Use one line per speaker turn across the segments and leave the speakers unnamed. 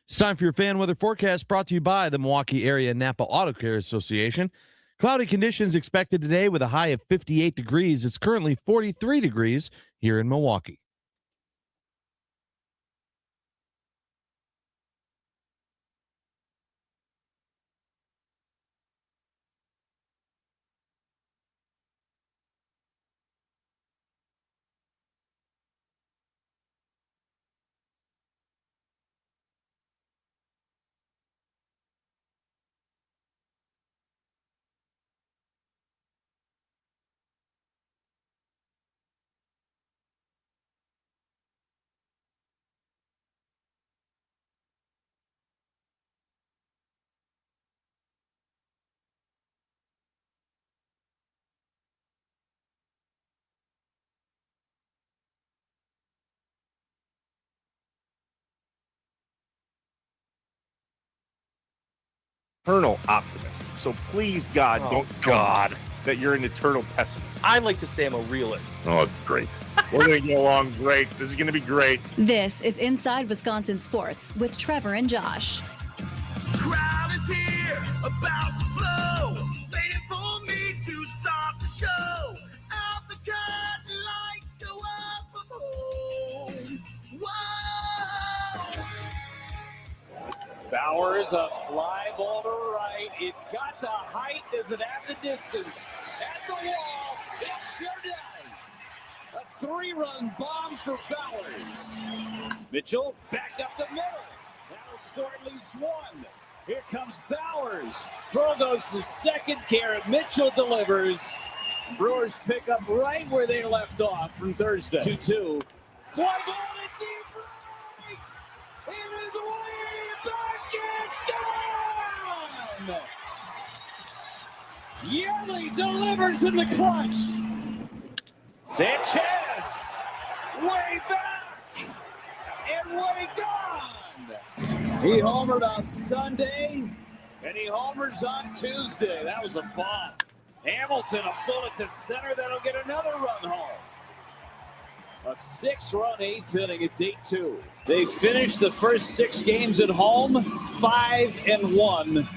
It's time for your fan weather forecast brought to you by the Milwaukee Area Napa Auto Care Association. Cloudy conditions expected today with a high of 58 degrees. It's currently 43 degrees here in Milwaukee.
Eternal optimist. So please, God, don't tell me that you're an eternal pessimist.
I like to say I'm a realist.
Oh, great. We're going to get along great. This is going to be great.
This is Inside Wisconsin Sports with Trevor and Josh.
Crowd is here, about to blow, waiting for me to start the show. Out the curtain, lights go up from home. Whoa!
Bowers, a fly ball to right. It's got the height. Does it have the distance? At the wall, it sure does. A three-run bomb for Bowers. Mitchell back up the middle. That'll score at least one. Here comes Bowers. Throw goes to second. Garrett Mitchell delivers. Brewers pick up right where they left off from Thursday. 2-2. Fly ball to deep right. It is way back and down. Yearly delivers in the clutch. Sanchez, way back and way gone. He homered on Sunday, and he homers on Tuesday. That was a bomb. Hamilton, a bullet to center. That'll get another run home. A 6-run eighth inning. It's 8-2. They finished the first 6 games at home, 5-1.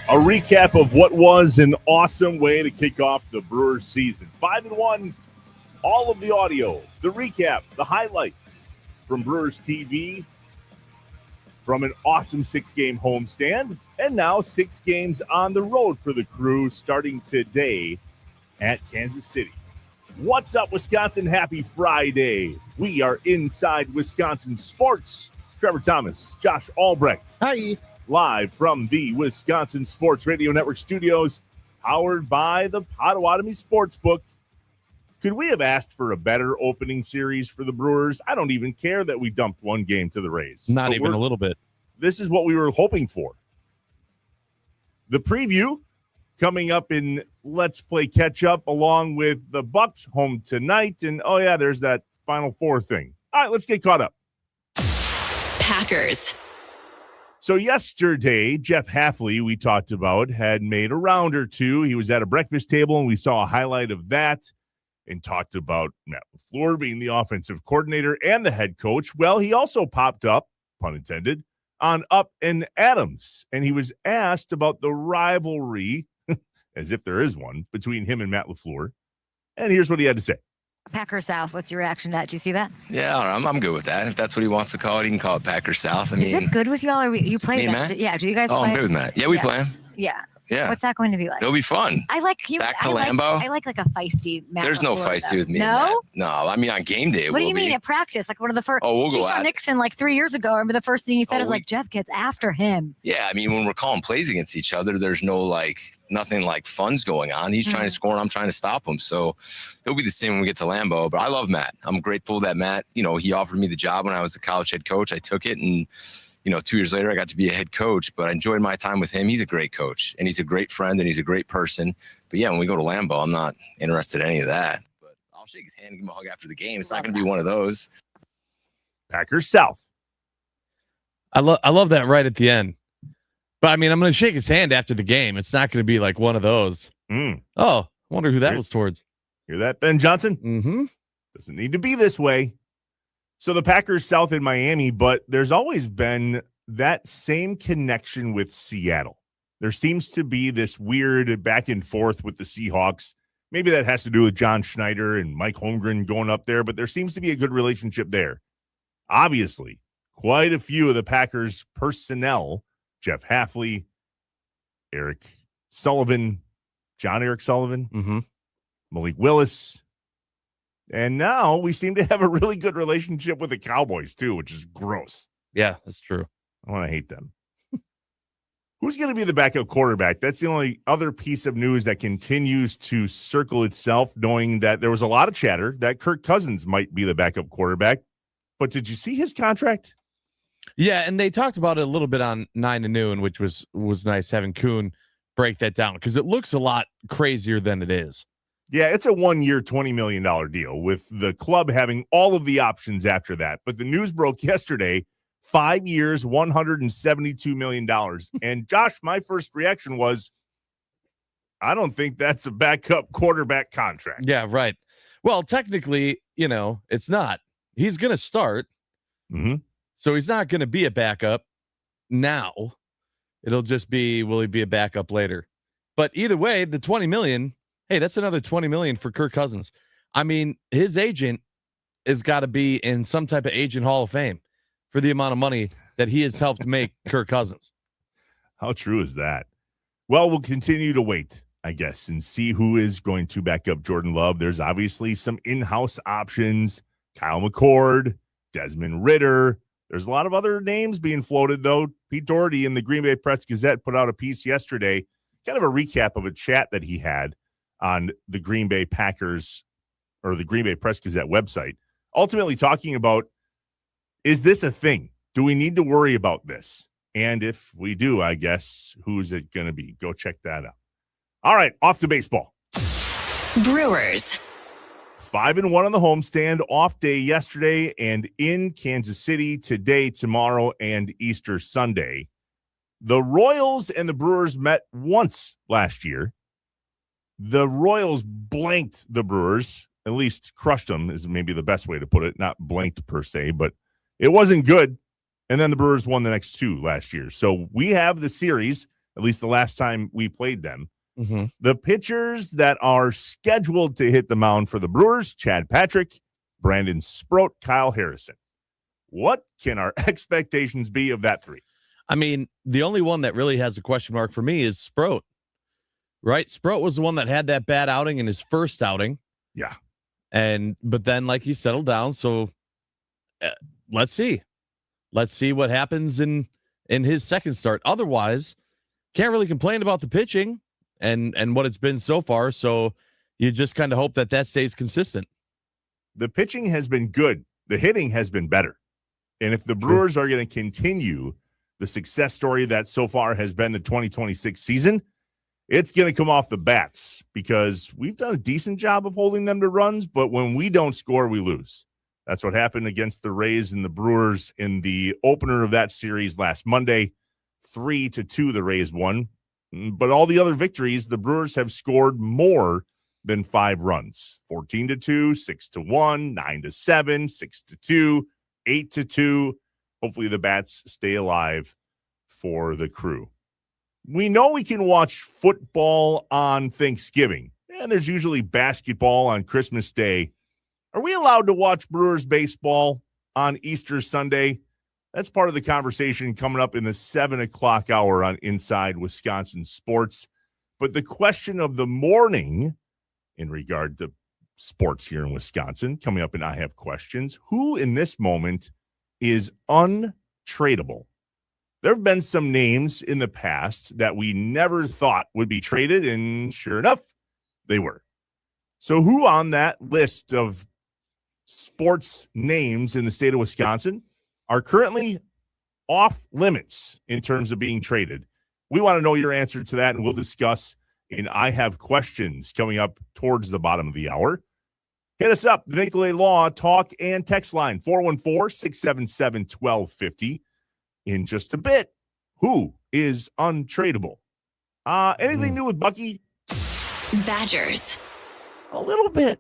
A recap of what was an awesome way to kick off the Brewers season. 5-1, all of the audio, the recap, the highlights from Brewers TV from an awesome 6-game homestand. And now 6 games on the road for the crew starting today at Kansas City. What's up, Wisconsin? Happy Friday. We are Inside Wisconsin Sports. Trevor Thomas, Josh Albrecht.
Hi.
Live from the Wisconsin Sports Radio Network studios, powered by the Potawatomi Sportsbook. Could we have asked for a better opening series for the Brewers? I don't even care that we dumped one game to the Rays.
Not even a little bit.
This is what we were hoping for. The preview coming up in Let's Play Catch Up, along with the Bucks home tonight. And, oh, yeah, there's that Final Four thing. All right, let's get caught up.
Packers.
So yesterday, Jeff Hafley, we talked about, had made a round or two. He was at a breakfast table, and we saw a highlight of that and talked about Matt LaFleur being the offensive coordinator and the head coach. Well, he also popped up, pun intended, on Up and Adams, and he was asked about the rivalry, as if there is one, between him and Matt LaFleur. And here's what he had to say.
Packer South. What's your reaction to that? Did you see that?
Yeah, I'm good with that. If that's what he wants to call it, he can call it Packer South.
Is it good with y'all? Or you play that?
Matt?
Yeah. Do you guys?
Oh,
play?
I'm good with Matt. Yeah, we play him.
Yeah.
Yeah.
What's that going to be like?
It'll be fun.
I like you.
Back to Lambeau.
I like a feisty Matt.
There's no
LaFleur,
feisty
though.
with me.
No.
And Matt. No, I mean on game day.
What do you mean at practice? Like one of the first.
Oh, we'll go
Keyshawn
at
Nixon, like 3 years ago. I remember the first thing he said is like Jeff gets after him.
Yeah, I mean when we're calling plays against each other, there's no nothing like fun's going on. He's trying to score and I'm trying to stop him. So it'll be the same when we get to Lambeau. But I love Matt. I'm grateful that Matt, he offered me the job when I was a college head coach. I took it and 2 years later, I got to be a head coach, but I enjoyed my time with him. He's a great coach, and he's a great friend, and he's a great person. But, yeah, when we go to Lambeau, I'm not interested in any of that. But I'll shake his hand and give him a hug after the game. It's not going to be one of those.
Packers South.
I love that right at the end. But, I mean, I'm going to shake his hand after the game. It's not going to be like one of those. Oh, I wonder who that was towards.
Hear that, Ben Johnson?
Mm-hmm.
Doesn't need to be this way. So the Packers south in Miami, but there's always been that same connection with Seattle. There seems to be this weird back and forth with the Seahawks. Maybe that has to do with John Schneider and Mike Holmgren going up there, but there seems to be a good relationship there. Obviously, quite a few of the Packers personnel, Jeff Hafley, Eric Sullivan, John Eric Sullivan, Malik Willis. And now we seem to have a really good relationship with the Cowboys, too, which is gross.
Yeah, that's true.
I want to hate them. Who's going to be the backup quarterback? That's the only other piece of news that continues to circle itself, knowing that there was a lot of chatter that Kirk Cousins might be the backup quarterback. But did you see his contract?
Yeah, and they talked about it a little bit on 9 to Noon, which was nice having Kuhn break that down because it looks a lot crazier than it is.
Yeah, it's a 1-year, $20 million deal with the club having all of the options after that. But the news broke yesterday, 5 years, $172 million. And Josh, my first reaction was, I don't think that's a backup quarterback contract.
Yeah, right. Well, technically, it's not. He's going to start. So he's not going to be a backup now. It'll just be, will he be a backup later? But either way, the $20 million, hey, that's another $20 million for Kirk Cousins. I mean, his agent has got to be in some type of agent Hall of Fame for the amount of money that he has helped make Kirk Cousins.
How true is that? Well, we'll continue to wait, I guess, and see who is going to back up Jordan Love. There's obviously some in-house options. Kyle McCord, Desmond Ridder. There's a lot of other names being floated, though. Pete Doherty in the Green Bay Press-Gazette put out a piece yesterday, kind of a recap of a chat that he had on the Green Bay Packers or the Green Bay Press-Gazette website, ultimately talking about, is this a thing? Do we need to worry about this? And if we do, I guess, who's it going to be? Go check that out. All right, off to baseball.
Brewers.
5-1 on the homestand, off day yesterday, and in Kansas City today, tomorrow, and Easter Sunday. The Royals and the Brewers met once last year. The Royals blanked the Brewers, at least crushed them is maybe the best way to put it. Not blanked per se, but it wasn't good. And then the Brewers won the next two last year. So we have the series, at least the last time we played them. The pitchers that are scheduled to hit the mound for the Brewers, Chad Patrick, Brandon Sproat, Kyle Harrison. What can our expectations be of that three?
I mean, the only one that really has a question mark for me is Sproat, right? Sproat was the one that had that bad outing in his first outing.
Yeah.
But then, like, he settled down. So let's see. Let's see what happens in his second start. Otherwise, can't really complain about the pitching and what it's been so far. So you just kind of hope that stays consistent.
The pitching has been good. The hitting has been better. And if the Brewers are going to continue the success story that so far has been the 2026 season, it's going to come off the bats because we've done a decent job of holding them to runs, but when we don't score, we lose. That's what happened against the Rays and the Brewers in the opener of that series last Monday. 3-2, the Rays won. But all the other victories, the Brewers have scored more than 5 runs. 14-2, 6-1, 9-7, 6-2, 8-2. Hopefully the bats stay alive for the Crew. We know we can watch football on Thanksgiving, and there's usually basketball on Christmas Day. Are we allowed to watch Brewers baseball on Easter Sunday? That's part of the conversation coming up in the 7 o'clock hour on Inside Wisconsin Sports. But the question of the morning in regard to sports here in Wisconsin, coming up in I Have Questions, who in this moment is untradeable? There have been some names in the past that we never thought would be traded, and sure enough, they were. So who on that list of sports names in the state of Wisconsin are currently off limits in terms of being traded? We want to know your answer to that, and we'll discuss in I Have Questions coming up towards the bottom of the hour. Hit us up, the Nicolay Law talk and text line, 414-677-1250. In just a bit, who is untradeable? Anything new with Bucky?
Badgers.
A little bit.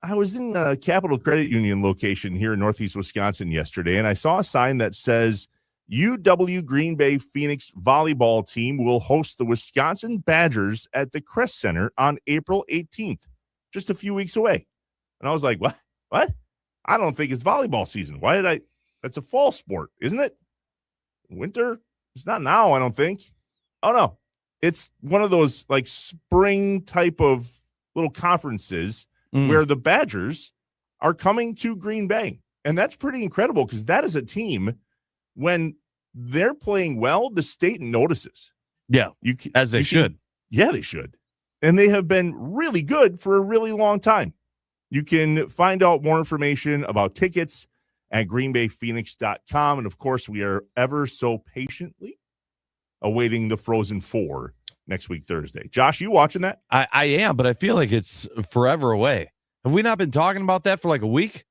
I was in a Capital Credit Union location here in Northeast Wisconsin yesterday, and I saw a sign that says UW Green Bay Phoenix volleyball team will host the Wisconsin Badgers at the Crest Center on April 18th, just a few weeks away. And I was like, what? What? I don't think it's volleyball season. Why did I? That's a fall sport, isn't it? Winter? It's not now, I don't think. Oh, no. It's one of those like spring type of little conferences where the Badgers are coming to Green Bay. And that's pretty incredible because that is a team, when they're playing well, the state notices.
Yeah, as they should.
Yeah, they should. And they have been really good for a really long time. You can find out more information about tickets at greenbayphoenix.com. And, of course, we are ever so patiently awaiting the Frozen Four next week, Thursday. Josh, you watching that?
I am, but I feel like it's forever away. Have we not been talking about that for like a week?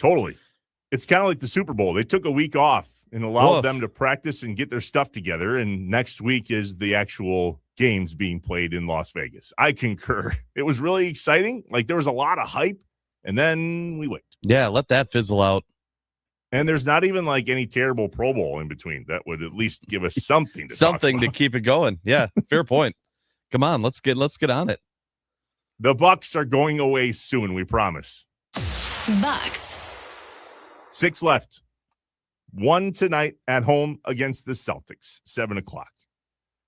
Totally. It's kind of like the Super Bowl. They took a week off and allowed them to practice and get their stuff together. And next week is the actual games being played in Las Vegas. I concur. It was really exciting. Like, there was a lot of hype, and then we wait.
Yeah, let that fizzle out.
And there's not even like any terrible Pro Bowl in between. That would at least give us something
to keep it going. Yeah, fair point. Come on, let's get on it.
The Bucks are going away soon, we promise.
Bucks.
6 left. 1 tonight at home against the Celtics, 7:00.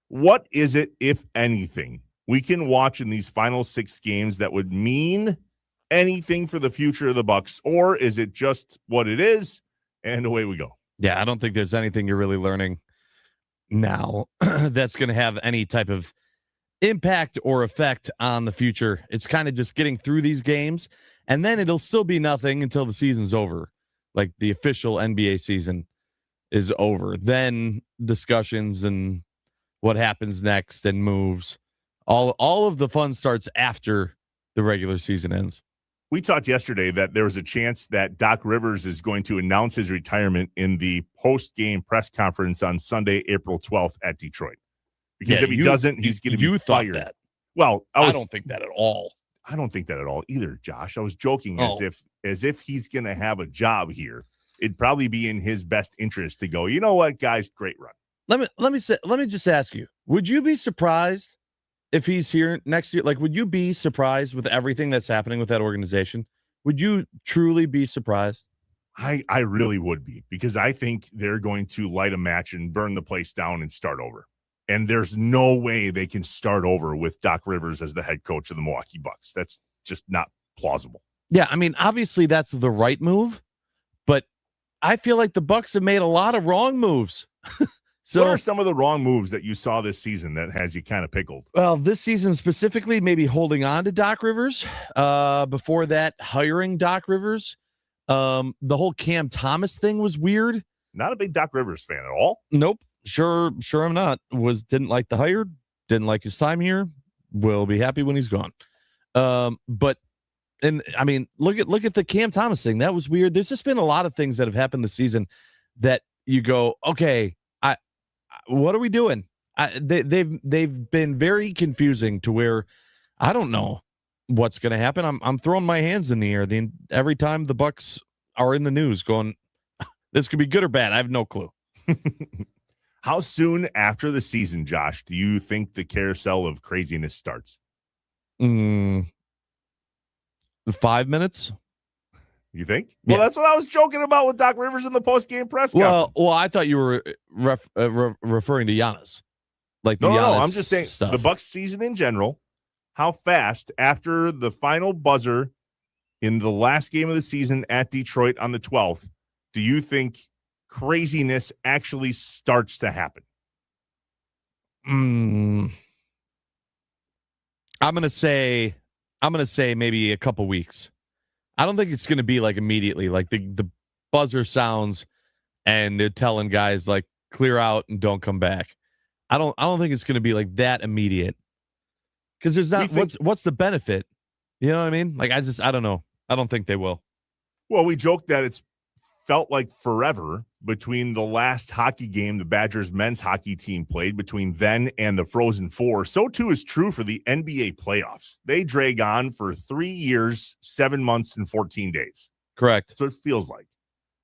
What is it, if anything, we can watch in these final 6 games that would mean anything for the future of the Bucks, or is it just what it is and away we go?
Yeah, I don't think there's anything you're really learning now that's going to have any type of impact or effect on the future. It's kind of just getting through these games, and then it'll still be nothing until the season's over. Like the official NBA season is over. Then discussions and what happens next and moves. All of the fun starts after the regular season ends.
We talked yesterday that there was a chance that Doc Rivers is going to announce his retirement in the post-game press conference on Sunday, April 12th at Detroit. Because if he doesn't, he's going to be fired.
That.
Well,
I don't think that at all.
I don't think that at all either, Josh. I was joking as if he's going to have a job here. It'd probably be in his best interest to go, you know what, guys, great run.
Let me just ask you, would you be surprised if he's here next year? Like, would you be surprised with everything that's happening with that organization? Would you truly be surprised?
I really would be, because I think they're going to light a match and burn the place down and start over. And there's no way they can start over with Doc Rivers as the head coach of the Milwaukee Bucks. That's just not plausible.
Yeah, I mean, obviously that's the right move, but I feel like the Bucks have made a lot of wrong moves. So,
what are some of the wrong moves that you saw this season that has you kind of pickled?
Well, this season specifically, maybe holding on to Doc Rivers. Before that, hiring Doc Rivers. The whole Cam Thomas thing was weird.
Not a big Doc Rivers fan at all.
Nope. Sure I'm not. Didn't like the hire. Didn't like his time here. Will be happy when he's gone. But I mean, look at the Cam Thomas thing. That was weird. There's just been a lot of things that have happened this season that you go, okay, what are we doing? They've been very confusing to where I don't know what's going to happen. I'm throwing my hands in the air every time the Bucks are in the news, going, this could be good or bad. I have no clue.
How soon after the season, Josh, do you think the carousel of craziness starts?
5 minutes.
You think?
Yeah.
Well, that's what I was joking about with Doc Rivers in the post-game press conference.
Well, I thought you were referring to Giannis. Like
no,
Giannis
I'm just saying
stuff.
The Bucks season in general. How fast after the final buzzer in the last game of the season at Detroit on the 12th do you think craziness actually starts to happen?
I'm gonna say maybe a couple weeks. I don't think it's gonna be like immediately. Like the buzzer sounds and they're telling guys like clear out and don't come back. I don't think it's gonna be like that immediate. Because there's not what's the benefit? You know what I mean? Like I don't know. I don't think they will.
Well, we joked that it's felt like forever between the last hockey game the Badgers men's hockey team played, between then and the Frozen Four, so too is true for the NBA playoffs. They drag on for 3 years, 7 months, and 14 days.
Correct.
So it feels like.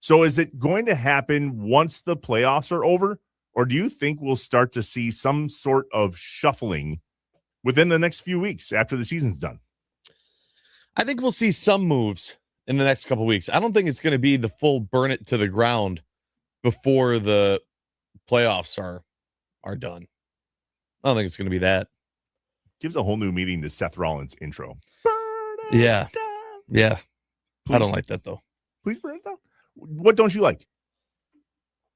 So is it going to happen once the playoffs are over, or do you think we'll start to see some sort of shuffling within the next few weeks after the season's done?
I think we'll see some moves in the next couple of weeks. I don't think it's going to be the full burn it to the ground before the playoffs are done. I don't think it's going to be that.
Gives a whole new meaning to Seth Rollins' intro.
Yeah. Yeah.
Please.
I don't like that though.
Please burn it down. What don't you like?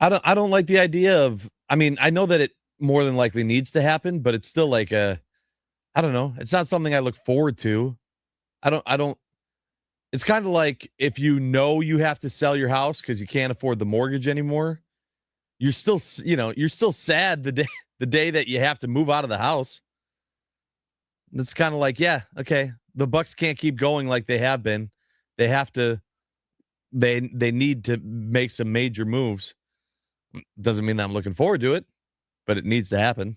I don't like the idea of, I mean, I know that it more than likely needs to happen, but it's still like I don't know. It's not something I look forward to. I don't It's kind of like if you know you have to sell your house because you can't afford the mortgage anymore, you're still sad the day that you have to move out of the house. It's kind of like, yeah, okay, the Bucks can't keep going like they have been. They have to. They need to make some major moves. Doesn't mean that I'm looking forward to it, but it needs to happen.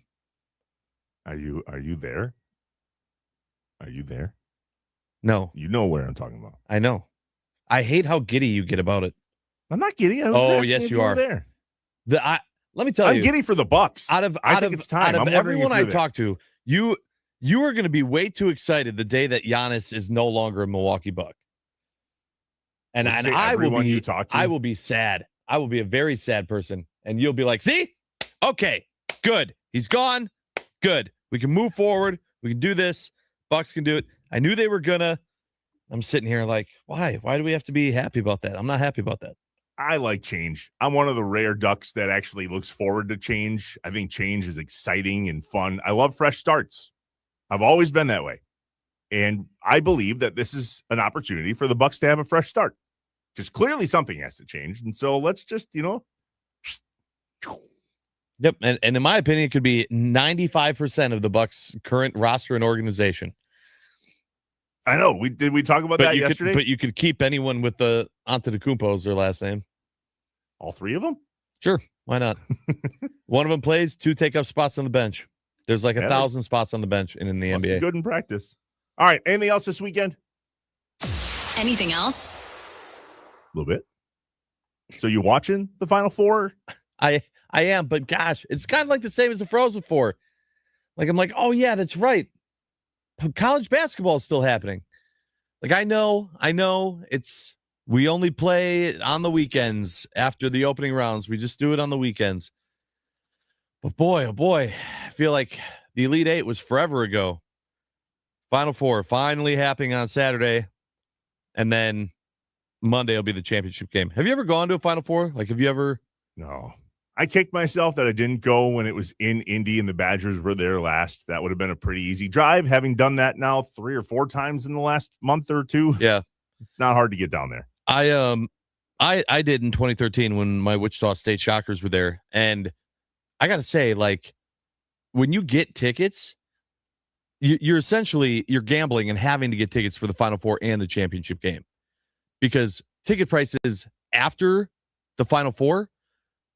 Are you there? Are you there?
No.
You know where I'm talking about.
I know. I hate how giddy you get about it.
I'm not giddy. I was asking
yes,
if
you are.
There.
Let me tell
I'm
you.
giddy for the Bucks.
I think
it's time.
Out of
I'm
everyone I
there.
talk to, you are going to be way too excited the day that Giannis is no longer a Milwaukee Buck. And I will be sad. I will be a very sad person. And you'll be like, see? Okay, good. He's gone. Good. We can move forward. We can do this. Bucks can do it. I knew they were gonna. I'm sitting here like, why? Why do we have to be happy about that? I'm not happy about that.
I like change. I'm one of the rare ducks that actually looks forward to change. I think change is exciting and fun. I love fresh starts. I've always been that way. And I believe that this is an opportunity for the Bucks to have a fresh start. Because clearly something has to change. And so let's just,
Yep. And in my opinion, it could be 95% of the Bucks' current roster and organization.
I know. Did we talk about that yesterday?
But you could keep anyone with the Antetokounmpo as their last name.
All three of them?
Sure. Why not? One of them plays, 2 take up spots on the bench. There's like 1,000 spots on the bench in the NBA.
Good in practice. All right. Anything else this weekend?
Anything else?
A little bit. So you watching the Final Four?
I am, but gosh, it's kind of like the same as the Frozen Four. Like, I'm like, oh yeah, that's right. College basketball is still happening. Like, I know we only play on the weekends after the opening rounds. We just do it on the weekends. But boy, oh boy, I feel like the Elite Eight was forever ago. Final Four finally happening on Saturday. And then Monday will be the championship game. Have you ever gone to a Final Four? Like, have you ever?
No. I kicked myself that I didn't go when it was in Indy and the Badgers were there last. That would have been a pretty easy drive. Having done that now 3 or 4 times in the last month or 2.
Yeah.
Not hard to get down there.
I did in 2013 when my Wichita State Shockers were there. And I got to say, like, when you get tickets, you're gambling and having to get tickets for the Final Four and the championship game. Because ticket prices after the Final Four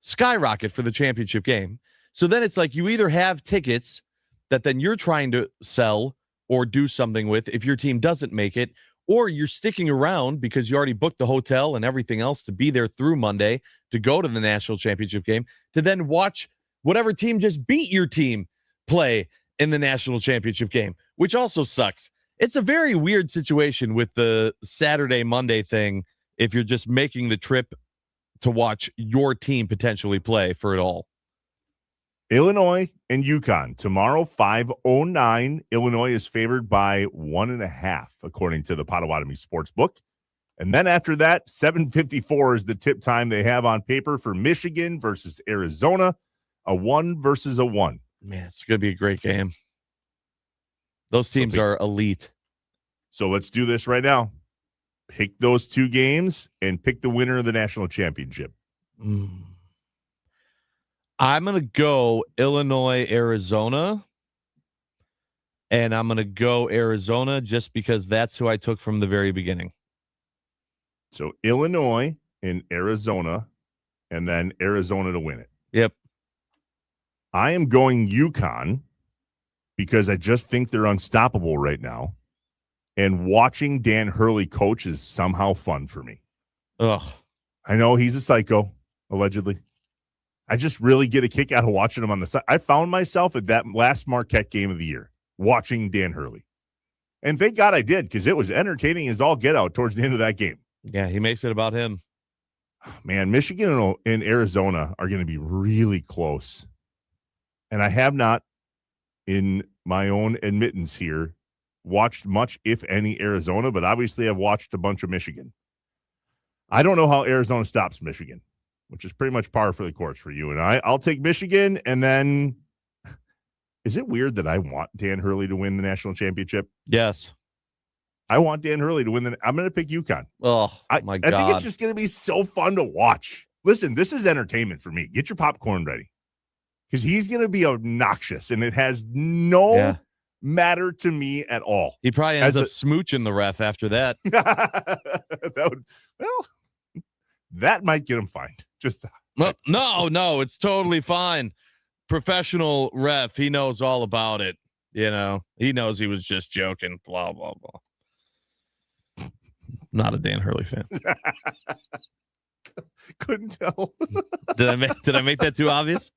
skyrocket for the championship game. So then it's like you either have tickets that then you're trying to sell or do something with if your team doesn't make it, or you're sticking around because you already booked the hotel and everything else to be there through Monday to go to the national championship game to then watch whatever team just beat your team play in the national championship game, which also sucks. It's a very weird situation with the Saturday, Monday thing if you're just making the trip to watch your team potentially play for it all.
Illinois and UConn tomorrow, 5:09. Illinois is favored by 1.5, according to the Potawatomi Sportsbook. And then after that, 7:54 is the tip time they have on paper for Michigan versus Arizona, a 1 versus a 1.
Man, it's going to be a great game. Those teams are elite.
So let's do this right now. Pick those 2 games and pick the winner of the national championship.
I'm going to go Illinois, Arizona. And I'm going to go Arizona just because that's who I took from the very beginning.
So Illinois and Arizona. and then Arizona to win it.
Yep.
I am going UConn because I just think they're unstoppable right now. And watching Dan Hurley coach is somehow fun for me.
Ugh.
I know he's a psycho, allegedly. I just really get a kick out of watching him on the side. I found myself at that last Marquette game of the year watching Dan Hurley. And thank God I did, because it was entertaining as all get out towards the end of that game.
Yeah, he makes it about him.
Man, Michigan and Arizona are going to be really close. And I have not, in my own admittance here, watched much, if any, Arizona, but obviously I've watched a bunch of Michigan. I don't know how Arizona stops Michigan, which is pretty much par for the course for you and I. I'll take Michigan, and then is it weird that I want Dan Hurley to win the national championship?
Yes.
I want Dan Hurley to win. I'm going to pick UConn.
Oh, my God.
I think it's just going to be so fun to watch. Listen, this is entertainment for me. Get your popcorn ready, because he's going to be obnoxious, and it has no matter to me at all.
He probably ends up smooching the ref after that.
That might get him fined.
No, it's totally fine. Professional ref, he knows all about it. You know, he knows he was just joking. Blah blah blah. Not a Dan Hurley fan.
Couldn't tell.
Did I make that too obvious?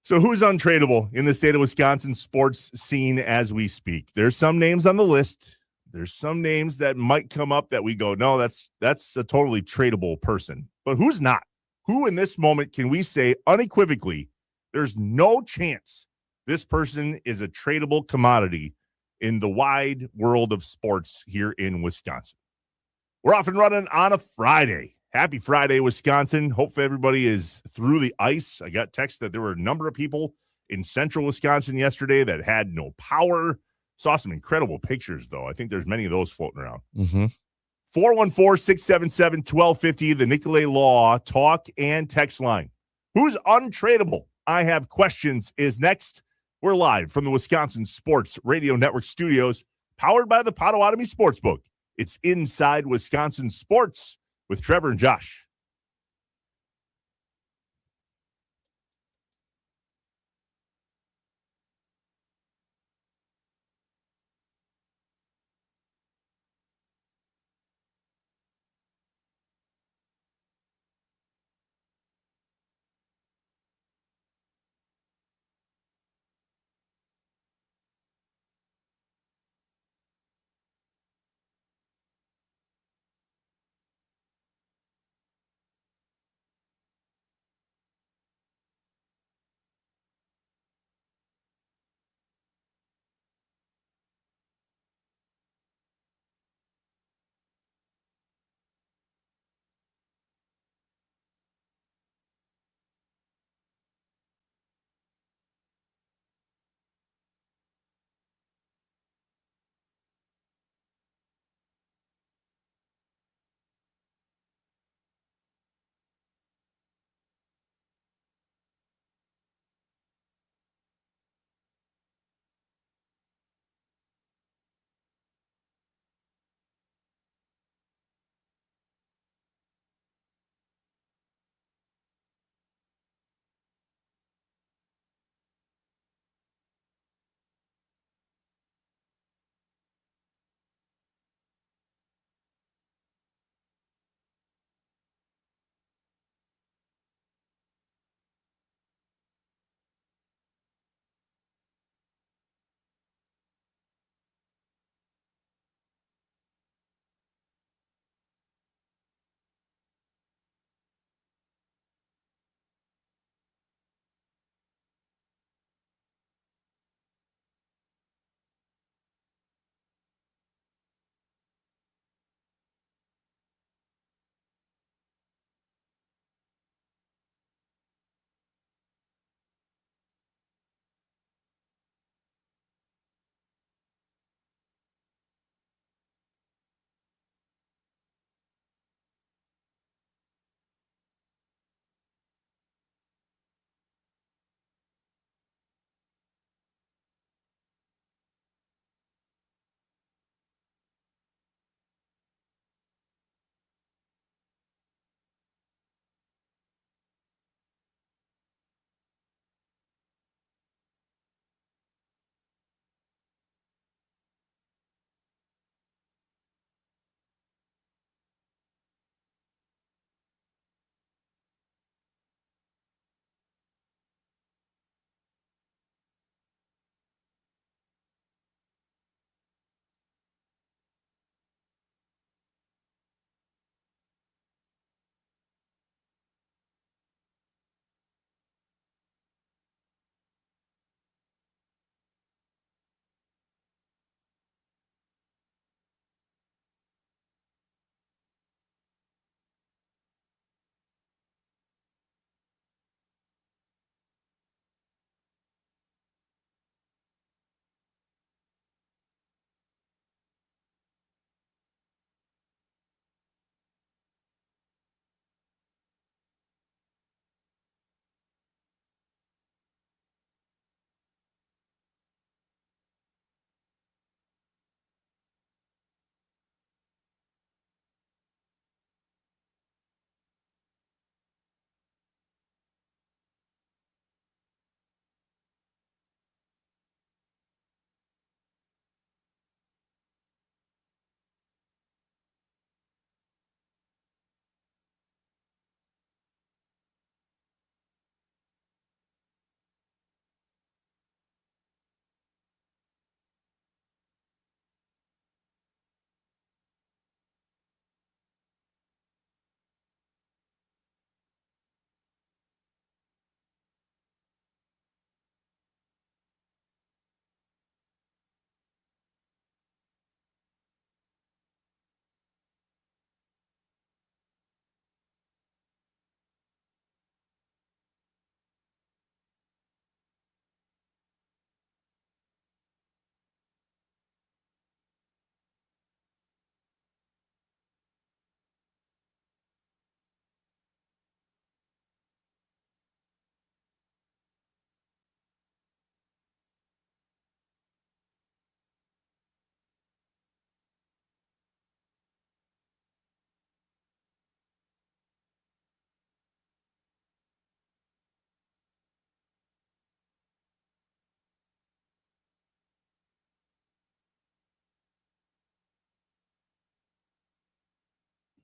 So who's untradeable in the state of Wisconsin sports scene as we speak? There's some names on the list. There's some names that might come up that we go, no, that's a totally tradable person. But who's not? Who in this moment can we say unequivocally there's no chance this person is a tradable commodity in the wide world of sports here in Wisconsin? We're off and running on a Friday. Happy Friday, Wisconsin. Hope everybody is through the ice. I got text that there were a number of people in central Wisconsin yesterday that had no power. Saw some incredible pictures, though. I think there's many of those floating around. 414-677-1250, the Nicolay Law talk and text line. Who's untradeable? I have questions is next. We're live from the Wisconsin Sports Radio Network studios, powered by the Potawatomi Sportsbook. It's Inside Wisconsin Sports with Trevor and Josh.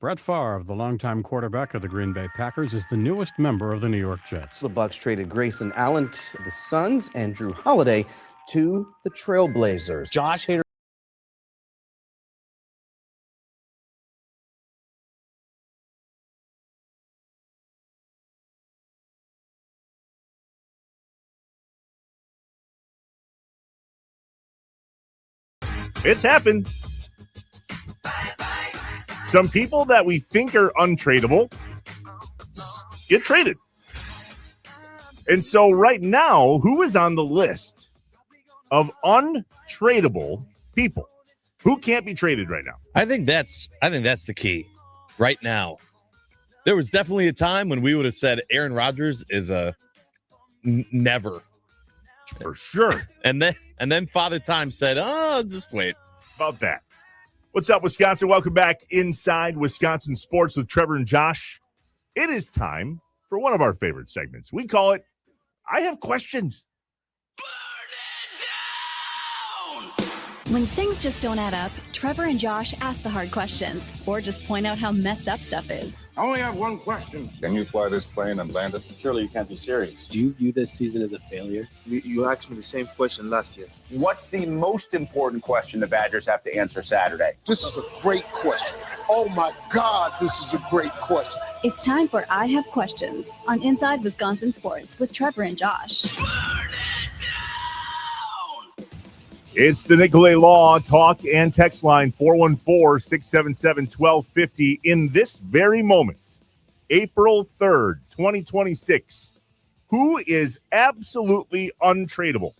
Brett Favre, the longtime quarterback of the Green Bay Packers, is the newest member of the New York Jets.
The Bucs traded Grayson Allen to the Suns and Drew Holiday to the Trailblazers.
Josh Hader.
It's happened. Some people that we think are untradeable get traded. And so right now, who is on the list of untradeable people? Who can't be traded right now?
I think that's the key right now. There was definitely a time when we would have said Aaron Rodgers is a never.
For sure.
And then Father Time said, "Oh, just wait."
About that. What's up, Wisconsin? Welcome back inside Wisconsin Sports with Trevor and Josh. It is time for one of our favorite segments. We call it I Have Questions.
When things just don't add up, Trevor and Josh ask the hard questions or just point out how messed up stuff is.
I only have one question. Can you fly this plane and land it? Surely you can't be serious.
Do you view this season as a failure?
You asked me the same question last year.
What's the most important question the Badgers have to answer Saturday?
This is a great question. Oh my God, this is a great question.
It's time for I Have Questions on Inside Wisconsin Sports with Trevor and Josh.
It's the Nicolay Law talk and text line 414-677-1250 in this very moment, April 3rd, 2026. Who is absolutely untradeable?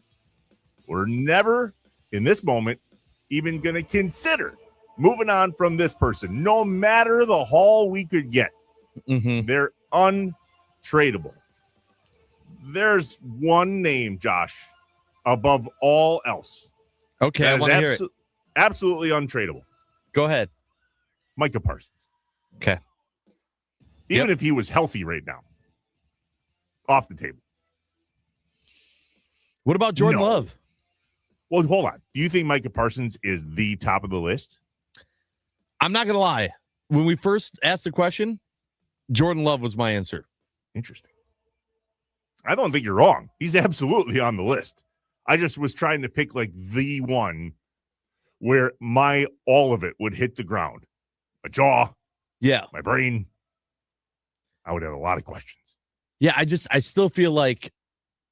We're never, in this moment, even going to consider moving on from this person. No matter the haul we could get, they're untradeable. There's one name, Josh, above all else.
Okay, I want to hear it.
Absolutely untradeable.
Go ahead.
Micah Parsons.
Okay.
Even if he was healthy right now. Off the table.
What about Jordan Love?
Well, hold on. Do you think Micah Parsons is the top of the list?
I'm not going to lie. When we first asked the question, Jordan Love was my answer.
Interesting. I don't think you're wrong. He's absolutely on the list. I just was trying to pick like the one where all of it would hit the ground. My jaw.
Yeah.
My brain. I would have a lot of questions.
Yeah, I still feel like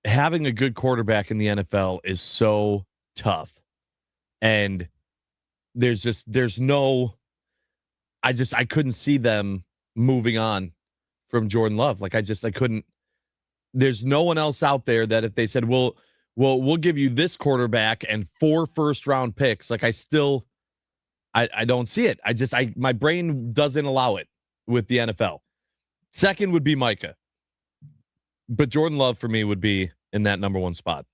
having a good quarterback in the NFL is so tough. And I couldn't see them moving on from Jordan Love. Like I couldn't. There's no one else out there that if they said, well, we'll give you this quarterback and 4 first-round picks. Like I don't see it. My brain doesn't allow it with the NFL. Second would be Micah. But Jordan Love for me would be in that number one spot.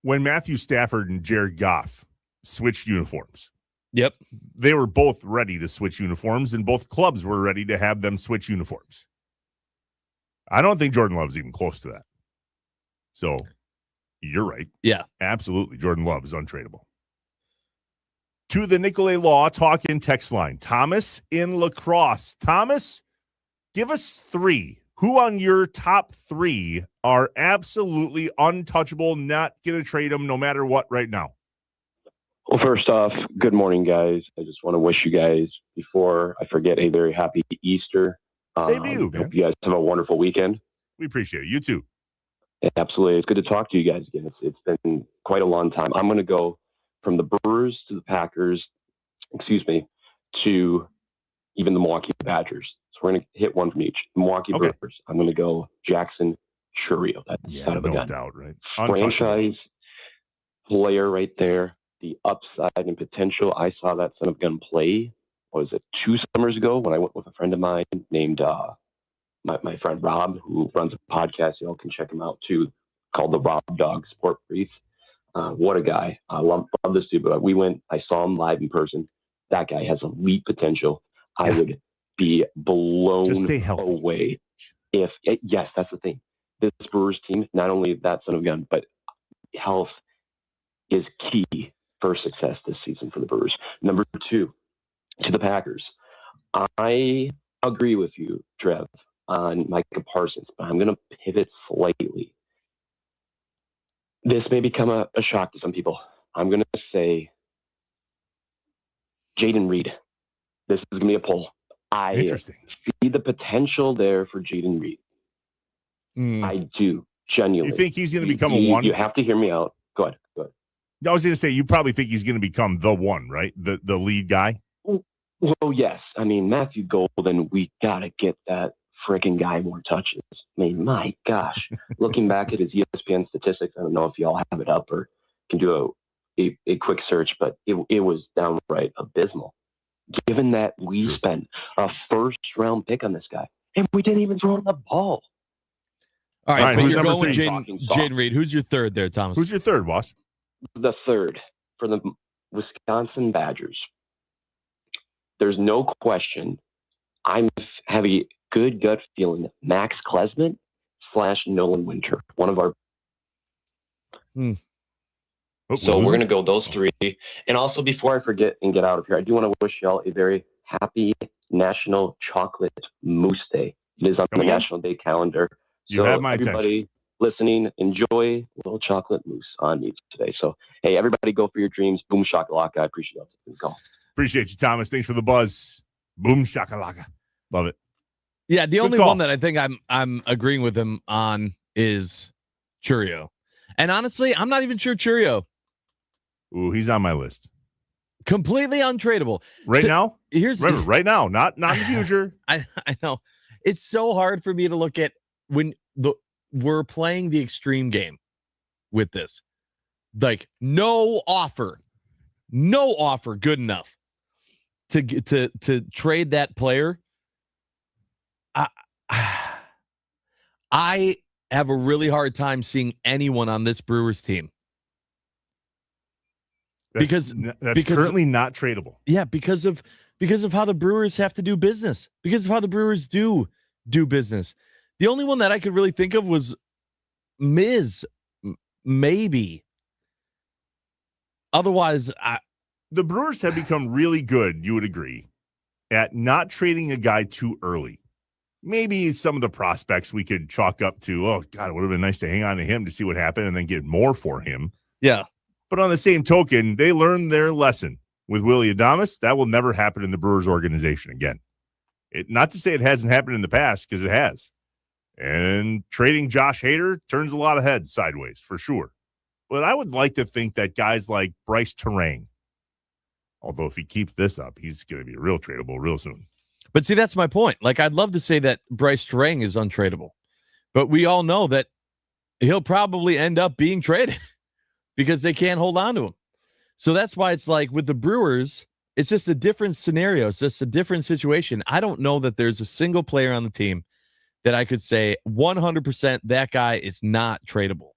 When Matthew Stafford and Jared Goff switched uniforms.
Yep.
They were both ready to switch uniforms, and both clubs were ready to have them switch uniforms. I don't think Jordan Love's even close to that. So you're right.
Yeah.
Absolutely. Jordan Love is untradeable. To the Nicolay Law talk in text line. Thomas in La Crosse. Thomas, give us 3. Who on your top 3 are absolutely untouchable, not going to trade them no matter what right now?
Well, first off, good morning, guys. I just want to wish you guys, before I forget, a very happy Easter.
Same to you, man.
Hope you guys have a wonderful weekend.
We appreciate it. You too.
Absolutely. It's good to talk to you guys again. It's been quite a long time. I'm going to go from the Brewers to the Packers, to even the Milwaukee Badgers. So we're going to hit one from each. The Milwaukee Brewers. I'm going to go Jackson Chourio. That's out of a gun.
Doubt, right?
Franchise player right there. The upside and potential. I saw that son of a gun play. What was it, 2 summers ago when I went with a friend of mine named my friend Rob, who runs a podcast. Y'all can check him out too, called the Rob Dog Sport Brief. What a guy. I love this dude. But I saw him live in person. That guy has elite potential. I would be blown away yes, that's the thing. This Brewers team, not only that son of a gun, but health is key for success this season for the Brewers. Number 2, to the Packers. I agree with you, Trev, on Micah Parsons, but I'm going to pivot slightly. This may become a shock to some people. I'm going to say Jaden Reed. This is going to be a poll. I see the potential there for Jaden Reed. I do, genuinely.
You think he's going to become a one?
You have to hear me out. Go ahead.
I was going to say, you probably think he's going to become the one, right? The lead guy?
Well, yes. I mean, Matthew Golden, we got to get that freaking guy more touches. I mean, my gosh. Looking back at his ESPN statistics, I don't know if y'all have it up or can do a quick search, but it was downright abysmal. Given that we spent a first-round pick on this guy, and we didn't even throw him the ball.
All right, but you're going with
Jaden
Jaden Reed. Who's your third there, Thomas?
Who's your third, boss?
The third for the Wisconsin Badgers. There's no question. I'm having a good gut feeling that Max Klesman / Nolan Winter, one of our. So we're going to go those three. And also, before I forget and get out of here, I do want to wish y'all a very happy National Chocolate Mousse Day. It is on the National Day calendar.
You have my
everybody listening, enjoy a little chocolate mousse on me today. So, hey, everybody go for your dreams. Boom shakalaka. I appreciate the call.
Appreciate you, Thomas. Thanks for the buzz. Boom shakalaka. Love it.
Yeah, the only one that I think I'm agreeing with him on is Churio. And honestly, I'm not even sure Churio.
Ooh, he's on my list.
Completely untradeable.
Right now?
Remember,
right now, not in the future.
I know. It's so hard for me to look at when we're playing the extreme game with this. Like, no offer good enough to trade that player. I have a really hard time seeing anyone on this Brewers team. Because
currently not tradable.
Yeah, because of how the Brewers have to do business. Because of how the Brewers do business. The only one that I could really think of was Miz, maybe. Otherwise,
the Brewers have become really good, you would agree, at not trading a guy too early. Maybe some of the prospects we could chalk up to, oh, God, it would have been nice to hang on to him to see what happened and then get more for him.
Yeah.
But on the same token, they learned their lesson with Willy Adames. That will never happen in the Brewers organization again. Not to say it hasn't happened in the past, because it has. And trading Josh Hader turns a lot of heads sideways, for sure. But I would like to think that guys like Bryce Terang, although if he keeps this up, he's going to be real tradable real soon.
But see, that's my point. Like, I'd love to say that Bryce Terang is untradeable. But we all know that he'll probably end up being traded. Because they can't hold on to him. So that's why it's like with the Brewers, it's just a different scenario. It's just a different situation. I don't know that there's a single player on the team that I could say 100% that guy is not tradable.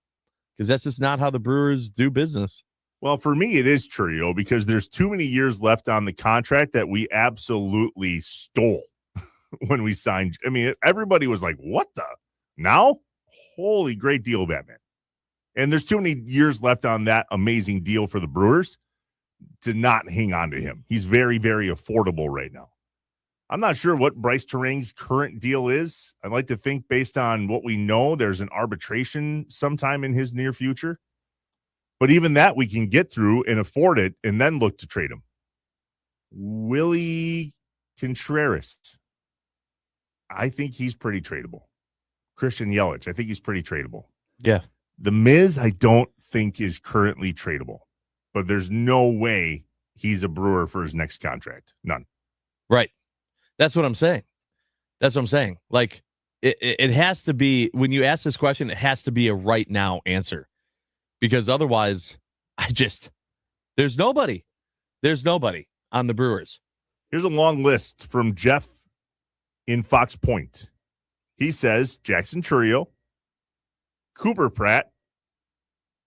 Because that's just not how the Brewers do business.
Well, for me, it is Churio because there's too many years left on the contract that we absolutely stole when we signed. I mean, everybody was like, what the? Now? Holy great deal, Batman. And there's too many years left on that amazing deal for the Brewers to not hang on to him. He's very, very affordable right now. I'm not sure what Bryce Terang's current deal is. I'd like to think based on what we know, there's an arbitration sometime in his near future. But even that we can get through and afford it and then look to trade him. Willie Contreras. I think he's pretty tradable. Christian Yelich. I think he's pretty tradable.
Yeah.
The Miz, I don't think is currently tradable, but there's no way he's a Brewer for his next contract. None.
Right. That's what I'm saying. Like, it has to be, when you ask this question, it has to be a right now answer. Because otherwise, there's nobody. There's nobody on the Brewers.
Here's a long list from Jeff in Fox Point. He says Jackson Churio, Cooper Pratt,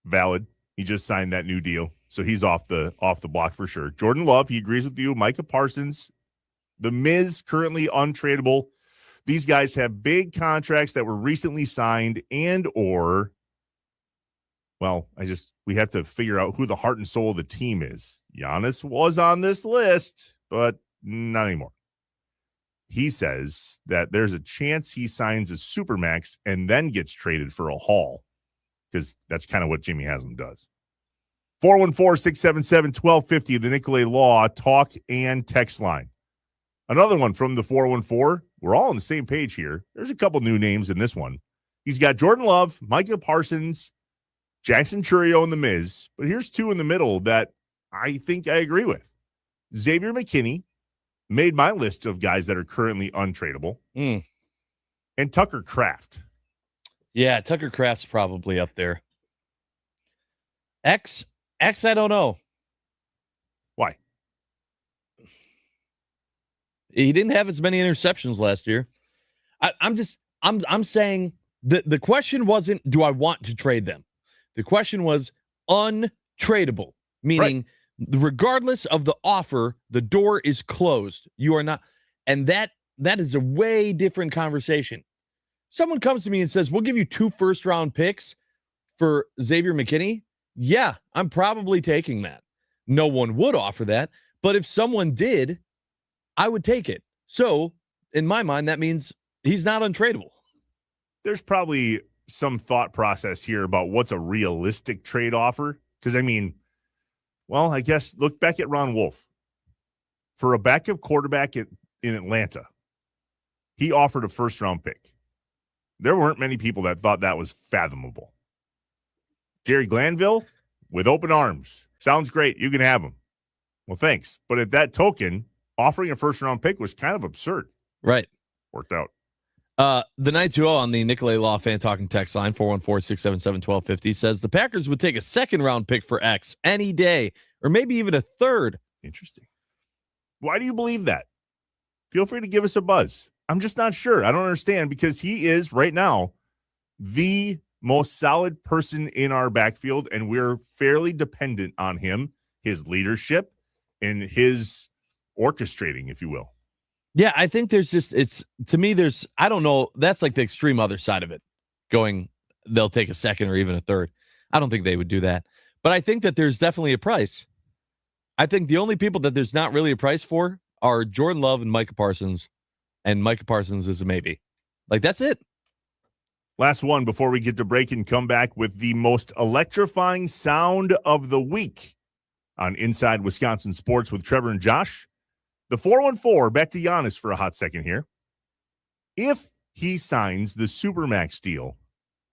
valid. He just signed that new deal, so he's off the block for sure. Jordan Love, he agrees with you. Micah Parsons, the Miz, currently untradeable. These guys have big contracts that were recently signed we have to figure out who the heart and soul of the team is. Giannis was on this list, but not anymore. he says that there's a chance he signs a supermax and then gets traded for a haul, because that's kind of what Jimmy Haslam does. 414-677-1250, the Nicolay Law talk and text line. Another one from the 414. We're all on the same page here. There's a couple new names in this one. He's got Jordan Love, Micah Parsons, Jackson Churio, and The Miz. But here's two in the middle that I think I agree with. Xavier McKinney made my list of guys that are currently untradeable. And Tucker Kraft.
Yeah, Tucker Kraft's probably up there. X, I don't know.
Why?
He didn't have as many interceptions last year. I'm saying the question wasn't, do I want to trade them? The question was untradeable, meaning regardless of the offer, the door is closed. You are not, and that is a way different conversation. Someone comes to me and says, we'll give you 2 first-round picks for Xavier McKinney. Yeah, I'm probably taking that. No one would offer that, but if someone did, I would take it. So, in my mind, that means he's not untradeable.
There's probably some thought process here about what's a realistic trade offer. Because, I mean, well, I guess look back at Ron Wolf. For a backup quarterback in Atlanta, he offered a first-round pick. There weren't many people that thought that was fathomable. Gary Glanville, with open arms. Sounds great. You can have him. Well, thanks. But at that token, offering a first-round pick was kind of absurd.
Right.
Worked out.
The 920 on the Nicolay Law Fan Talking text line, 414-677-1250, says the Packers would take a second-round pick for X any day, or maybe even a third.
Interesting. Why do you believe that? Feel free to give us a buzz. I'm just not sure. I don't understand, because he is, right now, the most solid person in our backfield, and we're fairly dependent on him, his leadership, and his orchestrating, if you will.
Yeah, I think there's just, I don't know, that's like the extreme other side of it, going, they'll take a second or even a third. I don't think they would do that. But I think that there's definitely a price. I think the only people that there's not really a price for are Jordan Love and Micah Parsons, and Micah Parsons is a maybe. Like, that's it.
Last one before we get to break and come back with the most electrifying sound of the week on Inside Wisconsin Sports with Trevor and Josh. The 414, back to Giannis for a hot second here. If he signs the Supermax deal,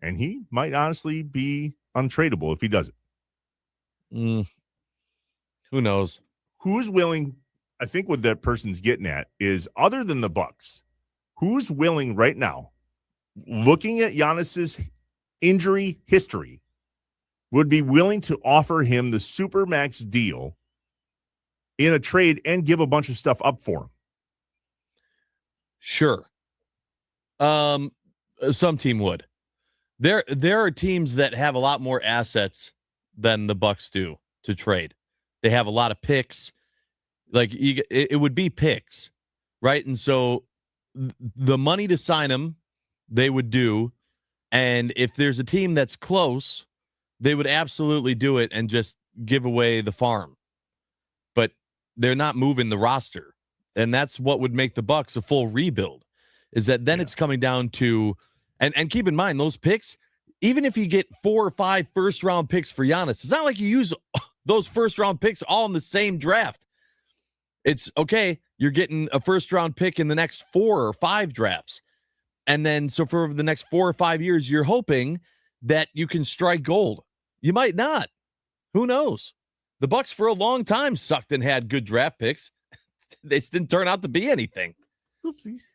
and he might honestly be untradeable if he does it.
Who knows?
Who's willing, I think what that person's getting at is, other than the Bucks, who's willing right now, looking at Giannis's injury history, would be willing to offer him the Supermax deal in a trade and give a bunch of stuff up for him?
Sure. Some team would. There are teams that have a lot more assets than the Bucks do to trade. They have a lot of picks. Like, it would be picks, right? And so the money to sign them, they would do. And if there's a team that's close, they would absolutely do it and just give away the farm. But they're not moving the roster. And that's what would make the Bucks a full rebuild, is that then it's coming down to, and keep in mind, those picks, even if you get 4 or 5 first-round picks for Giannis, it's not like you use those first-round picks all in the same draft. It's, okay, you're getting a first-round pick in the next 4 or 5 drafts. And then, so for the next 4 or 5 years, you're hoping that you can strike gold. You might not. Who knows? The Bucks for a long time sucked and had good draft picks. They just didn't turn out to be anything.
Oopsies.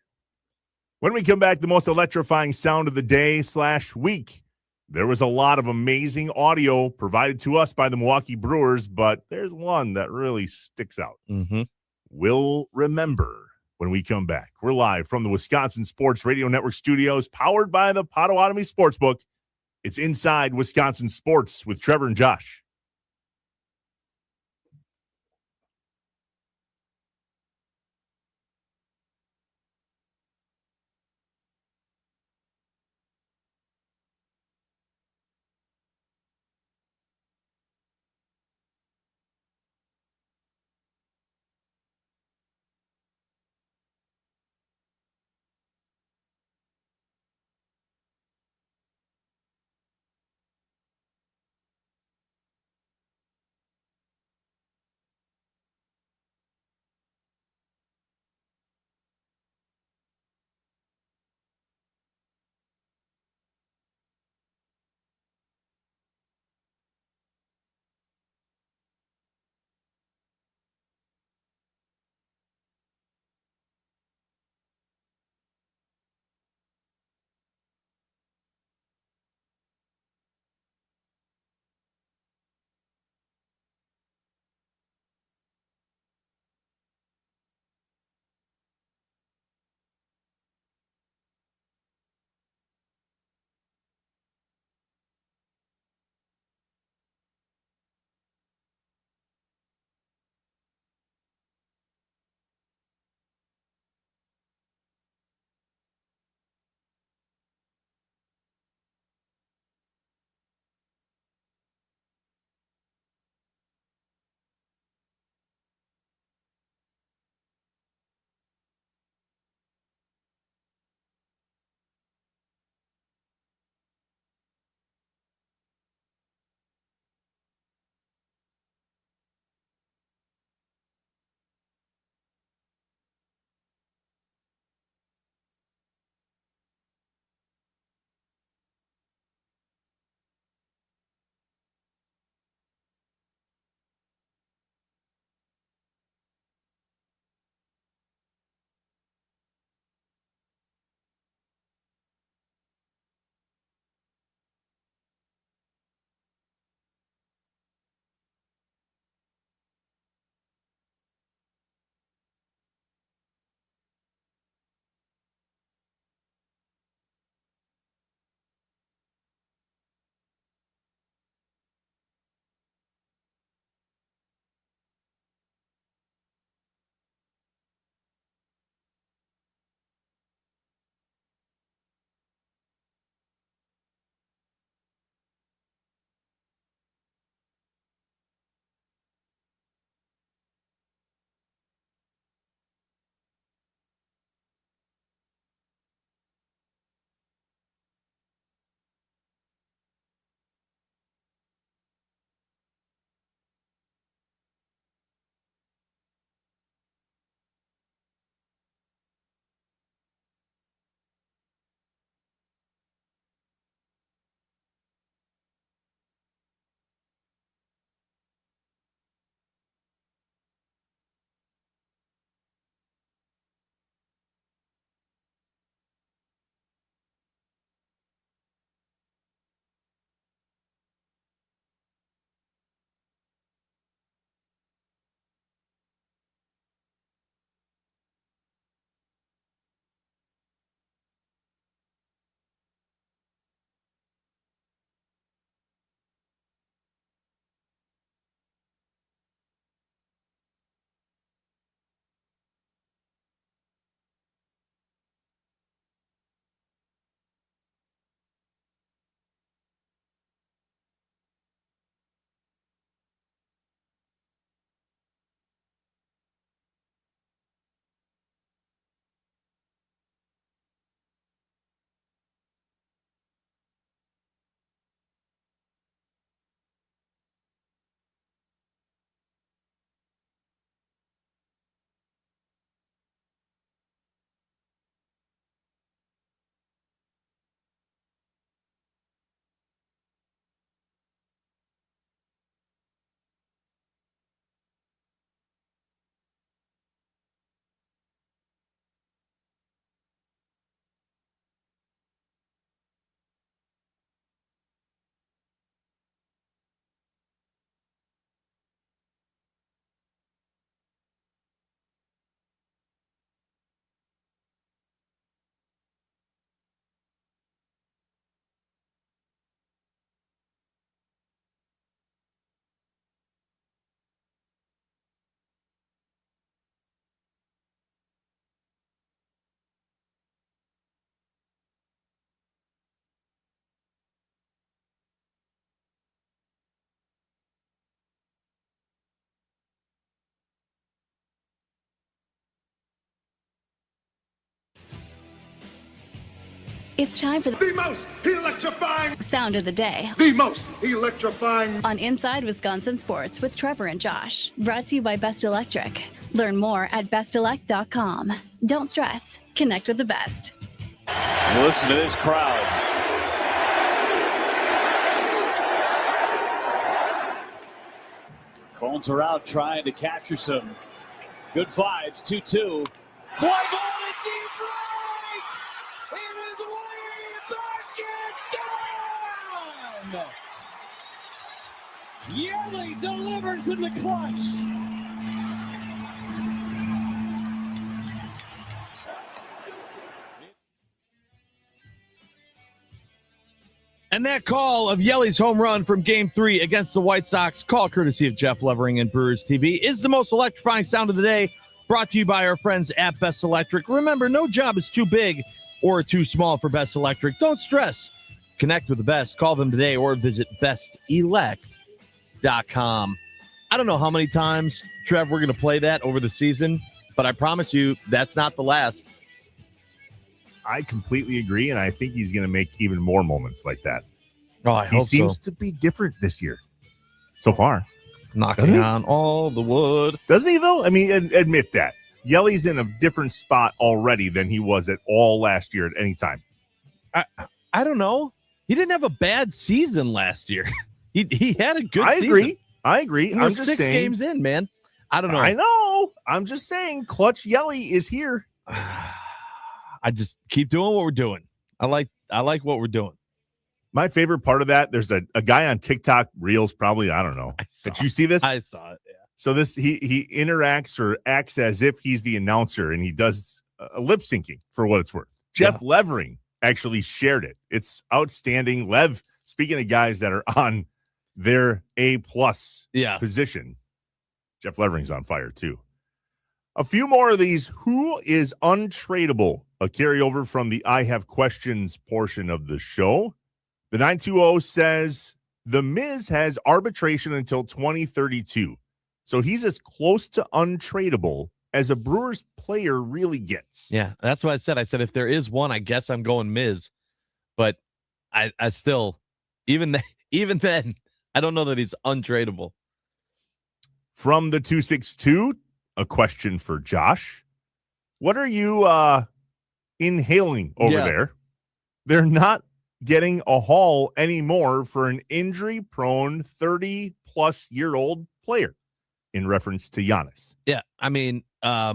When we come back, the most electrifying sound of the day / week. There was a lot of amazing audio provided to us by the Milwaukee Brewers, but there's one that really sticks out. We'll remember when we come back. We're live from the Wisconsin Sports Radio Network studios, powered by the Potawatomi Sportsbook. It's Inside Wisconsin Sports with Trevor and Josh.
It's time for
The most electrifying
sound of the day.
The most electrifying
On Inside Wisconsin Sports with Trevor and Josh. Brought to you by Best Electric. Learn more at bestelect.com. Don't stress. Connect with the best.
Listen to this crowd. Phones are out trying to capture some good vibes. 2-2. Fly ball to deep right. It is way back and down. Yelly delivers in the clutch.
And that call of Yelly's home run from Game 3 against the White Sox, call courtesy of Jeff Levering and Brewers TV, is the most electrifying sound of the day, brought to you by our friends at Best Electric. Remember, no job is too big or too small for Best Electric. Don't stress. Connect with the best. Call them today or visit bestelect.com. I don't know how many times, Trev, we're going to play that over the season, but I promise you that's not the last.
I completely agree, and I think he's going to make even more moments like that.
Oh, I hope so.
He seems to be different this year so far.
Knocking on all the wood.
Doesn't he, though? I mean, admit that. Yelly's in a different spot already than he was at all last year at any time.
I don't know. He didn't have a bad season last year. He had a good
season. I agree.
We're
I'm just
6
saying,
games in, man. I don't know.
I know. I'm just saying Clutch Yelly is here.
I just keep doing what we're doing. I like what we're doing.
My favorite part of that, there's a guy on TikTok Reels, probably, I don't know. Did you see this?
I saw it, yeah.
So he interacts or acts as if he's the announcer, and he does lip syncing for what it's worth. Jeff Levering actually shared it. It's outstanding. Lev, speaking of guys that are on their A-plus position, Jeff Levering's on fire too. A few more of these. Who is untradeable? A carryover from the I Have Questions portion of the show. The 920 says The Miz has arbitration until 2032. So he's as close to untradeable as a Brewers player really gets.
Yeah, that's what I said. I said if there is one, I guess I'm going Miz. But I still, even then, I don't know that he's untradeable.
From the 262, a question for Josh. What are you inhaling over there? They're not getting a haul anymore for an injury-prone 30-plus-year-old player, in reference to Giannis.
Yeah, I mean, there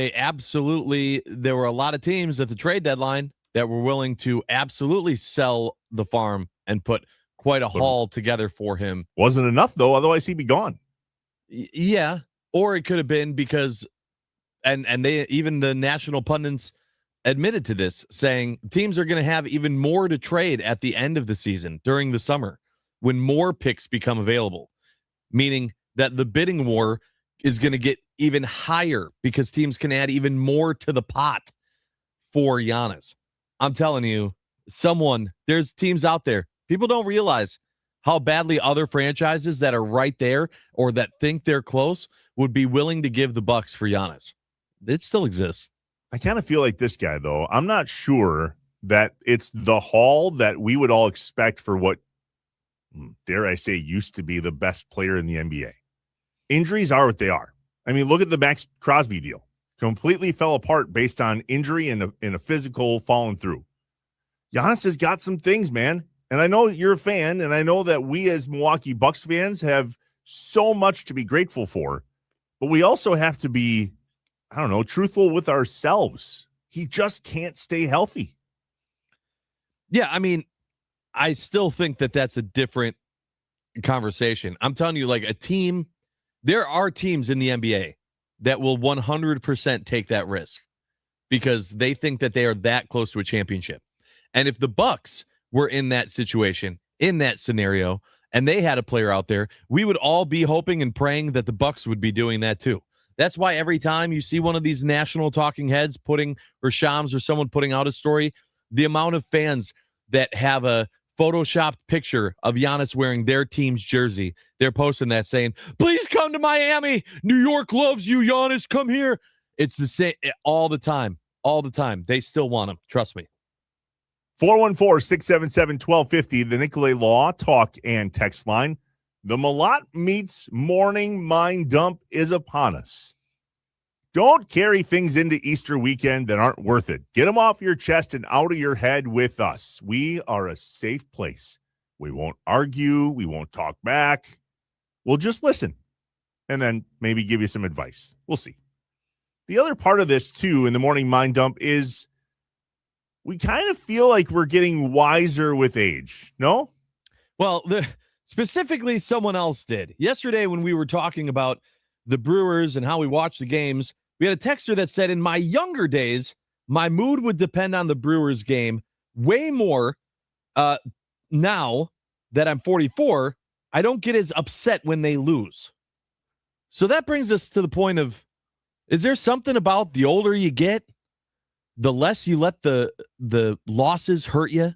were a lot of teams at the trade deadline that were willing to absolutely sell the farm and put quite a haul together for him.
Wasn't enough, though, otherwise he'd be gone.
Yeah, or it could have been because, and they, even the national pundits admitted to this, saying teams are going to have even more to trade at the end of the season during the summer when more picks become available, meaning that the bidding war is going to get even higher because teams can add even more to the pot for Giannis. I'm telling you, there's teams out there. People don't realize how badly other franchises that are right there or that think they're close would be willing to give the bucks for Giannis. It still exists.
I kind of feel like this guy, though. I'm not sure that it's the haul that we would all expect for what, dare I say, used to be the best player in the NBA. Injuries are what they are. I mean, look at the Max Crosby deal. Completely fell apart based on injury and a physical falling through. Giannis has got some things, man. And I know you're a fan, and I know that we as Milwaukee Bucks fans have so much to be grateful for. But we also have to be, I don't know, truthful with ourselves. He just can't stay healthy.
Yeah, I mean, I still think that that's a different conversation. I'm telling you, like a team, there are teams in the NBA that will 100% take that risk because they think that they are that close to a championship. And if the Bucks were in that situation, in that scenario, and they had a player out there, we would all be hoping and praying that the Bucks would be doing that too. That's why every time you see one of these national talking heads or Shams or someone putting out a story, the amount of fans that have a photoshopped picture of Giannis wearing their team's jersey, they're posting that saying, please come to Miami. New York loves you, Giannis. Come here. It's the same all the time. All the time. They still want him. Trust me.
414-677-1250, the Nicolay Law Talk and Text line. The Malott Meats Morning Mind Dump is upon us. Don't carry things into Easter weekend that aren't worth it. Get them off your chest and out of your head with us. We are a safe place. We won't argue. We won't talk back. We'll just listen and then maybe give you some advice. We'll see. The other part of this, too, in the Morning Mind Dump is we kind of feel like we're getting wiser with age. No?
Well, specifically, someone else did. Yesterday, when we were talking about the Brewers and how we watch the games, we had a texter that said, in my younger days, my mood would depend on the Brewers game way more. Now that I'm 44, I don't get as upset when they lose. So that brings us to the point of, is there something about the older you get, the less you let the losses hurt you,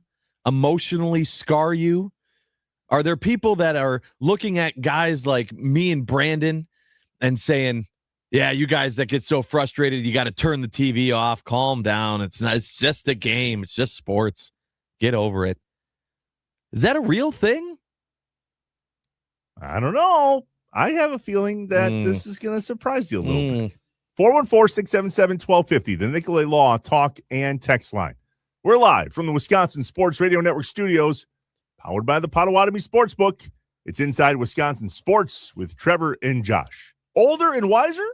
emotionally scar you? Are there people that are looking at guys like me and Brandon and saying, yeah, you guys that get so frustrated, you got to turn the TV off, calm down. It's just a game. It's just sports. Get over it. Is that a real thing?
I don't know. I have a feeling that this is going to surprise you a little bit. 414-677-1250, the Nicolay Law Talk and Text line. We're live from the Wisconsin Sports Radio Network studios, powered by the Potawatomi Sportsbook. It's Inside Wisconsin Sports with Trevor and Josh. Older and wiser?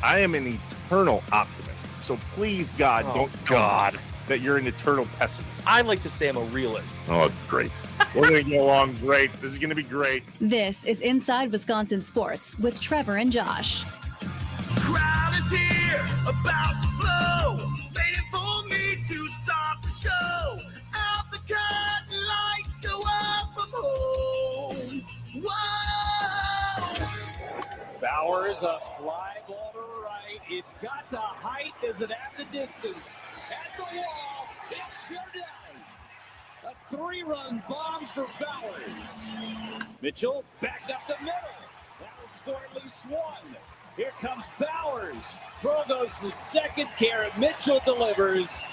I am an eternal optimist. So please, God, don't tell me that you're an eternal pessimist.
I like to say I'm a realist.
Oh, it's great. We're going to get along great. This is going to be great.
This is Inside Wisconsin Sports with Trevor and Josh.
Crowd is here, about to blow, waiting for me to start the show. Out the curtain, lights go up from home. Whoa!
Bowers, a fly ball to right. It's got the height. Does it have the distance? At the wall, it sure does. A 3-run bomb for Bowers. Mitchell backed up the middle. That'll score at least one. Here comes Bowers. Throw goes to second. Garrett Mitchell delivers.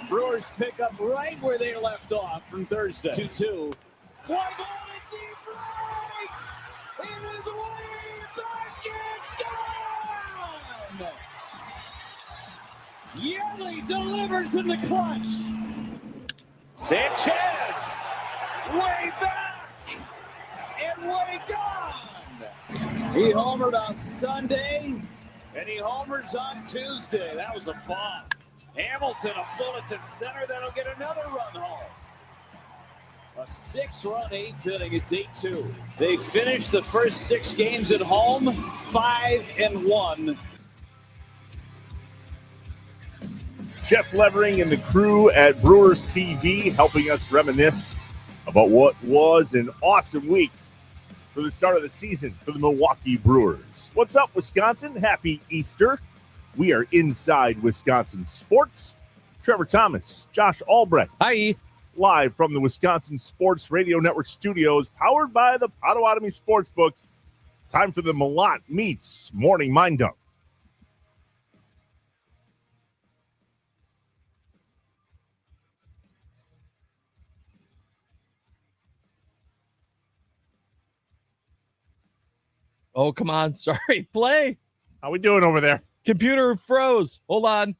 Brewers pick up right where they left off from Thursday. 2-2. Fly ball to deep right. It is way back and gone. Yelly delivers in the clutch. Sanchez way back and way gone. He homered on Sunday, and he homers on Tuesday. That was a bomb. Hamilton, a bullet to center. That'll get another run home. A 6-run 8th inning. It's 8-2. They finished the first 6 games at home, 5-1.
Jeff Levering and the crew at Brewers TV helping us reminisce about what was an awesome week for the start of the season for the Milwaukee Brewers. What's up, Wisconsin? Happy Easter. We are Inside Wisconsin Sports. Trevor Thomas, Josh Albrecht.
Hi.
Live from the Wisconsin Sports Radio Network studios, powered by the Potawatomi Sportsbook. Time for the Malott Meats Morning Mind Dump.
Oh, come on. Sorry. Play.
How we doing over there?
Computer froze. Hold on.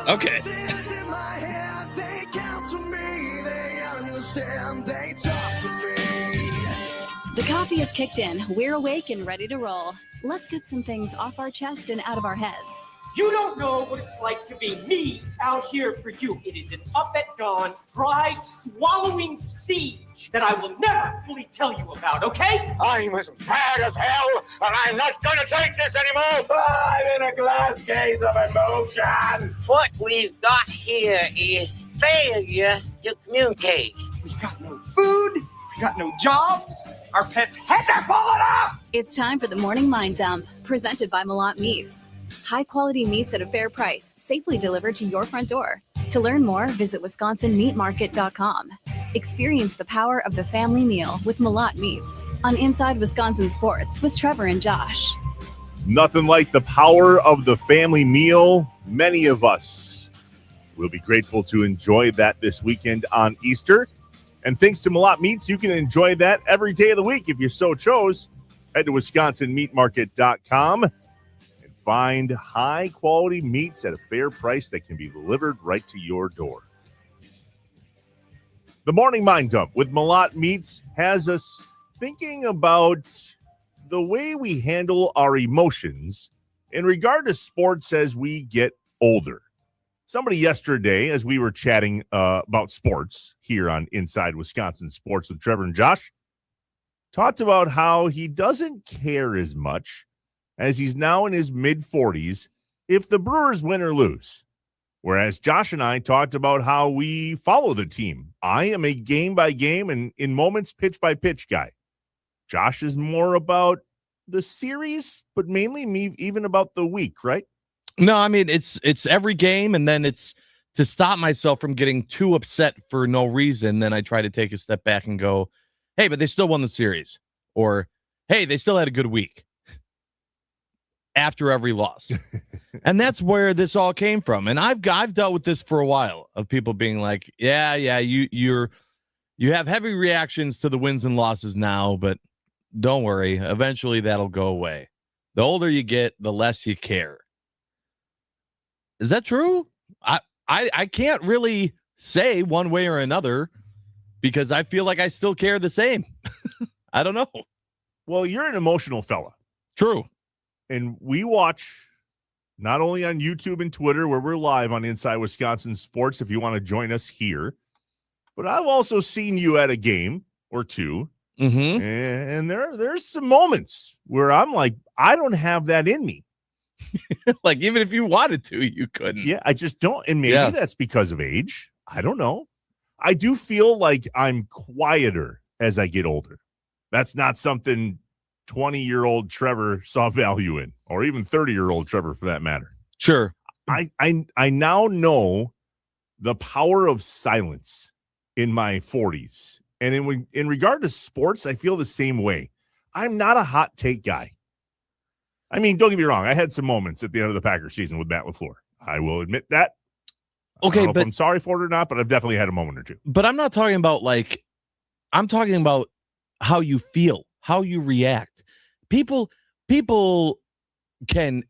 Okay.
The coffee is kicked in. We're awake and ready to roll. Let's get some things off our chest and out of our heads.
You don't know what it's like to be me out here for you. It is an up at dawn, pride-swallowing siege that I will never fully tell you about, okay?
I'm as mad as hell, and I'm not gonna take this anymore!
I'm in a glass case of emotion!
What we've got here is failure to communicate.
We've got no food, we've got no jobs, our pets' heads are falling off!
It's time for the Morning Mind Dump, presented by Malott Meats. High-quality meats at a fair price, safely delivered to your front door. To learn more, visit WisconsinMeatMarket.com. Experience the power of the family meal with Malott Meats on Inside Wisconsin Sports with Trevor and Josh.
Nothing like the power of the family meal. Many of us will be grateful to enjoy that this weekend on Easter. And thanks to Malott Meats, you can enjoy that every day of the week if you so chose. Head to WisconsinMeatMarket.com. Find high-quality meats at a fair price that can be delivered right to your door. The Morning Mind Dump with Malott Meats has us thinking about the way we handle our emotions in regard to sports as we get older. Somebody yesterday, as we were chatting about sports here on Inside Wisconsin Sports with Trevor and Josh, talked about how he doesn't care as much as he's now in his mid-40s, if the Brewers win or lose. Whereas Josh and I talked about how we follow the team. I am a game-by-game and in moments pitch-by-pitch guy. Josh is more about the series, but mainly me even about the week, right?
No, I mean, it's every game, and then it's to stop myself from getting too upset for no reason. Then I try to take a step back and go, hey, but they still won the series. Or, hey, they still had a good week. After every loss. And that's where this all came from. And I've dealt with this for a while of people being like, yeah, you have heavy reactions to the wins and losses now, but don't worry, eventually that'll go away. The older you get, the less you care. Is that true? I can't really say one way or another because I feel like I still care the same. I don't know.
Well, you're an emotional fella.
True.
And we watch not only on YouTube and Twitter, where we're live on Inside Wisconsin Sports, if you want to join us here, but I've also seen you at a game or two.
Mm-hmm.
And there's some moments where I'm like, I don't have that in me.
Like, even if you wanted to, you couldn't.
Yeah, I just don't. And maybe that's because of age. I don't know. I do feel like I'm quieter as I get older. That's not something 20-year-old Trevor saw value in, or even 30-year-old Trevor for that matter.
Sure.
I now know the power of silence in my 40s. And in regard to sports, I feel the same way. I'm not a hot take guy. I mean, don't get me wrong. I had some moments at the end of the Packers season with Matt LaFleur. I will admit that.
Okay,
I don't know
but
if I'm sorry for it or not, but I've definitely had a moment or two.
But I'm not talking about I'm talking about how you feel, how you react. People can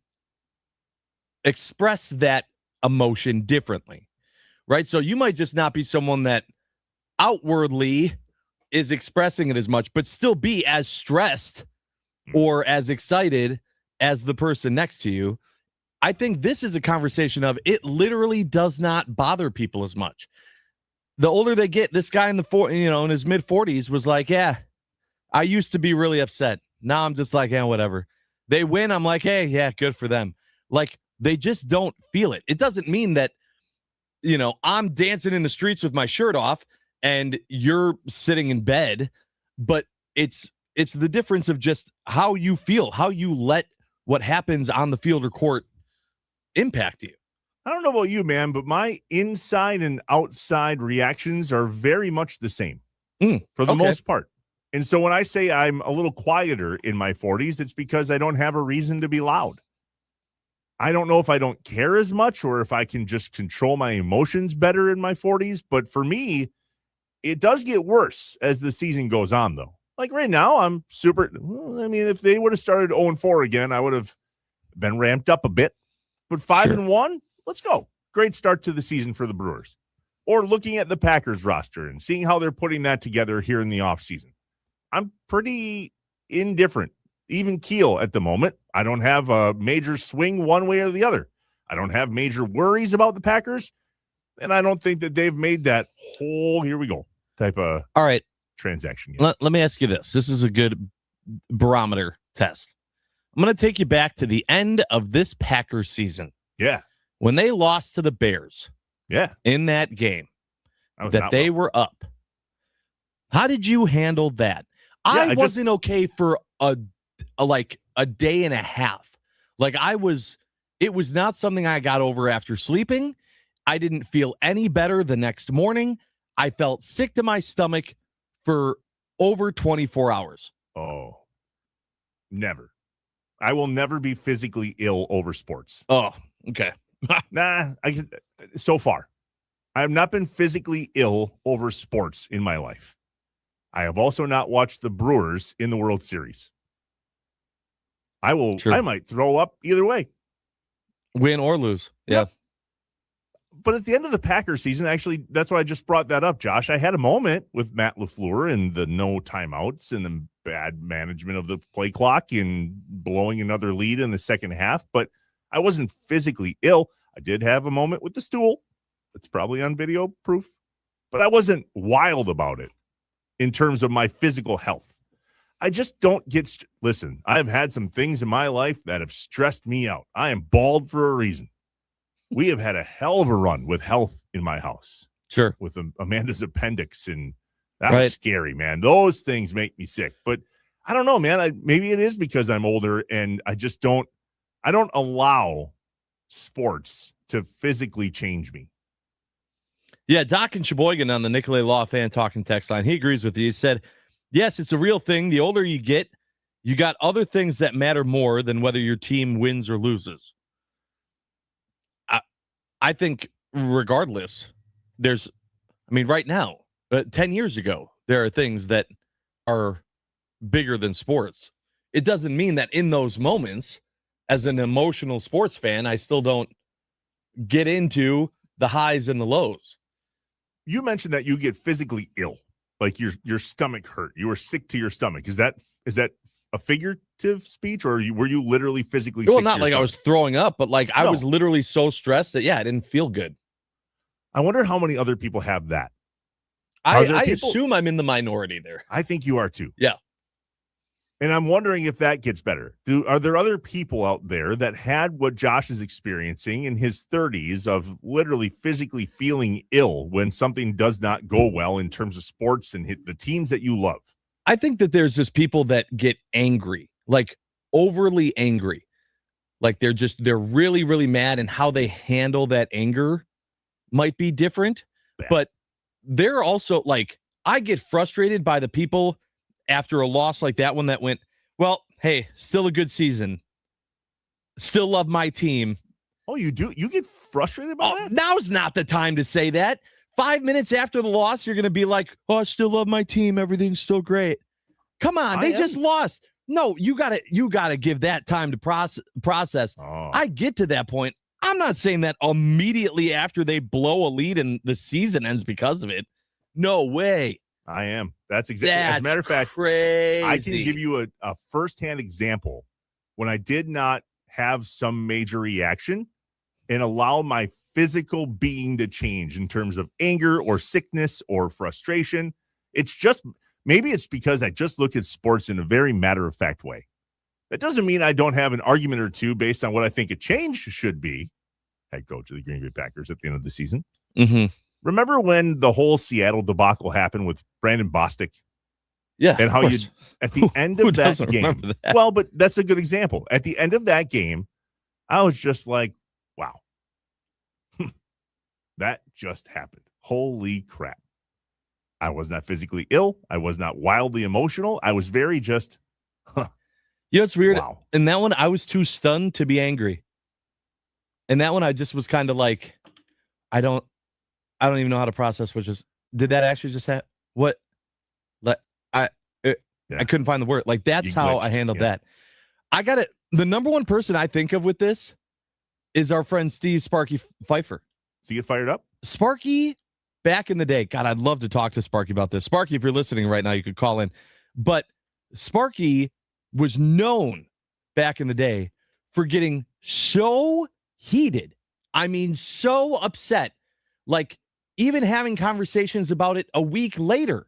express that emotion differently, right? So you might just not be someone that outwardly is expressing it as much, but still be as stressed or as excited as the person next to you. I think this is a conversation of it literally does not bother people as much. The older they get, this guy in in his mid 40s was like, yeah, I used to be really upset. Now I'm just like, yeah, whatever. They win. I'm like, hey, yeah, good for them. Like, they just don't feel it. It doesn't mean that, I'm dancing in the streets with my shirt off and you're sitting in bed, but it's the difference of just how you feel, how you let what happens on the field or court impact you.
I don't know about you, man, but my inside and outside reactions are very much the same for the most part. And so when I say I'm a little quieter in my 40s, it's because I don't have a reason to be loud. I don't know if I don't care as much or if I can just control my emotions better in my 40s. But for me, it does get worse as the season goes on, though. Like right now, I'm super. I mean, if they would have started 0-4 again, I would have been ramped up a bit. But 5-1, let's go. Great start to the season for the Brewers. Or looking at the Packers roster and seeing how they're putting that together here in the offseason. I'm pretty indifferent, even keel at the moment. I don't have a major swing one way or the other. I don't have major worries about the Packers, and I don't think that they've made that whole, here we go, type of transaction yet.
Let me ask you this. This is a good barometer test. I'm going to take you back to the end of this Packers season.
Yeah.
When they lost to the Bears.
Yeah.
In that game that they were up. How did you handle that? Yeah, I wasn't okay for a day and a half. Like it was not something I got over after sleeping. I didn't feel any better the next morning. I felt sick to my stomach for over 24 hours.
Oh, never. I will never be physically ill over sports.
Oh, okay.
So far, I have not been physically ill over sports in my life. I have also not watched the Brewers in the World Series. I might throw up either way.
Win or lose. Yeah.
But at the end of the Packers season, actually, that's why I just brought that up, Josh. I had a moment with Matt LaFleur and the no timeouts and the bad management of the play clock and blowing another lead in the second half, but I wasn't physically ill. I did have a moment with the stool. It's probably on video proof, but I wasn't wild about it in terms of my physical health. I just don't get listen, I've had some things in my life that have stressed me out. I am bald for a reason. We have had a hell of a run with health in my house.
Sure.
With Amanda's appendix, and that was scary, man. Those things make me sick. But I don't know, man. Maybe it is because I'm older and I don't allow sports to physically change me.
Yeah, Doc and Sheboygan on the Nicolay Law Fan Talking text line. He agrees with you. He said, yes, it's a real thing. The older you get, you got other things that matter more than whether your team wins or loses. I think regardless, right now, 10 years ago, there are things that are bigger than sports. It doesn't mean that in those moments, as an emotional sports fan, I still don't get into the highs and the lows.
You mentioned that you get physically ill, like your stomach hurt. You were sick to your stomach. Is that a figurative speech, or were you literally physically
Well,
sick
not
to
like
your
I was
stomach?
throwing up, but like I
No.
was literally so stressed that, I didn't feel good.
I wonder how many other people have that. Are there
I
people-
assume I'm in the minority there.
I think you are too.
Yeah.
And I'm wondering if that gets better. Are there other people out there that had what Josh is experiencing in his 30s of literally physically feeling ill when something does not go well in terms of sports and the teams that you love?
I think that there's just people that get angry, like overly angry. Like they're really, really mad, and how they handle that anger might be different. But they're also like, I get frustrated by the people after a loss like that one that went, well, hey, still a good season. Still love my team.
Oh, you do? You get frustrated by that?
Now's not the time to say that. 5 minutes after the loss, you're going to be like, oh, I still love my team. Everything's still great. Come on, they just lost. No, you gotta give that time to process.
Oh.
I get to that point. I'm not saying that immediately after they blow a lead and the season ends because of it. No way.
I am. That's exactly. As a matter of fact,
crazy.
I can give you a firsthand example when I did not have some major reaction and allow my physical being to change in terms of anger or sickness or frustration. It's just, maybe it's because I just look at sports in a very matter-of-fact way. That doesn't mean I don't have an argument or two based on what I think a change should be. Head coach of the Green Bay Packers at the end of the season.
Mm-hmm.
Remember when the whole Seattle debacle happened with Brandon Bostic?
Yeah.
And how you, at the end of that game,
that?
well, but that's a good example. At the end of that game, I was just like, wow, that just happened. Holy crap. I was not physically ill. I was not wildly emotional. I was very just,
You know, it's weird.
Wow.
In that one, I was too stunned to be angry. And that one, I just was kind of like, I don't even know how to process, did that actually just happen? What? Like, I couldn't find the word. Like, that's how I handled that. I got it. The number one person I think of with this is our friend Steve Sparky Pfeiffer.
Does he get fired up?
Sparky, back in the day, God, I'd love to talk to Sparky about this. Sparky, if you're listening right now, you could call in. But Sparky was known back in the day for getting so heated. I mean, so upset. Like, even having conversations about it a week later,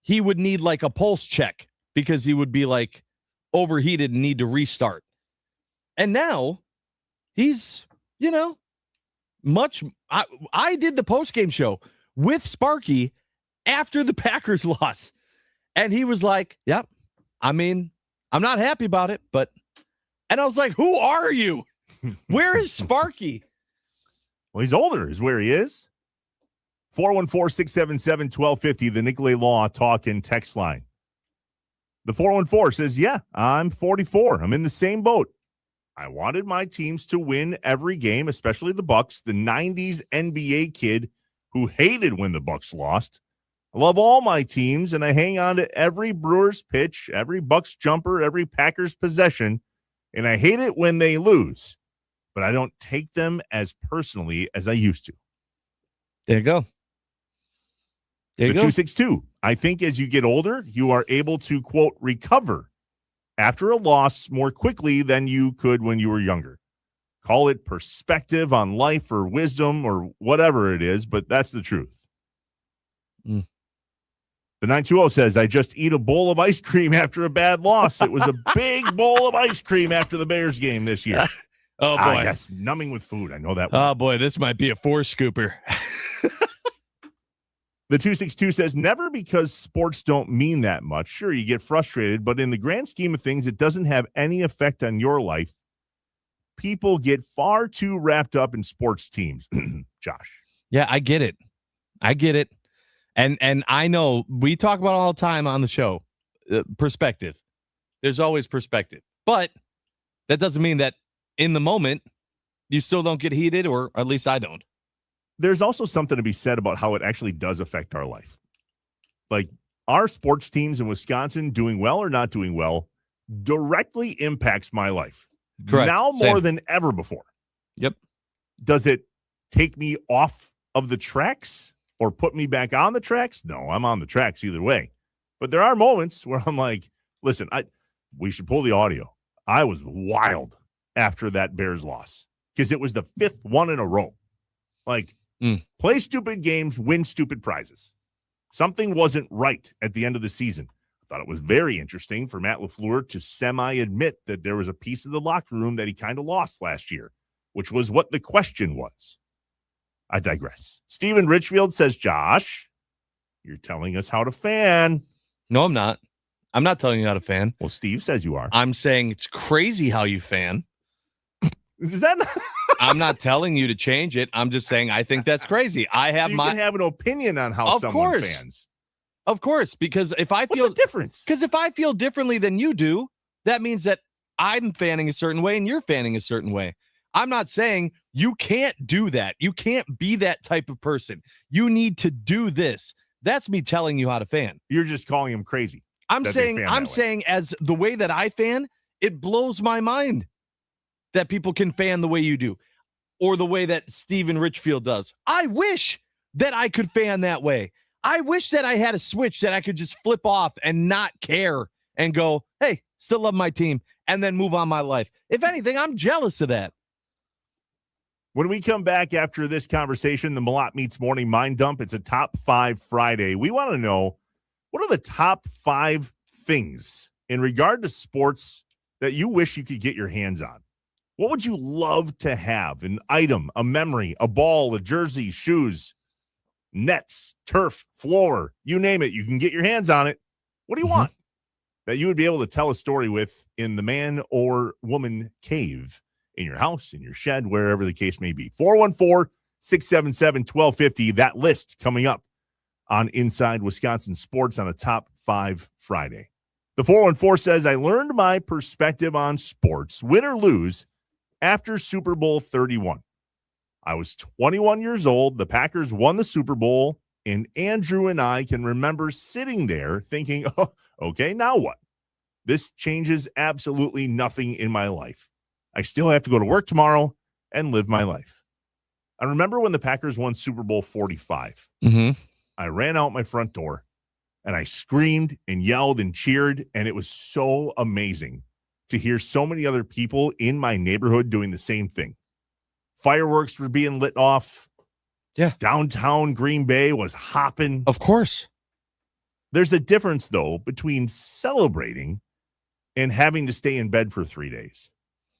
he would need like a pulse check because he would be like overheated and need to restart. And now he's, I did the post-game show with Sparky after the Packers loss. And he was like, yep, I mean, I'm not happy about it, and I was like, who are you? Where is Sparky?
Well, he's older is where he is. 414-677-1250, the Nicolay Law talk and text line. The 414 says, yeah, I'm 44. I'm in the same boat. I wanted my teams to win every game, especially the Bucks, the 90s NBA kid who hated when the Bucks lost. I love all my teams, and I hang on to every Brewers pitch, every Bucks jumper, every Packers possession, and I hate it when they lose, but I don't take them as personally as I used to.
There you go.
The 262. I think as you get older, you are able to, quote, recover after a loss more quickly than you could when you were younger. Call it perspective on life or wisdom or whatever it is, but that's the truth.
Mm.
The 920 says, I just eat a bowl of ice cream after a bad loss. It was a big bowl of ice cream after the Bears game this year.
Oh, boy.
Yes, numbing with food. I know that one.
Oh, boy, this might be a four-scooper.
The 262 says, never, because sports don't mean that much. Sure, you get frustrated, but in the grand scheme of things, it doesn't have any effect on your life. People get far too wrapped up in sports teams. Josh.
Yeah, I get it. And I know we talk about it all the time on the show, perspective. There's always perspective. But that doesn't mean that in the moment you still don't get heated, or at least I don't.
There's also something to be said about how it actually does affect our life. Like, our sports teams in Wisconsin doing well or not doing well directly impacts my life.
Correct.
Now more
Same.
than ever before.
Yep.
Does it take me off of the tracks or put me back on the tracks? No, I'm on the tracks either way. But there are moments where I'm like, listen, we should pull the audio. I was wild after that Bears loss because it was the 5th one in a row. Like, play stupid games, win stupid prizes. Something wasn't right at the end of the season. I thought it was very interesting for Matt LaFleur to semi-admit that there was a piece of the locker room that he kind of lost last year, which was what the question was. I digress. Steven Richfield says, Josh, you're telling us how to fan.
No, I'm not. I'm not telling you how to fan.
Well, Steve says you are.
I'm saying it's crazy how you fan.
Is that not?
I'm not telling you to change it. I'm just saying I think that's crazy. I have
so you can have an opinion on how someone fans.
Of course, because if I feel
what's the difference?
Because if I feel differently than you do, that means that I'm fanning a certain way and you're fanning a certain way. I'm not saying you can't do that. You can't be that type of person. You need to do this. That's me telling you how to fan.
You're just calling him crazy.
I'm saying as the way that I fan, it blows my mind that people can fan the way you do or the way that Steven Richfield does. I wish that I could fan that way. I wish that I had a switch that I could just flip off and not care and go, hey, still love my team, and then move on my life. If anything, I'm jealous of that.
When we come back after this conversation, the Malott Meets Morning Mind Dump, it's a Top 5 Friday. We want to know, what are the top 5 things in regard to sports that you wish you could get your hands on? What would you love to have? An item, a memory, a ball, a jersey, shoes, nets, turf, floor, you name it. You can get your hands on it. What do you want that you would be able to tell a story with in the man or woman cave, in your house, in your shed, wherever the case may be? 414-677-1250. That list coming up on Inside Wisconsin Sports on a Top 5 Friday. The 414 says, I learned my perspective on sports, win or lose, after Super Bowl 31. I was 21 years old. The Packers won the Super Bowl, and Andrew and I can remember sitting there thinking, oh, okay, now what? This changes absolutely nothing in my life. I still have to go to work tomorrow and live my life. I remember when the Packers won Super Bowl 45. I ran out my front door, and I screamed and yelled and cheered, and it was so amazing to hear so many other people in my neighborhood doing the same thing. Fireworks were being lit off.
Yeah.
Downtown Green Bay was hopping.
Of course.
There's a difference, though, between celebrating and having to stay in bed for 3 days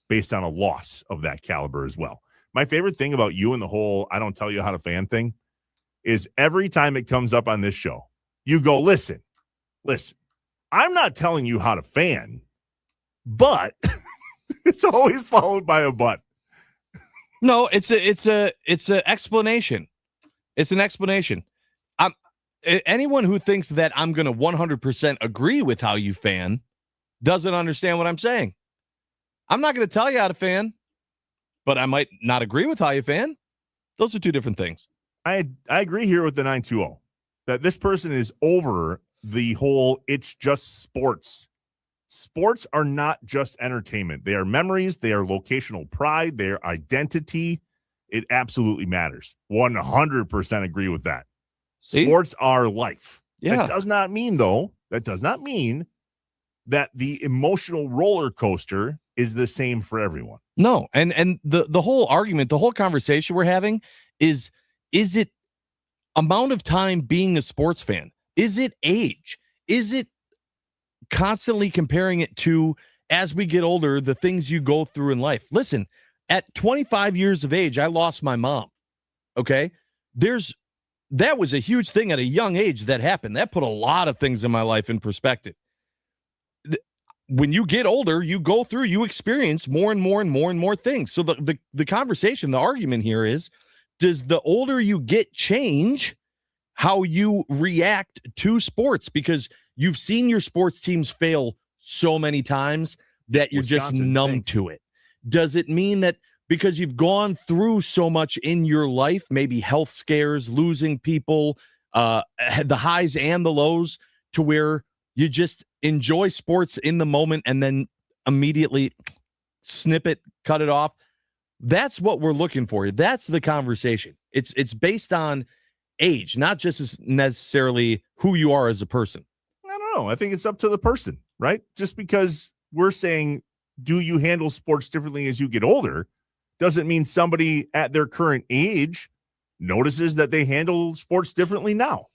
based on a loss of that caliber as well. My favorite thing about you and the whole I don't tell you how to fan thing is every time it comes up on this show, you go, listen, I'm not telling you how to fan, but it's always followed by a but.
No, it's a explanation. It's an explanation. Anyone who thinks that I'm going to 100% agree with how you fan doesn't understand what I'm saying. I'm not going to tell you how to fan, but I might not agree with how you fan. Those are two different things.
I agree here with the 920 that this person is over the whole it's just sports. Sports are not just entertainment. They are memories. They are locational pride. They are identity. It absolutely matters. 100% agree with that.
See?
Sports are life.
Yeah.
That does not mean that the emotional roller coaster is the same for everyone.
No, and the whole argument, the whole conversation we're having is it amount of time being a sports fan? Is it age? Is it constantly comparing it to, as we get older, the things you go through in life? Listen, at 25 years of age, I lost my mom. Okay? That was a huge thing at a young age that happened. That put a lot of things in my life in perspective. When you get older, you go through, you experience more and more and more and more things. So the conversation, the argument here is, does the older you get change how you react to sports? Because you've seen your sports teams fail so many times that you're just numb to it. Does it mean that because you've gone through so much in your life, maybe health scares, losing people, the highs and the lows, to where you just enjoy sports in the moment and then immediately snip it, cut it off? That's what we're looking for. That's the conversation. It's based on age, not just necessarily who you are as a person.
I don't know. I think it's up to the person, right? Just because we're saying, do you handle sports differently as you get older? Doesn't mean somebody at their current age notices that they handle sports differently now.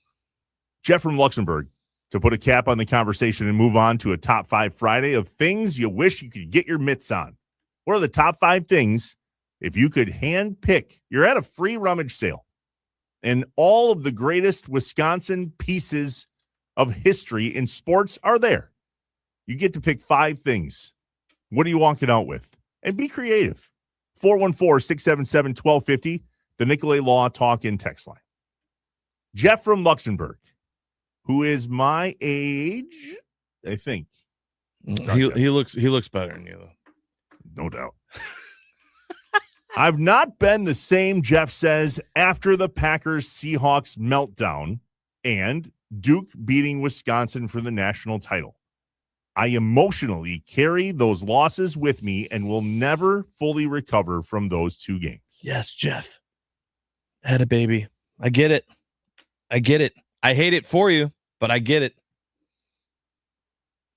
Jeff from Luxembourg, to put a cap on the conversation and move on to a top 5 Friday of things you wish you could get your mitts on. What are the top 5 things if you could hand pick? You're at a free rummage sale, and all of the greatest Wisconsin pieces of history in sports are there. You get to pick 5 things. What are you walking out with? And be creative. 414-677-1250, the Nicolay Law Talk in text line. Jeff from Luxembourg, who is my age, I think.
He looks better than you, though.
No doubt. I've not been the same, Jeff says, after the Packers-Seahawks meltdown and Duke beating Wisconsin for the national title. I emotionally carry those losses with me and will never fully recover from those 2 games.
Yes, Jeff. Had a baby. I get it. I hate it for you, but I get it.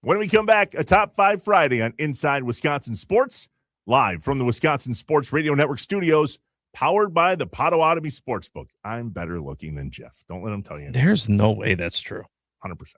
When we come back, a Top 5 Friday on Inside Wisconsin Sports, live from the Wisconsin Sports Radio Network studios, powered by the Potawatomi Sportsbook. I'm better looking than Jeff. Don't let him tell you anything.
There's no way that's true.
100%.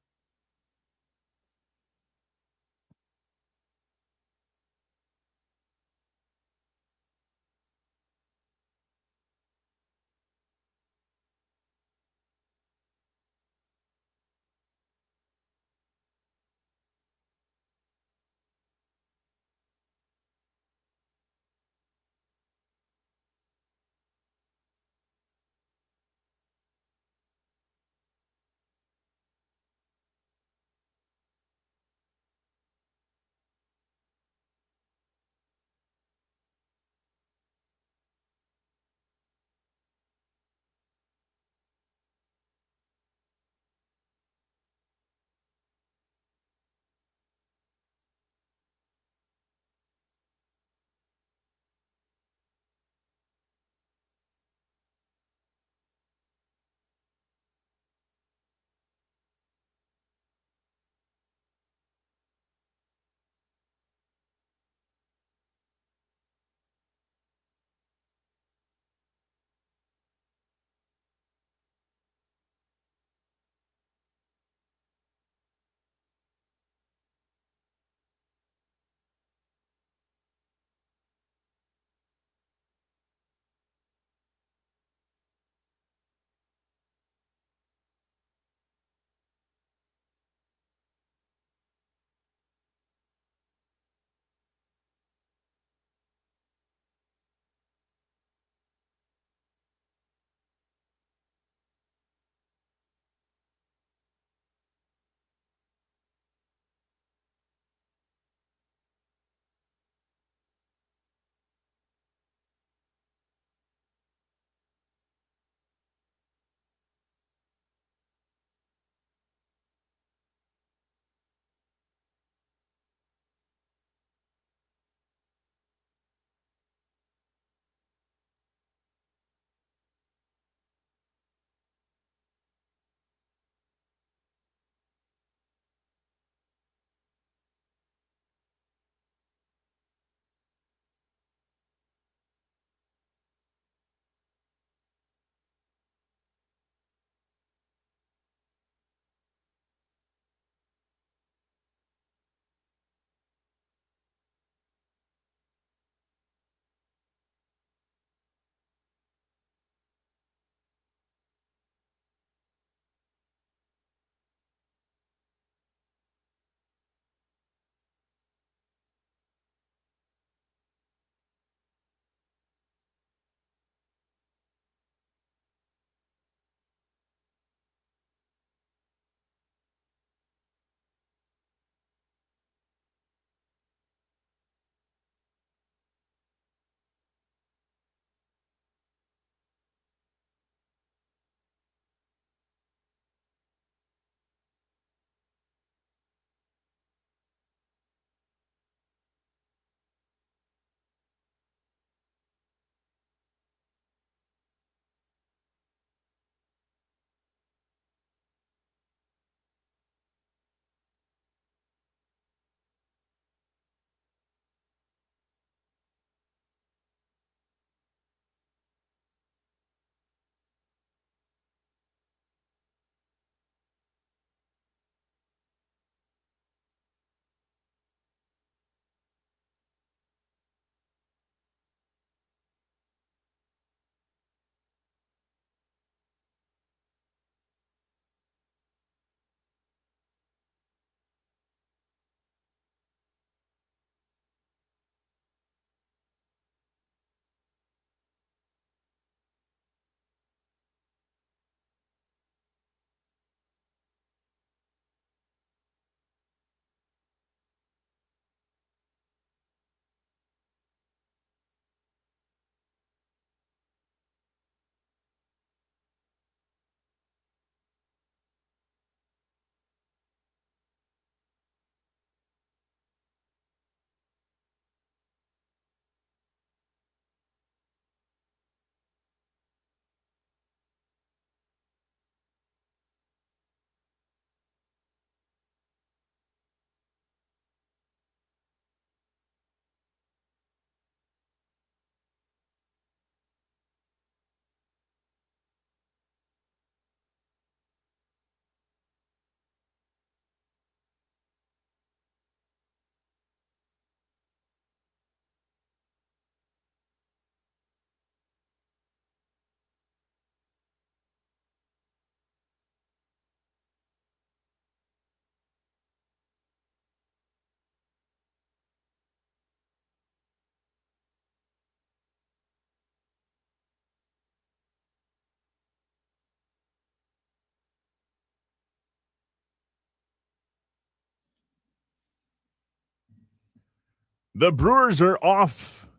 The Brewers are off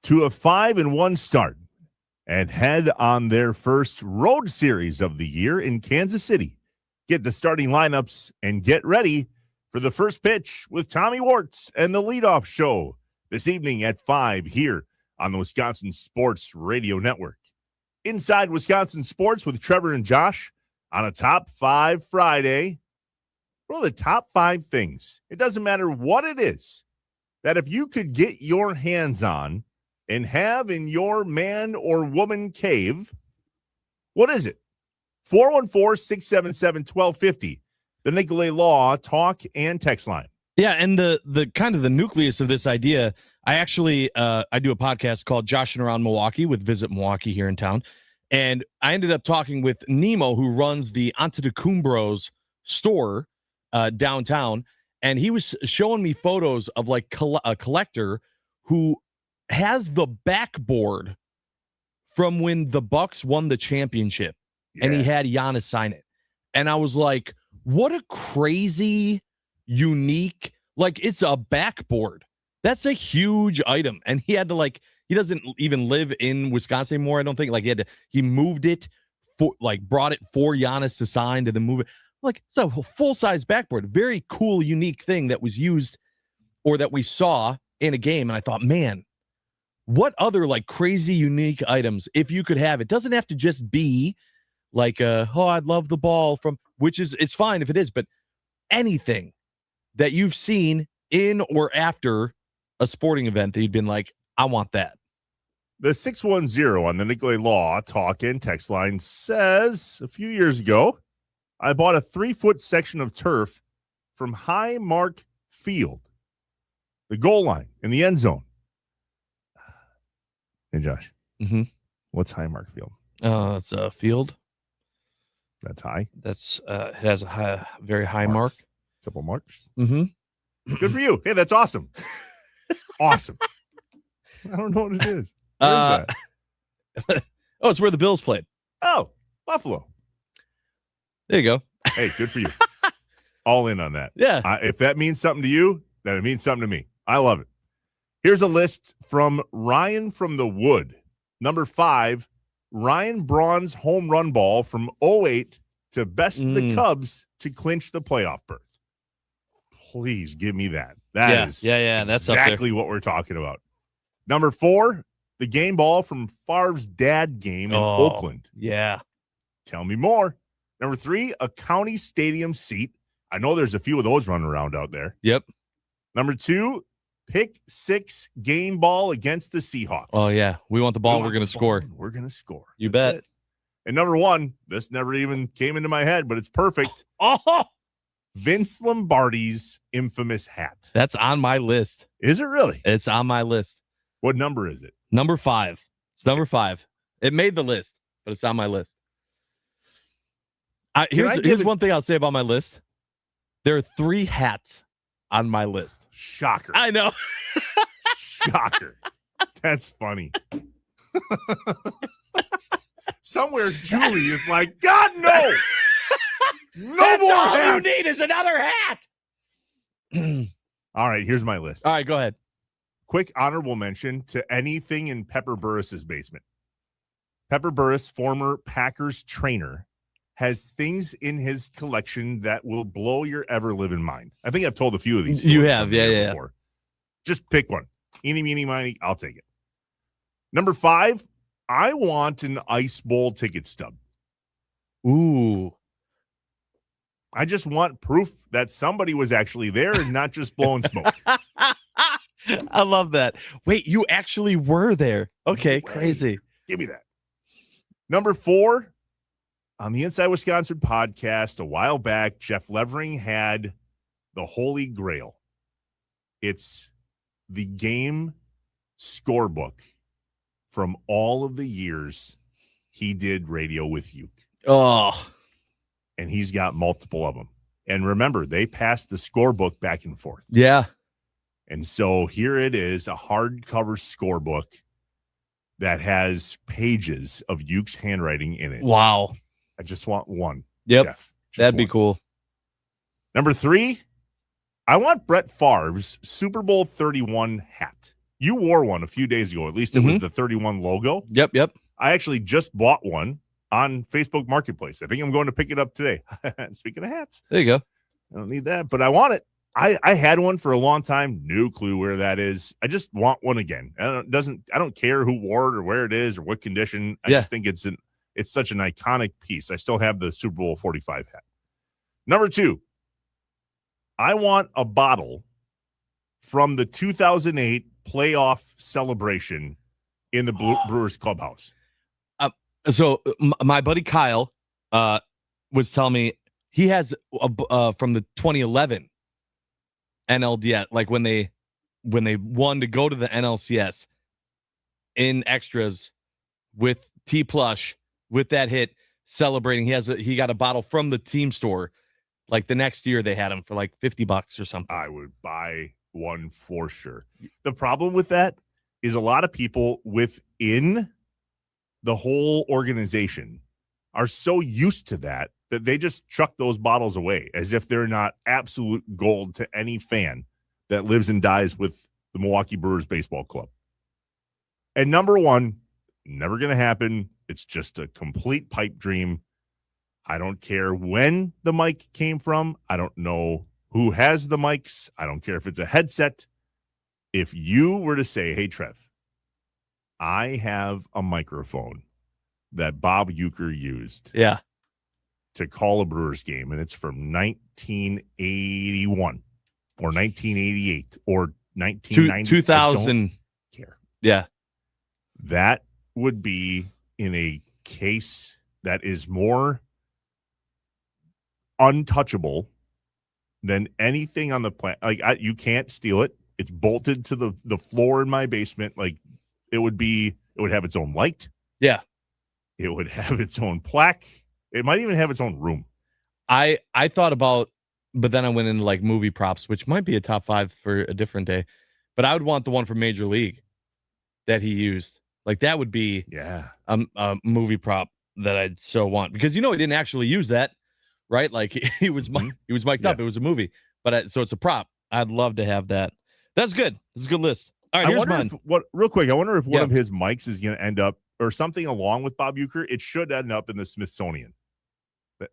to a 5-1 start and head on their first road series of the year in Kansas City. Get the starting lineups and get ready for the first pitch with Tommy Wartz and the leadoff show this evening at 5 here on the Wisconsin Sports Radio Network. Inside Wisconsin Sports with Trevor and Josh on a Top 5 Friday. What are the top 5 things? It doesn't matter what it is that if you could get your hands on and have in your man or woman cave, what is it? 414-677-1250, the Nicolay Law talk and text line.
Yeah, and the kind of the nucleus of this idea, I actually I do a podcast called Josh and Around Milwaukee with Visit Milwaukee here in town, and I ended up talking with Nemo, who runs the Antetokounmpo's store downtown, and he was showing me photos of like a collector who has the backboard from when the Bucks won the championship, and he had Giannis sign it. And I was like, what a crazy, unique, like it's a backboard. That's a huge item. And he had to he doesn't even live in Wisconsin anymore, I don't think. Like he moved it brought it for Giannis to sign to then move it. Like it's a full-size backboard. Very cool, unique thing that was used or that we saw in a game. And I thought, man, what other crazy, unique items, if you could have it, doesn't have to just be I'd love the ball from, which is, it's fine if it is, but anything that you've seen in or after a sporting event that you've been like, I want that.
The 610 on the Nicolay Law talk and text line says, a few years ago, I bought a 3-foot section of turf from Highmark Field, the goal line in the end zone. Hey, Josh, what's Highmark Field?
It's a field.
That's high.
That's it has a very high mark.
Couple marks.
Mm-hmm.
Good for you. Hey, that's awesome. Awesome. I don't know what it is. Where is that?
Oh, it's where the Bills played.
Oh, Buffalo.
There you go.
Hey, good for you. All in on that.
Yeah.
If that means something to you, then it means something to me. I love it. Here's a list from Ryan from the Wood. Number 5, Ryan Braun's home run ball from 2008 to best the Cubs to clinch the playoff berth. Please give me that. That is
that's
exactly what we're talking about. Number 4, the game ball from Favre's dad game in Oakland.
Yeah.
Tell me more. Number 3, a county stadium seat. I know there's a few of those running around out there.
Yep.
Number 2, pick 6 game ball against the Seahawks.
Oh, yeah. We want the ball. We're going to score.
We're going to score.
You
That's
bet.
it. And number 1, this never even came into my head, but it's perfect.
Oh,
Vince Lombardi's infamous hat.
that's on my list.
Is it really?
It's on my list.
What number is it?
Number 5. It's number 5. It made the list, but it's on my list. Here's one thing I'll say about my list. There are 3 hats on my list.
Shocker.
I know.
Shocker. That's funny. Somewhere Julie is like, God, no. No
That's
more
all
hats.
you need is another hat.
All right, here's my list.
All right, go ahead.
Quick honorable mention to anything in Pepper Burris's basement. Pepper Burris, former Packers trainer, has things in his collection that will blow your ever-living mind. I think I've told a few of these.
You have, yeah.
Before. Just pick one. Eeny, meeny, miny, I'll take it. Number 5, I want an Ice Bowl ticket stub.
Ooh.
I just want proof that somebody was actually there and not just blowing smoke.
I love that. Wait, you actually were there. Okay, crazy.
Give me that. Number 4, on the Inside Wisconsin podcast a while back, Jeff Levering had the Holy Grail. It's the game scorebook from all of the years he did radio with you.
Oh.
And he's got multiple of them. And remember, they passed the scorebook back and forth.
Yeah.
And so here it is, a hardcover scorebook that has pages of Uke's handwriting in it.
Wow.
I just want one.
Yep.
Jeff.
That'd be cool.
Number 3, I want Brett Favre's Super Bowl 31 hat. You wore one a few days ago. At least it was the 31 logo.
Yep.
I actually just bought one on Facebook Marketplace. I think I'm going to pick it up today. Speaking of hats.
There you go.
I don't need that, but I want it. I had one for a long time. No clue where that is. I just want one again. I don't care who wore it or where it is or what condition. I just think it's such an iconic piece. I still have the Super Bowl 45 hat. Number 2, I want a bottle from the 2008 playoff celebration in the Brewers clubhouse.
So my buddy Kyle was telling me he has from the 2011 NLDS, like when they won to go to the NLCS in extras with T Plush with that hit celebrating. He got a bottle from the team store. Like the next year they had him for like $50 or something.
I would buy one for sure. The problem with that is a lot of people within the whole organization are so used to that they just chuck those bottles away as if they're not absolute gold to any fan that lives and dies with the Milwaukee Brewers baseball club. And number 1, never going to happen. It's just a complete pipe dream. I don't care when the mic came from. I don't know who has the mics. I don't care if it's a headset. If you were to say, hey, Trev, I have a microphone that Bob Uecker used to call a Brewers game, and it's from 1981 or 1988 or 1990.
2000.
I don't care.
Yeah.
That would be in a case that is more untouchable than anything on the planet. Like you can't steal it. It's bolted to the floor in my basement. Like it would have its own light.
Yeah.
It would have its own plaque. It might even have its own room.
I thought about, but then I went into like movie props, which might be a top 5 for a different day. But I would want the one from Major League that he used. Like that would be a movie prop that I'd so want, because he didn't actually use that, right? Like he was mic'd up. It was a movie, but so it's a prop. I'd love to have that. That's good. This is a good list. All right, here's mine.
Real quick, I wonder if one of his mics is going to end up, or something along with Bob Uecker. It should end up in the Smithsonian.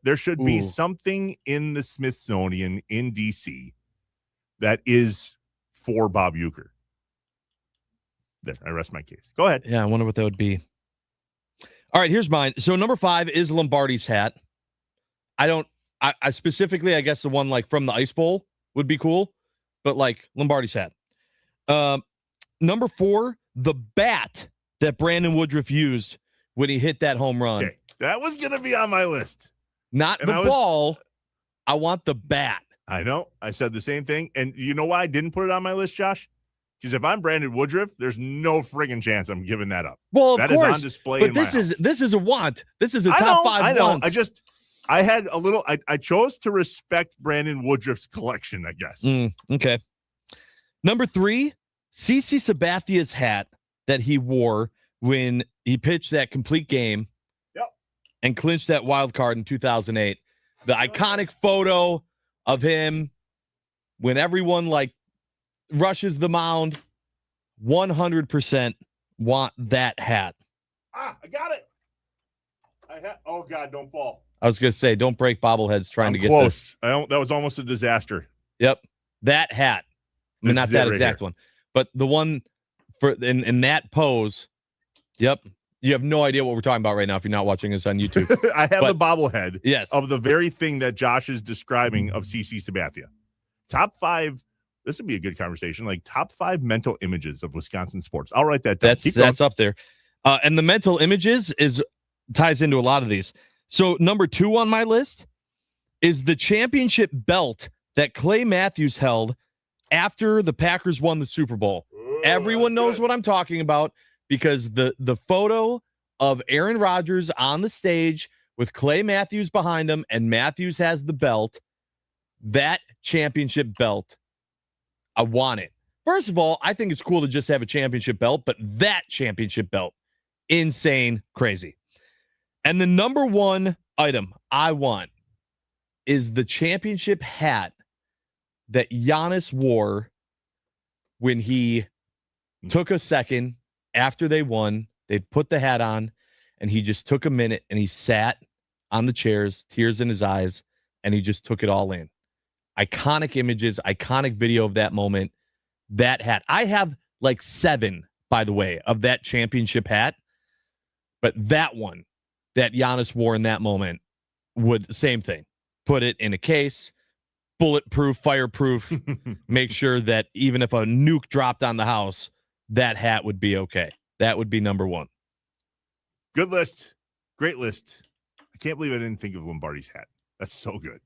There should be something in the Smithsonian in DC that is for Bob Uecker. There, I rest my case. Go ahead.
Yeah, I wonder what that would be. All right, here's mine. So number 5 is Lombardi's hat. I specifically, I guess the one like from the Ice Bowl would be cool, but like Lombardi's hat. Number 4, the bat that Brandon Woodruff used when he hit that home run.
Okay, that was going to be on my list.
Not the ball. I want the bat.
I know. I said the same thing. And you know why I didn't put it on my list, Josh? Because if I'm Brandon Woodruff, there's no friggin' chance I'm giving that up.
Well,
that
course,
is on display.
But this is a want. This is a top 5
I know.
want.
I had a little. I chose to respect Brandon Woodruff's collection, I guess.
Okay. Number 3, CeCe Sabathia's hat that he wore when he pitched that complete game. And clinched that wild card in 2008. The iconic photo of him when everyone like rushes the mound. 100% want that hat.
I got it. Oh God, don't fall.
I was gonna say, don't break bobbleheads trying to get
close. That was almost a disaster.
Yep, that hat. I mean, not that exact one, but the one for in that pose. Yep. You have no idea what we're talking about right now if you're not watching us on YouTube.
I have the bobblehead of the very thing that Josh is describing of CeCe Sabathia. Top 5, this would be a good conversation, like top 5 mental images of Wisconsin sports. I'll write that down.
That's up there. And the mental images ties into a lot of these. So number 2 on my list is the championship belt that Clay Matthews held after the Packers won the Super Bowl. Everyone knows what I'm talking about, because the photo of Aaron Rodgers on the stage with Clay Matthews behind him, and Matthews has the belt, that championship belt, I want it. First of all, I think it's cool to just have a championship belt, but that championship belt, insane, crazy. And the number 1 item I want is the championship hat that Giannis wore when he took a second after they won. They'd put the hat on, and he just took a minute, and he sat on the chairs, tears in his eyes, and he just took it all in. Iconic images, iconic video of that moment. That hat. I have like 7, by the way, of that championship hat. But that one that Giannis wore in that moment would, same thing. Put it in a case, bulletproof, fireproof, make sure that even if a nuke dropped on the house, that hat would be okay. That would be number 1.
Good list. Great list. I can't believe I didn't think of Lombardi's hat. That's so good.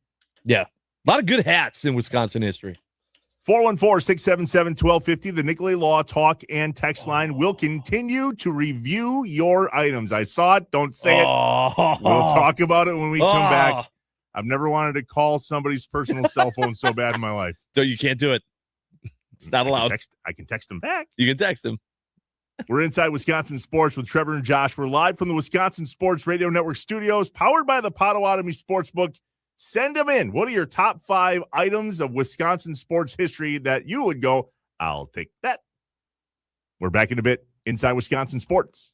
Yeah. A lot of good hats in Wisconsin history.
414-677-1250. The Nicolay Law talk and text line will continue to review your items. I saw it. Don't say it. We'll talk about it when we come back. I've never wanted to call somebody's personal cell phone so bad in my life.
So you can't do it. It's not allowed.
I can text them back.
You can text them.
We're inside Wisconsin Sports with Trevor and Josh. We're live from the Wisconsin Sports Radio Network studios, powered by the Potawatomi Sportsbook. Send them in. What are your top 5 items of Wisconsin sports history that you would go, I'll take that? We're back in a bit inside Wisconsin Sports.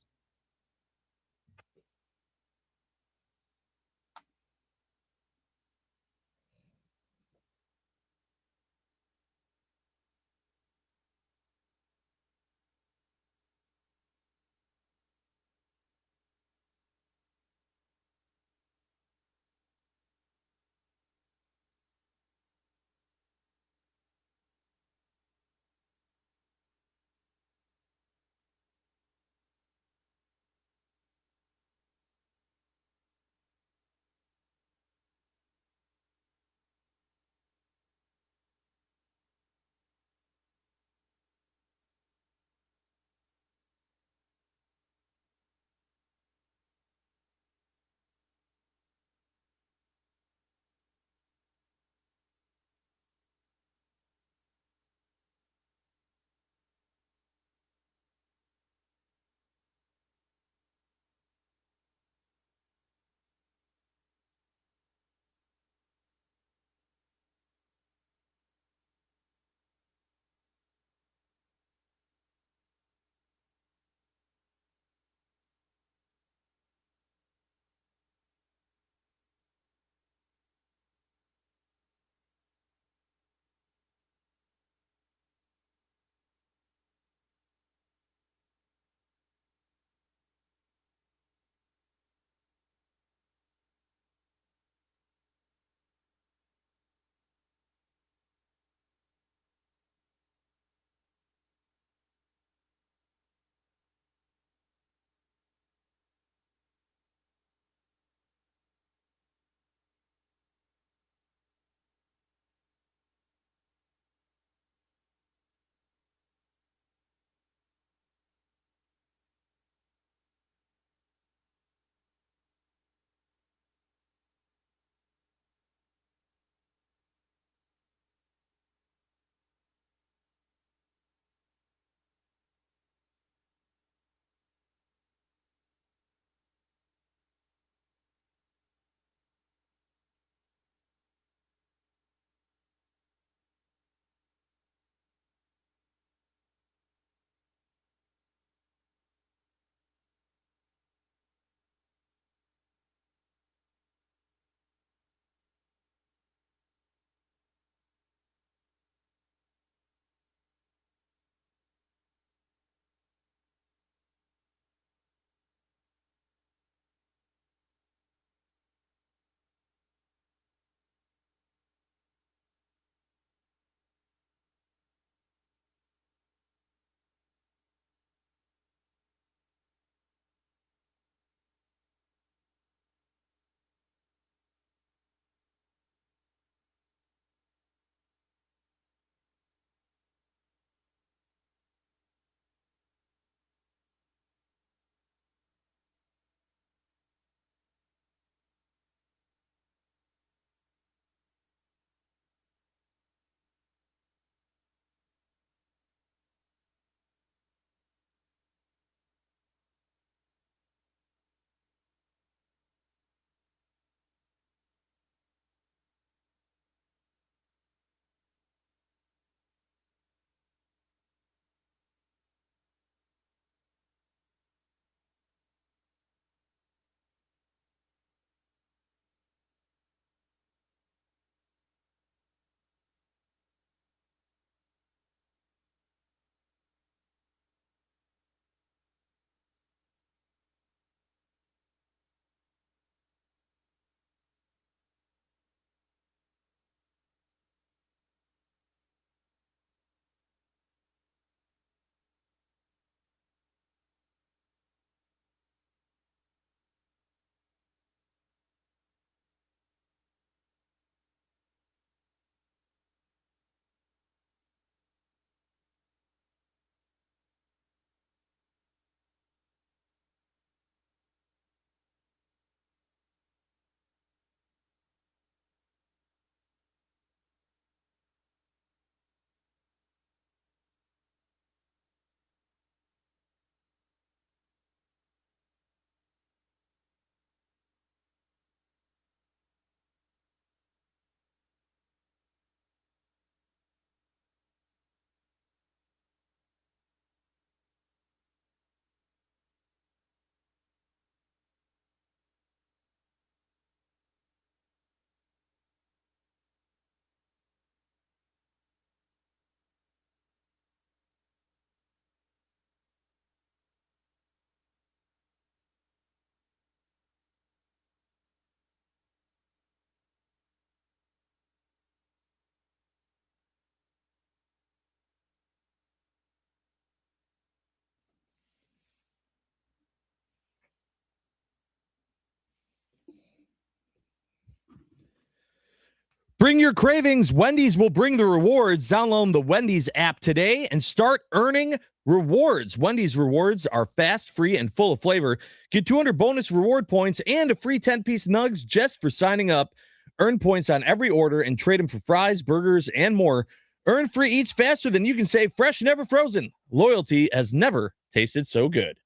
Bring your cravings. Wendy's will bring the rewards. Download the Wendy's app today and start earning rewards. Wendy's rewards are fast, free, and full of flavor. Get 200 bonus reward points and a free 10-piece nugs just for signing up. Earn points on every order and trade them for fries, burgers, and more. Earn free eats faster than you can save, fresh, never frozen. Loyalty has never tasted so good.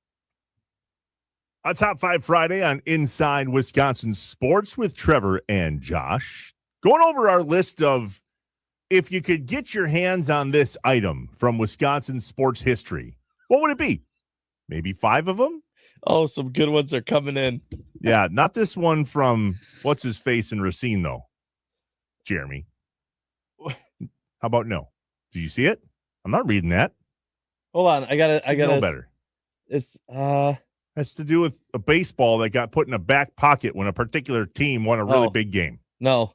A Top 5 Friday on Inside Wisconsin Sports with Trevor and Josh. Going over our list of if you could get your hands on this item from Wisconsin sports history, what would it be? Maybe 5 of them?
Oh, some good ones are coming in.
Yeah, not this one from what's his face in Racine, though. Jeremy. How about no? Did you see it? I'm not reading that.
Hold on, I gotta
know better.
It's
has to do with a baseball that got put in a back pocket when a particular team won a really big game.
No.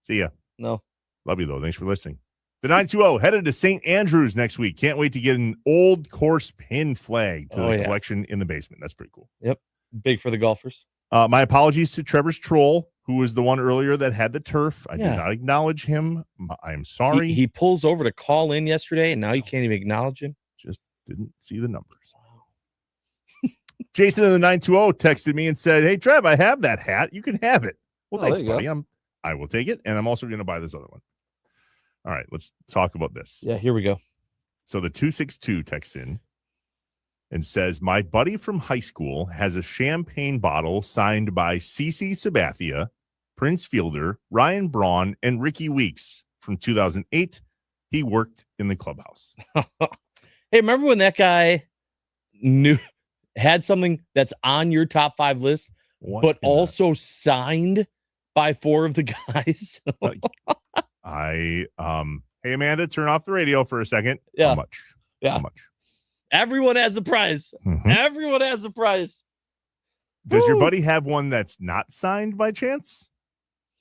See ya.
No.
Love you, though. Thanks for listening. The 920 headed to St. Andrews next week. Can't wait to get an old course pin flag to the collection in the basement. That's pretty cool.
Yep. Big for the golfers.
My apologies to Trevor's troll, who was the one earlier that had the turf. I did not acknowledge him. I am sorry.
He pulls over to call in yesterday, and now you can't even acknowledge him.
Just didn't see the numbers. Jason in the 920 texted me and said, "Hey, Trev, I have that hat. You can have it." Well, thanks, buddy. I will take it, and I'm also going to buy this other one. All right, let's talk about this.
Yeah, here we go.
So the 262 texts in and says, my buddy from high school has a champagne bottle signed by CeCe Sabathia, Prince Fielder, Ryan Braun, and Ricky Weeks from 2008. He worked in the clubhouse.
Hey, remember when that guy had something that's on your top 5 list, but also signed by 4 of the guys?
Hey, Amanda, turn off the radio for a second.
Yeah.
How much?
Yeah.
How much?
Everyone has a prize.
Mm-hmm.
Everyone has a prize.
Does your buddy have one that's not signed by chance?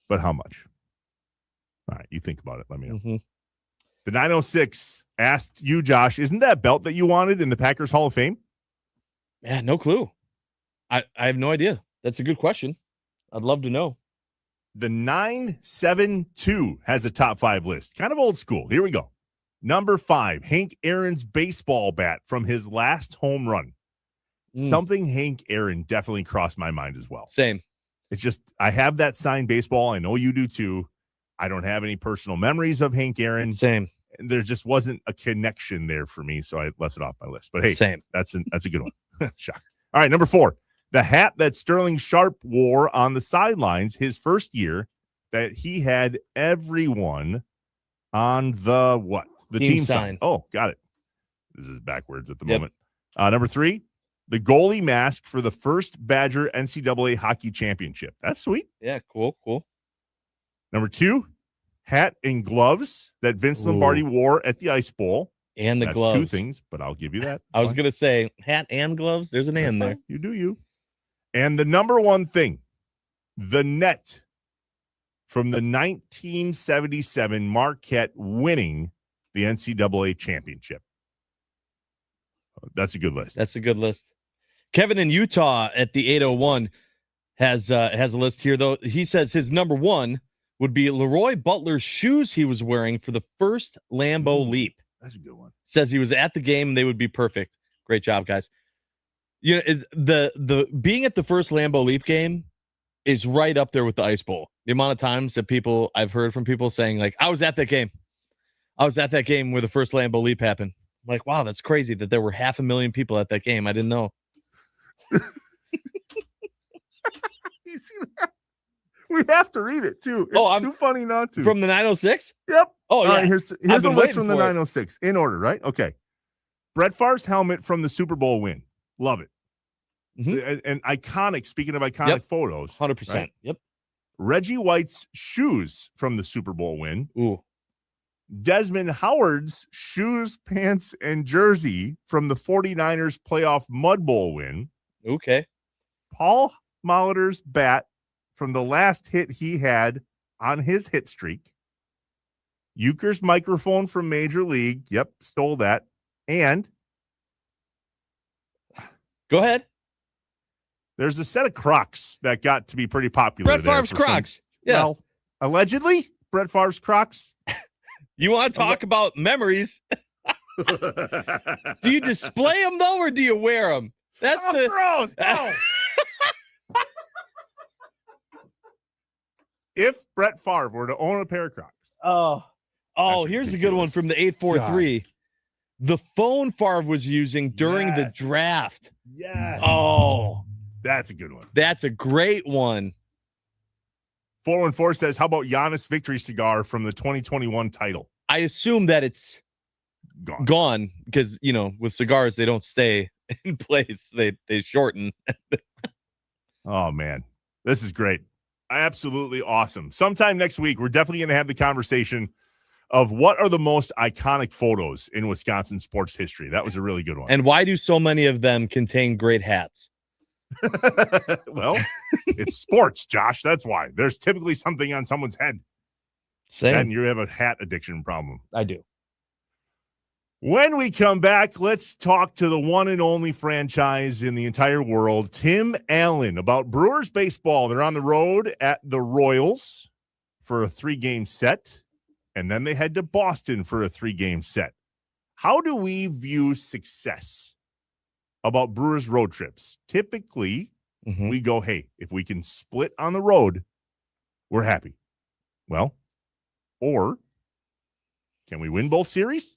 But how much? All right, you think about it. Let me know.
Mm-hmm.
The 906 asked you, Josh, isn't that belt that you wanted in the Packers Hall of Fame?
Yeah, no clue. I have no idea. That's a good question. I'd love to know.
The 972 has a top 5 list. Kind of old school. Here we go. Number 5, Hank Aaron's baseball bat from his last home run. Something Hank Aaron definitely crossed my mind as well.
Same.
It's just, I have that signed baseball. I know you do too. I don't have any personal memories of Hank Aaron.
Same.
There just wasn't a connection there for me, so I left it off my list. But hey,
same.
That's a good one. Shocker. All right, number 4. The hat that Sterling Sharp wore on the sidelines his first year, that he had everyone on the what? The team sign. Oh, got it. This is backwards at the moment. Number 3, the goalie mask for the first Badger NCAA hockey championship. That's sweet.
Yeah, cool.
Number 2, hat and gloves that Vince Lombardi wore at the Ice Bowl.
And the
That's
gloves.
2 things, but I'll give you that.
I was going to say hat and gloves. There's an and there.
You do you. And the number 1 thing, the net from the 1977 Marquette winning the NCAA championship. That's a good list.
Kevin in Utah at the 801 has a list here, though. He says his number 1 would be Leroy Butler's shoes he was wearing for the first Lambeau Leap.
That's a good one.
Says he was at the game and they would be perfect. Great job, guys. You know, the being at the first Lambeau Leap game is right up there with the Ice Bowl. The amount of times that I've heard from people saying, like, I was at that game. I was at that game where the first Lambeau Leap happened. I'm like, wow, that's crazy that there were 500,000 people at that game. I didn't know.
You see that? We have to read it too. It's too funny not to.
From the 906?
Yep.
Oh, yeah.
All right, here's the list from the 906 in order, right? Okay. Brett Favre's helmet from the Super Bowl win. Love it.
Mm-hmm.
And iconic, speaking of iconic photos.
100%.
Right?
Yep.
Reggie White's shoes from the Super Bowl win.
Ooh.
Desmond Howard's shoes, pants, and jersey from the 49ers playoff Mud Bowl win.
Okay.
Paul Molitor's bat from the last hit he had on his hit streak. Euchre's microphone from Major League. Yep, stole that. And
go ahead.
There's a set of Crocs that got to be pretty popular.
Brett Favre's Crocs.
Well, allegedly, Brett Favre's Crocs?
You want to talk about memories? Do you display them though, or do you wear them? That's
gross. No. If Brett Favre were to own a pair of Crocs.
Here's a good one from the 843. The phone Favre was using during the draft.
Yes.
Oh,
that's a good one.
That's a great one.
414 says, how about Giannis victory cigar from the 2021 title?
I assume that it's gone because, with cigars, they don't stay in place. They shorten.
Oh, man. This is great. Absolutely awesome. Sometime next week, we're definitely going to have the conversation of what are the most iconic photos in Wisconsin sports history. That was a really good one.
And why do so many of them contain great hats?
Well, it's sports, Josh. That's why. There's typically something on someone's head.
Same.
And you have a hat addiction problem.
I do.
When we come back, let's talk to the one and only franchise in the entire world, Tim Allen, about Brewers baseball. They're on the road at the Royals for a 3-game set, and then they head to Boston for a 3-game set. How do we view success about Brewers road trips? Typically, we go, hey, if we can split on the road, we're happy. Well, or can we win both series?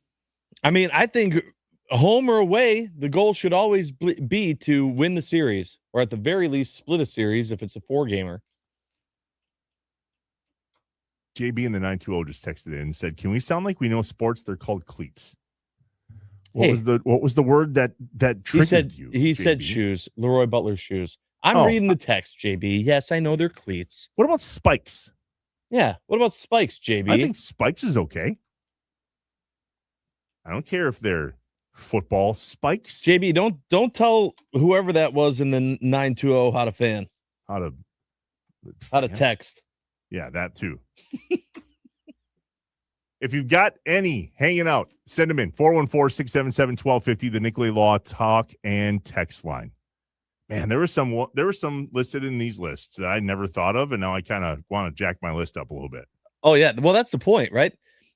I mean, I think home or away, the goal should always be to win the series, or at the very least split a series if it's a 4-gamer.
JB in the 920 just texted in and said, can we sound like we know sports? They're called cleats. What was the word that triggered you?
He
JB?
said shoes, Leroy Butler's shoes. I'm reading the text, JB. Yes, I know they're cleats.
What about spikes?
Yeah. What about spikes, JB?
I think spikes is okay. I don't care if they're football spikes.
JB, don't tell whoever that was in the 920 how to text.
Yeah, that too. If you've got any hanging out, send them in. 414-677-1250, the Nicolay Law talk and text line. Man, there were some listed in these lists that I never thought of, and now I kind of want to jack my list up a little bit.
Oh yeah, well that's the point, right?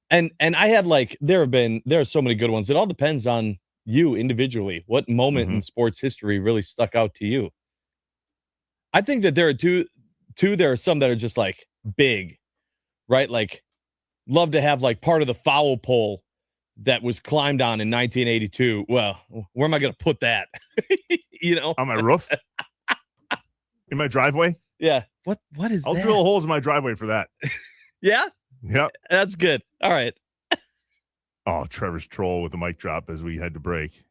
And I had there are so many good ones. It all depends on you individually. What moment in sports history really stuck out to you? I think that there are some that are just like big, right? Like love to have like part of the foul pole that was climbed on in 1982. Well, where am I going to put that?
On my roof, in my driveway.
Yeah. What is
I'll
that?
drill holes in my driveway for that.
Yeah.
Yep.
That's good. All right.
Oh, Trevor's troll with the mic drop as we head to break.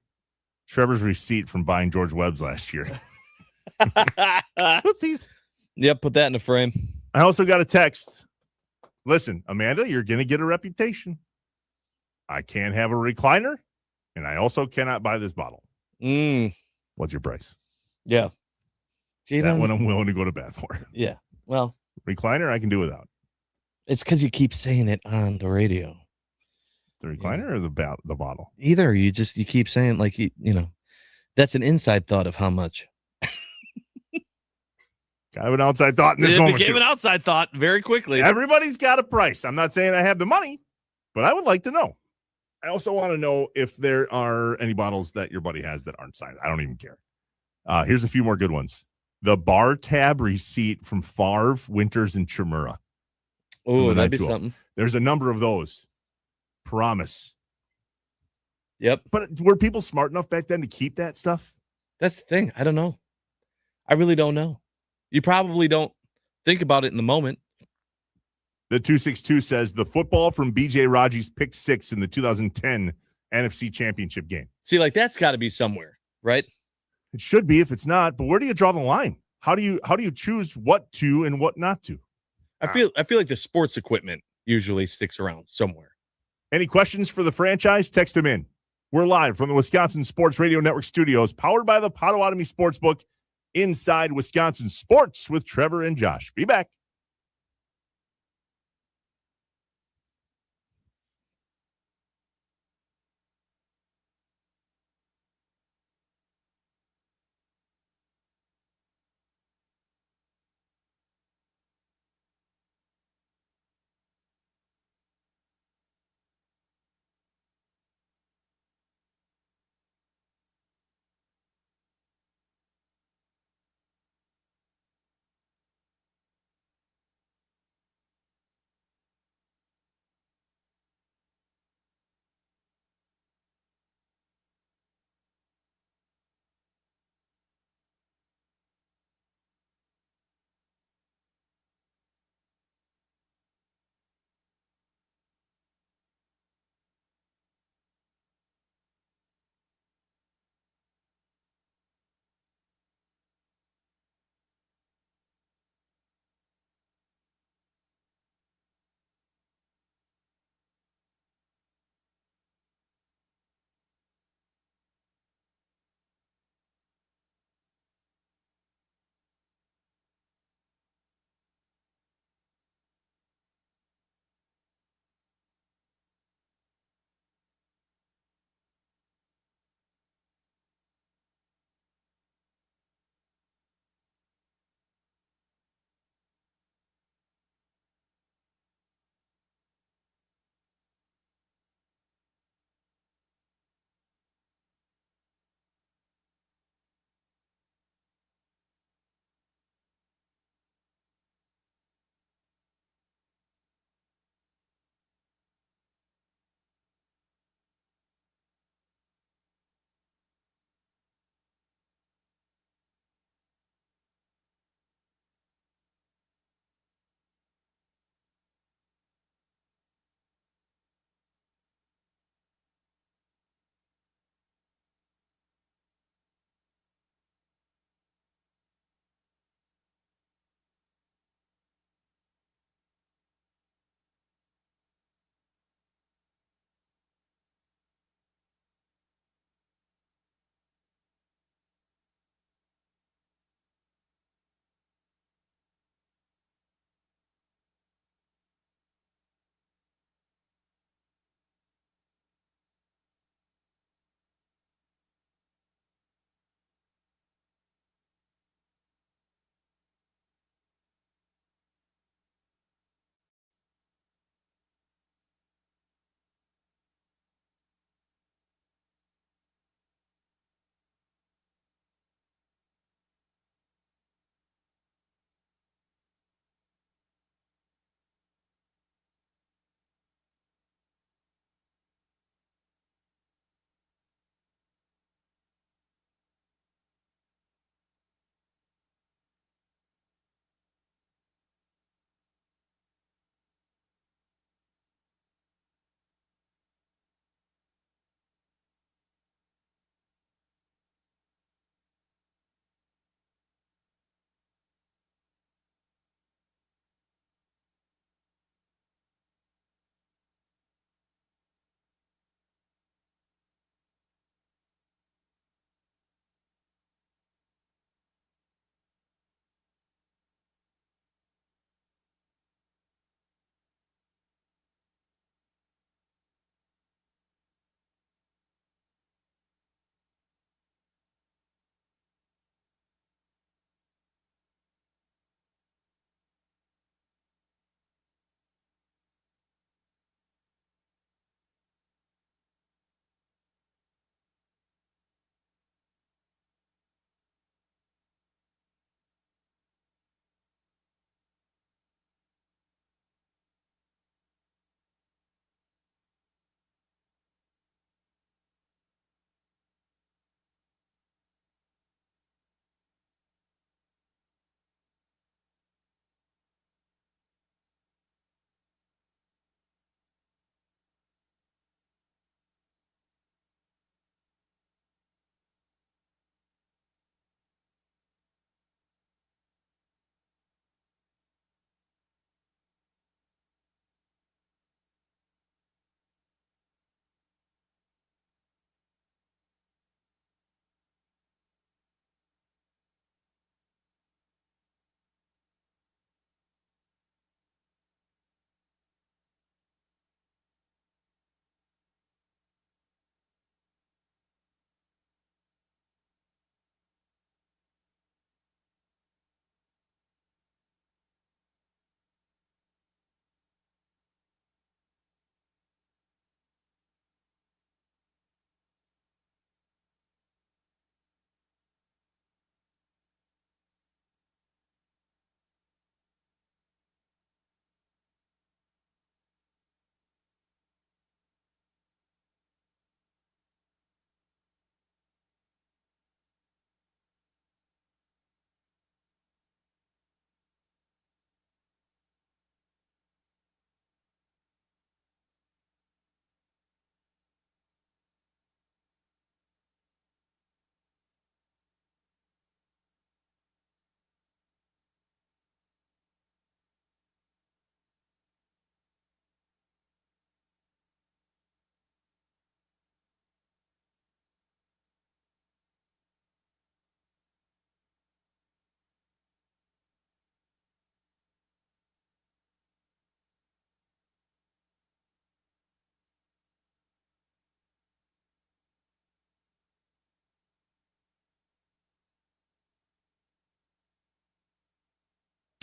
Trevor's receipt from buying George Webb's last year. Whoopsies.
Yep. Put that in the frame.
I also got a text. Listen, Amanda, you're going to get a reputation. I can't have a recliner, and I also cannot buy this bottle. What's your price?
Yeah.
That one I'm willing to go to bat for.
Yeah. Well,
recliner I can do without.
It's because you keep saying it on the radio.
The recliner or the bottle?
Either. You keep saying like, that's an inside thought of how much.
Kind of an outside thought in this moment.
It became an outside thought very quickly.
Everybody's got a price. I'm not saying I have the money, but I would like to know. I also want to know if there are any bottles that your buddy has that aren't signed. I don't even care. Here's a few more good ones. The bar tab receipt from Favre, Winters, and Chimura.
Oh, that'd be something.
There's a number of those. Promise.
Yep.
But were people smart enough back then to keep that stuff?
That's the thing. I don't know. I really don't know. You probably don't think about it in the moment.
The 262 says the football from B.J. Raji's pick 6 in the 2010 NFC Championship game.
See, like that's got to be somewhere, right?
It should be if it's not. But where do you draw the line? How do you choose what to and what not to?
I feel like the sports equipment usually sticks around somewhere.
Any questions for the franchise? Text them in. We're live from the Wisconsin Sports Radio Network studios, powered by the Potawatomi Sportsbook, inside Wisconsin Sports with Trevor and Josh. Be back.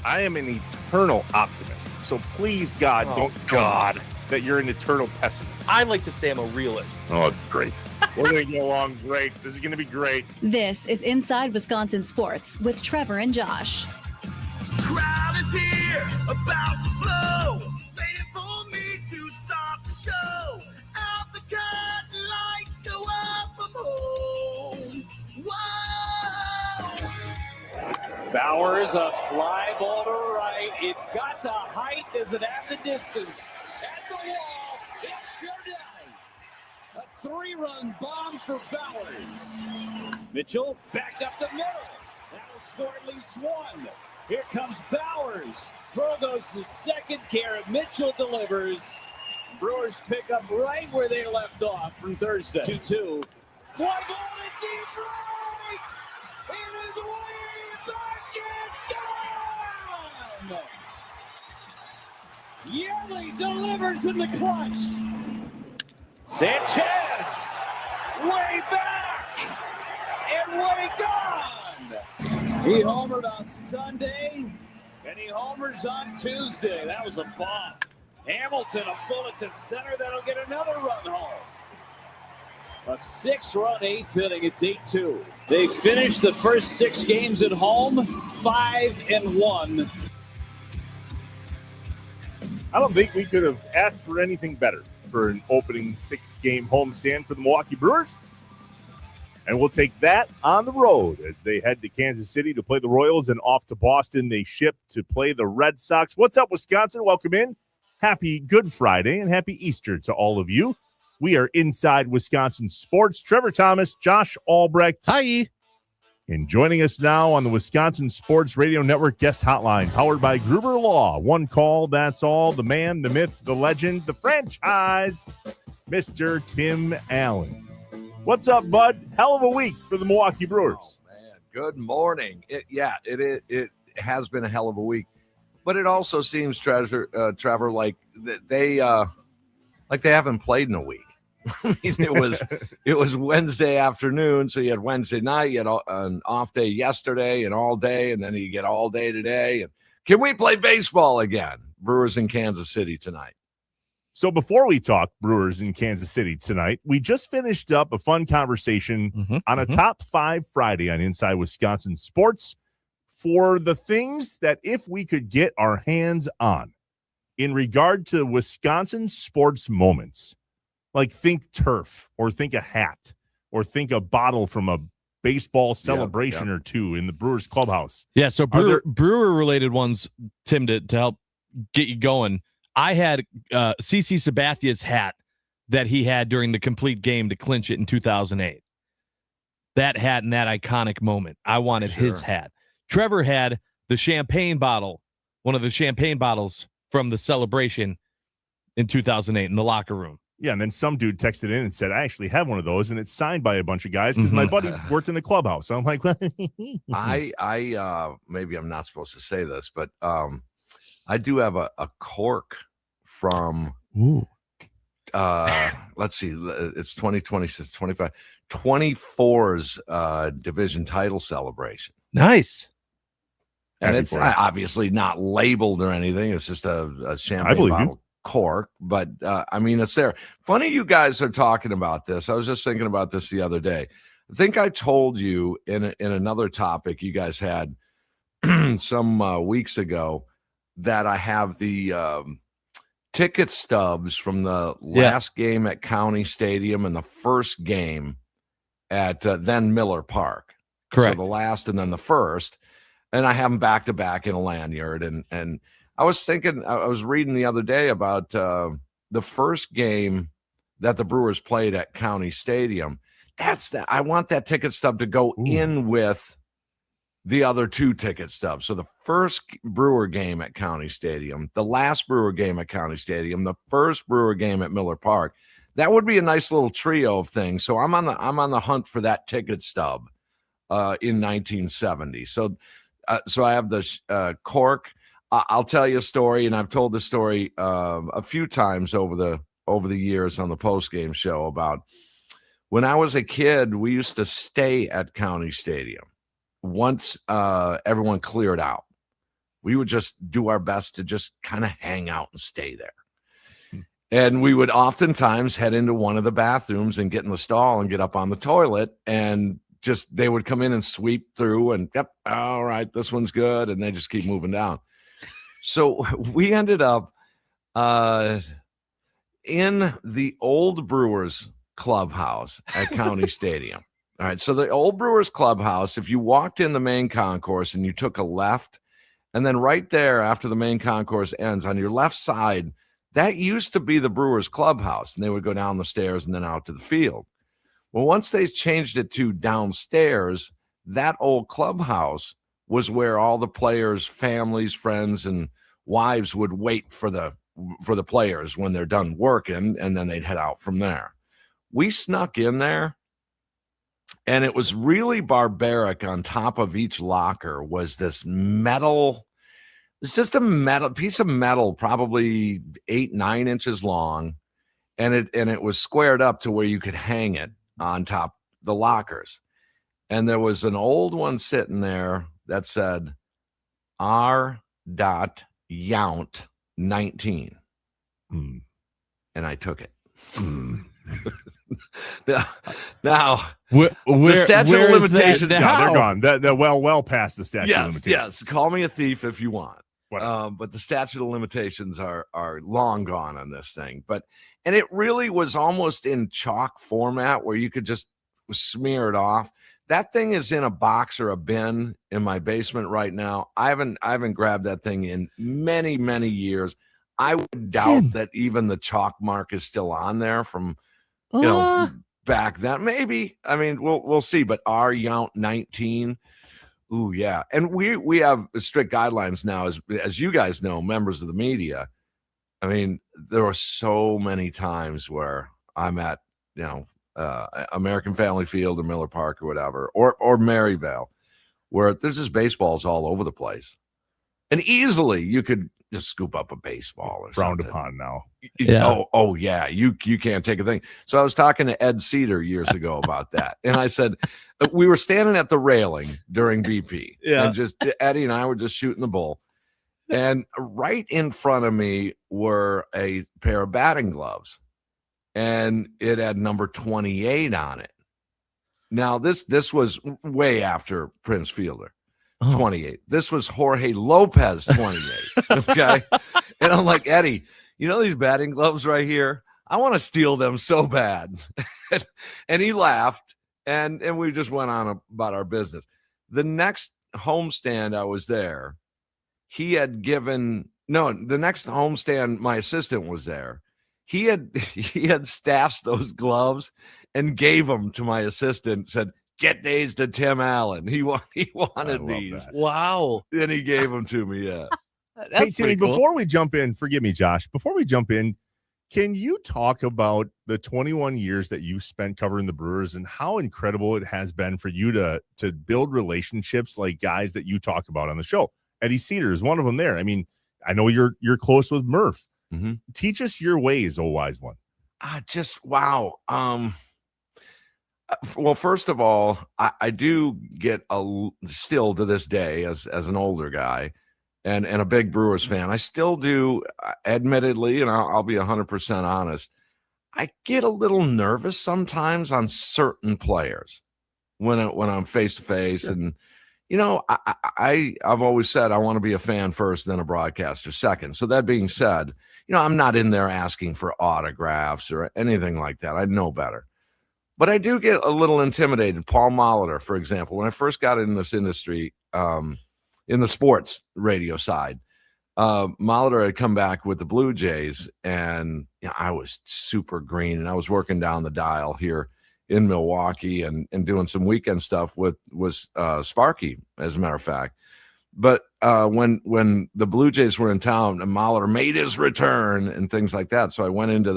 I am an eternal optimist. So please, God, don't tell me that you're an eternal pessimist.
I like to say I'm a realist.
Oh, it's great. We're going to get along great. This is going to be great.
This is Inside Wisconsin Sports with Trevor and Josh.
Crowd is here, about to blow, waiting for me to start the show. Out the curtain, lights go up, I'm home. Whoa!
Bowers, a fly ball to right. It's got the height. Does it have the distance? At the wall, it sure does. A 3-run bomb for Bowers. Mitchell backed up the middle. That'll score at least one. Here comes Bowers. Throw goes to second. Garrett Mitchell delivers. Brewers pick up right where they left off from Thursday. 2-2. Fly ball to deep right. It is way back and gone. Yelly delivers in the clutch. Sanchez way back and way gone. He homered on Sunday, and he homers on Tuesday. That was a bomb. Hamilton, a bullet to center. That'll get another run home. A 6-run 8th inning. It's 8-2. They finished the first 6 games at home, 5-1.
I don't think we could have asked for anything better for an opening 6-game homestand for the Milwaukee Brewers. And we'll take that on the road as they head to Kansas City to play the Royals, and off to Boston they ship to play the Red Sox. What's up, Wisconsin? Welcome in. Happy Good Friday and happy Easter to all of you. We are Inside Wisconsin Sports. Trevor Thomas, Josh Albrecht.
Hi.
And joining us now on the Wisconsin Sports Radio Network guest hotline, powered by Gruber Law. One call, that's all. The man, the myth, the legend, the franchise, Mr. Tim Allen. What's up, bud? Hell of a week for the Milwaukee Brewers.
Oh, man. Good morning. It has been a hell of a week, but it also seems, Trevor, like they haven't played in a week. I mean, it was Wednesday afternoon, so you had Wednesday night, you had an off day yesterday and all day, and then you get all day today. And can we play baseball again? Brewers in Kansas City tonight.
So before we talk Brewers in Kansas City tonight, we just finished up a fun conversation on a Top 5 Friday on Inside Wisconsin Sports for the things that if we could get our hands on in regard to Wisconsin sports moments. Like think turf, or think a hat, or think a bottle from a baseball celebration or two in the Brewers clubhouse.
Yeah, so Brewer-related ones, Tim, to help get you going. I had CC Sabathia's hat that he had during the complete game to clinch it in 2008. That hat and that iconic moment. I wanted his hat. Trevor had the champagne bottle, one of the champagne bottles from the celebration in 2008 in the locker room.
Yeah, and then some dude texted in and said, I actually have one of those, and it's signed by a bunch of guys because my buddy worked in the clubhouse. So I'm like,
I maybe I'm not supposed to say this, but I do have a cork from, let's see, it's 2026, 25, 24's division title celebration.
Nice.
And it's obviously not labeled or anything. It's just a champagne bottle cork, but I mean, it's there. Funny you guys are talking about this. I was just thinking about this the other day. I think I told you in another topic you guys had some weeks ago that I have the ticket stubs from the last game at County Stadium and the first game at then Miller Park.
Correct.
So the last and then the first, and I have them back to back in a lanyard. And I was thinking, I was reading the other day about the first game that the Brewers played at County Stadium. I want that ticket stub to go in with the other two ticket stubs. So the first Brewer game at County Stadium, the last Brewer game at County Stadium, the first Brewer game at Miller Park. That would be a nice little trio of things. So I'm on the hunt for that ticket stub in 1970. So I have the cork. I'll tell you a story, and I've told the story a few times over the years on the postgame show about when I was a kid. We used to stay at County Stadium once everyone cleared out. We would just do our best to just kind of hang out and stay there. And we would oftentimes head into one of the bathrooms and get in the stall and get up on the toilet, and just they would come in and sweep through and, yep, all right, this one's good. And they just keep moving down. So we ended up in the old Brewers clubhouse at County Stadium. All right. So the old Brewers clubhouse, if you walked in the main concourse and you took a left, and then right there after the main concourse ends on your left side, that used to be the Brewers clubhouse, and they would go down the stairs and then out to the field. Well, once they changed it to downstairs, that old clubhouse was where all the players' families, friends, and wives would wait for the players when they're done working, and then they'd head out from there. We snuck in there, and it was really barbaric. On top of each locker was this metal. It's just a piece of metal, probably 8-9 inches long, and it was squared up to where you could hang it on top the lockers. And there was an old one sitting there that said R. Yount 19. And I took it. Now the statute of limitations.
Yeah, they're gone. They're well past the statute of limitations.
Yes, call me a thief if you want. But the statute of limitations are long gone on this thing. And it really was almost in chalk format where you could just smear it off. That thing is in a box or a bin in my basement right now. I haven't grabbed that thing in many, many years. I would doubt that even the chalk mark is still on there from back then. Maybe. I mean, we'll see. But R. Yount 19. Ooh, yeah. And we have strict guidelines now, as you guys know, members of the media. I mean, there are so many times where I'm at, American Family Field or Miller Park or whatever, or Maryvale, where there's just baseballs all over the place. And easily you could just scoop up a baseball or
frowned
something.
upon now.
Yeah. Oh yeah. You can't take a thing. So I was talking to Ed Cedar years ago about that. And I said, we were standing at the railing during BP.
Yeah.
And just Eddie and I were just shooting the bull. And right in front of me were a pair of batting gloves. And it had number 28 on it. Now this was way after Prince Fielder. 28. This was Jorge Lopez 28. Okay. And I'm like, Eddie, these batting gloves right here? I want to steal them so bad. And he laughed, and we just went on about our business. The next homestand I was there, the next homestand my assistant was there. He had stashed those gloves and gave them to my assistant, said, get these to Tim Allen. He wanted these.
That. Wow.
Then he gave them to me. Yeah.
Hey, Timmy, before we jump in, forgive me, Josh, before we jump in, can you talk about the 21 years that you spent covering the Brewers and how incredible it has been for you to build relationships like guys that you talk about on the show? Eddie Cedar is one of them there. I mean, I know you're close with Murph.
Mm-hmm.
Teach us your ways, oh wise one.
Wow. Well, first of all, I do get still to this day as an older guy and a big Brewers fan. I still do, admittedly, and I'll be 100% honest. I get a little nervous sometimes on certain players when I'm face to face, and I've always said I want to be a fan first, then a broadcaster second. So that being said, I'm not in there asking for autographs or anything like that. I know better. But I do get a little intimidated. Paul Molitor, for example, when I first got in this industry, in the sports radio side, Molitor had come back with the Blue Jays, and I was super green, and I was working down the dial here in Milwaukee and doing some weekend stuff with Sparky, as a matter of fact. But when the Blue Jays were in town, and Molitor made his return and things like that, so I went into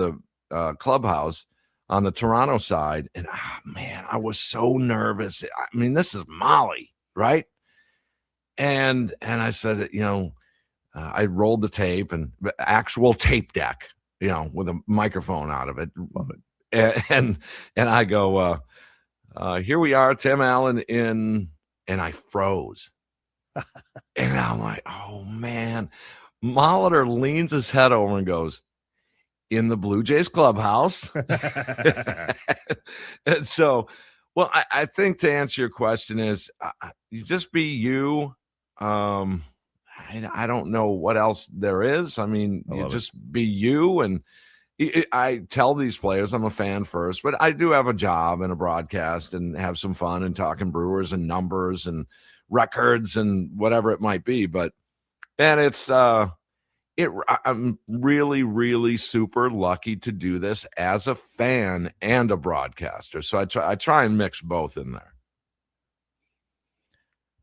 the clubhouse on the Toronto side, and man, I was so nervous. I mean, this is Molly, right? And I said, I rolled the tape, and actual tape deck, with a microphone out of it. Love it. And I go, here we are, Tim Allen and I froze. And I'm like, oh, man. Molitor leans his head over and goes, in the Blue Jays clubhouse. And so, well, I think to answer your question is you just be you. I don't know what else there is. I mean, you just be you. And I tell these players I'm a fan first, but I do have a job and a broadcast and have some fun and talking Brewers and numbers and records and whatever it might be. I'm really, really super lucky to do this as a fan and a broadcaster. So I try and mix both in there.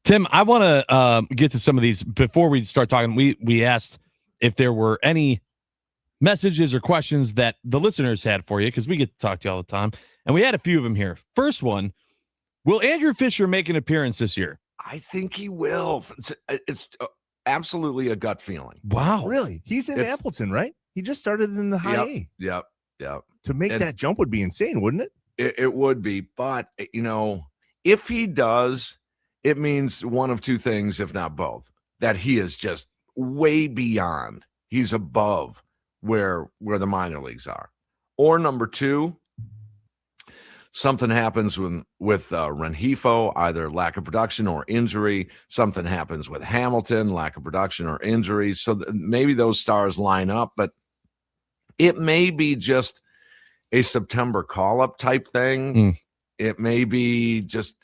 Tim, I want to get to some of these before we start talking. We asked if there were any messages or questions that the listeners had for you, because we get to talk to you all the time, and we had a few of them here. First one: will Andrew Fisher make an appearance this year?
I think he will. It's absolutely a gut feeling.
Wow.
Really? He's in Appleton, right? He just started in the high A.
Yep.
To make that jump would be insane, wouldn't it?
It would be. But, if he does, it means one of two things, if not both, that he is just way beyond. He's above where the minor leagues are. Or number two, something happens with Rengifo, either lack of production or injury. Something happens with Hamilton, lack of production or injury. So maybe those stars line up, but it may be just a September call-up type thing. It may be just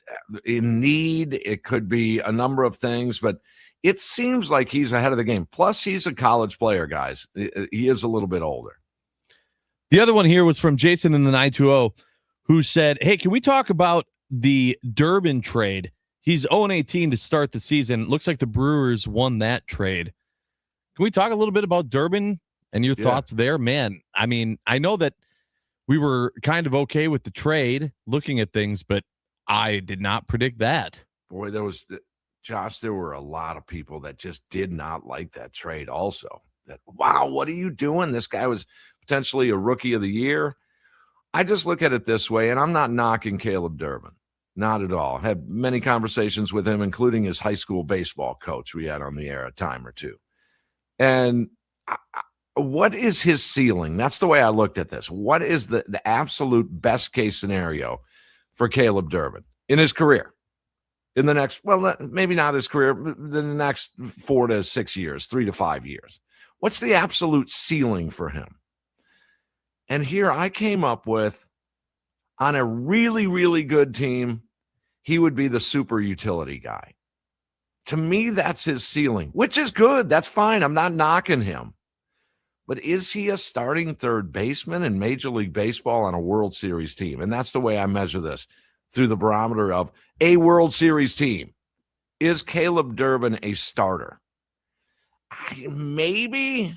in need. It could be a number of things, but it seems like he's ahead of the game. Plus, he's a college player, guys. He is a little bit older.
The other one here was from Jason in the 920, who said, hey, can we talk about the Durbin trade? He's 0-18 to start the season. Looks like the Brewers won that trade. Can we talk a little bit about Durbin and your thoughts there? Man, I mean, I know that we were kind of okay with the trade looking at things, but I did not predict that.
Boy, there were a lot of people that just did not like that trade also. That, wow, what are you doing? This guy was potentially a rookie of the year. I just look at it this way, and I'm not knocking Caleb Durbin. Not at all. I had many conversations with him, including his high school baseball coach we had on the air a time or two. And what is his ceiling? That's the way I looked at this. What is the absolute best case scenario for Caleb Durbin in his career? In the next, well, maybe not his career, the next 4 to 6 years, 3 to 5 years. What's the absolute ceiling for him? And here I came up with, on a really, really good team, he would be the super utility guy. To me, that's his ceiling, which is good. That's fine. I'm not knocking him. But is he a starting third baseman in Major League Baseball on a World Series team? And that's the way I measure this, through the barometer of a World Series team. Is Caleb Durbin a starter? Maybe.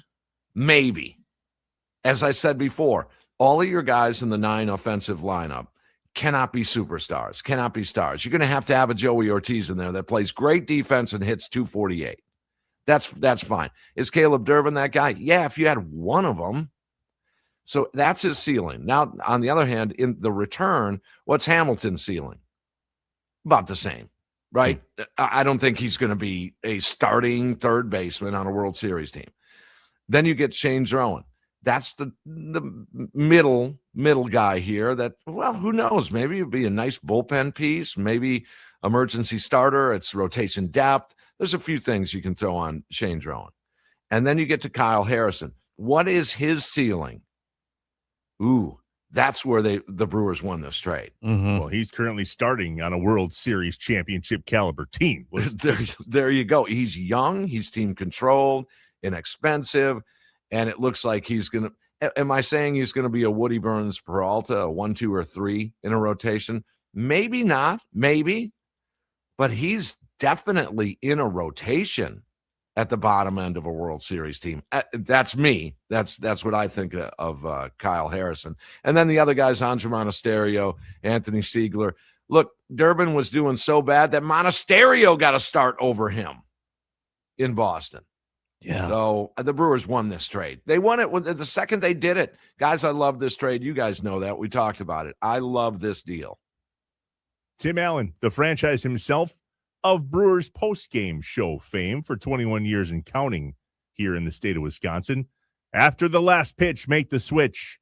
As I said before, all of your guys in the 9 offensive lineup cannot be superstars, cannot be stars. You're going to have a Joey Ortiz in there that plays great defense and hits 248. That's fine. Is Caleb Durbin that guy? Yeah, if you had one of them. So that's his ceiling. Now, on the other hand, in the return, what's Hamilton's ceiling? About the same, right? I don't think he's going to be a starting third baseman on a World Series team. Then you get Shane Drowan. That's the middle guy here that, well, who knows? Maybe it'd be a nice bullpen piece, maybe emergency starter. It's rotation depth. There's a few things you can throw on Shane Drowan. And then you get to Kyle Harrison. What is his ceiling? Ooh, that's where the Brewers won this trade.
Well, he's currently starting on a World Series championship caliber team.
There you go. He's young. He's team controlled, inexpensive. And it looks like he's going to – am I saying he's going to be a Woody Burns Peralta, a 1, 2, or 3 in a rotation? Maybe not. Maybe. But he's definitely in a rotation at the bottom end of a World Series team. That's me. That's what I think of Kyle Harrison. And then the other guys, Andre Monasterio, Anthony Siegler. Look, Durbin was doing so bad that Monasterio got a start over him in Boston.
Yeah.
So the Brewers won this trade. They won it the second they did it. Guys, I love this trade. You guys know that. We talked about it. I love this deal.
Tim Allen, the franchise himself, of Brewers post-game show fame for 21 years and counting here in the state of Wisconsin. After the last pitch, make the switch.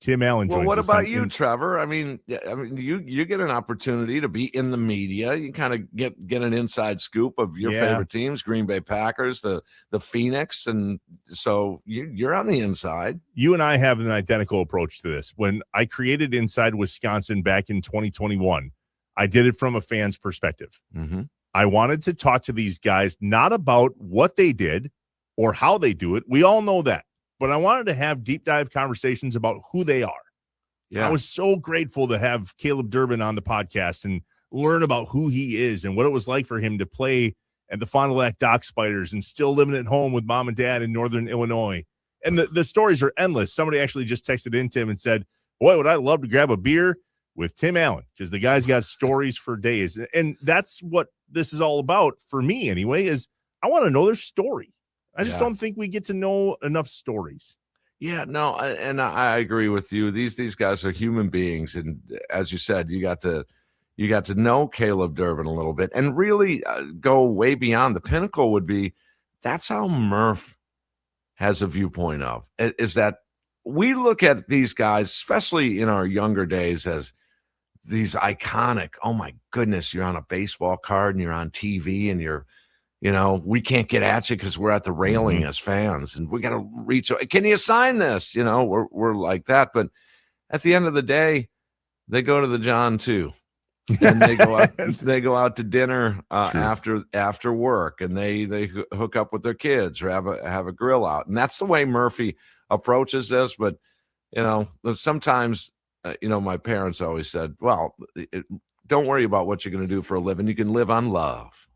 Tim Allen joins us.
Well, what about you, Trevor? I mean, you get an opportunity to be in the media. You kind of get an inside scoop of your favorite teams, Green Bay Packers, the Phoenix, and so you're on the inside.
You and I have an identical approach to this. When I created Inside Wisconsin back in 2021, I did it from a fan's perspective.
Mm-hmm.
I wanted to talk to these guys not about what they did or how they do it. We all know that. But I wanted to have deep dive conversations about who they are.
Yeah.
I was so grateful to have Caleb Durbin on the podcast and learn about who he is and what it was like for him to play at the Fond du Lac Dock Spiders and still living at home with mom and dad in Northern Illinois. And the stories are endless. Somebody actually just texted in Tim and said, boy, would I love to grab a beer with Tim Allen, because the guy's got stories for days. And that's what this is all about for me anyway, is I want to know their story. I just don't think we get to know enough stories.
Yeah, no, I agree with you. These guys are human beings, and as you said, you got to know Caleb Durbin a little bit, and really go way beyond. The pinnacle would be that's how Murph has a viewpoint of is that we look at these guys, especially in our younger days, as these iconic. Oh my goodness, you're on a baseball card and you're on TV and you're. We can't get at you because we're at the railing as fans, and we got to reach. Can you sign this? We're like that. But at the end of the day, they go to the John too, and they go out. They go out to dinner after work, and they hook up with their kids or have a grill out, and that's the way Murphy approaches this. But sometimes my parents always said, "Well, don't worry about what you're going to do for a living. You can live on love."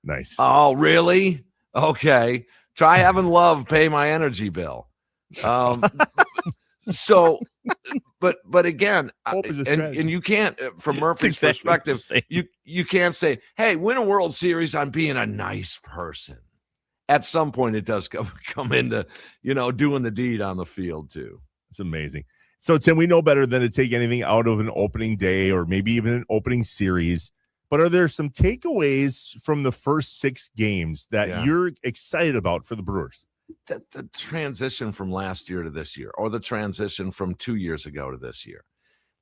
Nice.
Oh, really? Okay. Try having love pay my energy bill. So, but again, and you can't, from Murphy's perspective, you can't say, "Hey, win a World Series on being a nice person." At some point, it does come into doing the deed on the field too.
It's amazing. So, Tim, we know better than to take anything out of an opening day or maybe even an opening series. But are there some takeaways from the first 6 games that you're excited about for the Brewers?
The transition from last year to this year, or the transition from 2 years ago to this year.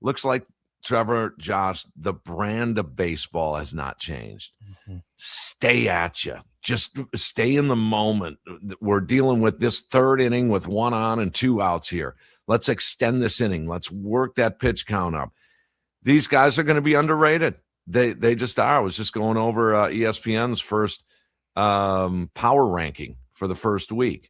Looks like, Trevor, Josh, the brand of baseball has not changed. Mm-hmm. Stay at you. Just stay in the moment. We're dealing with this third inning with 1 on and 2 outs here. Let's extend this inning. Let's work that pitch count up. These guys are going to be underrated. They just are. I was just going over ESPN's first power ranking for the first week,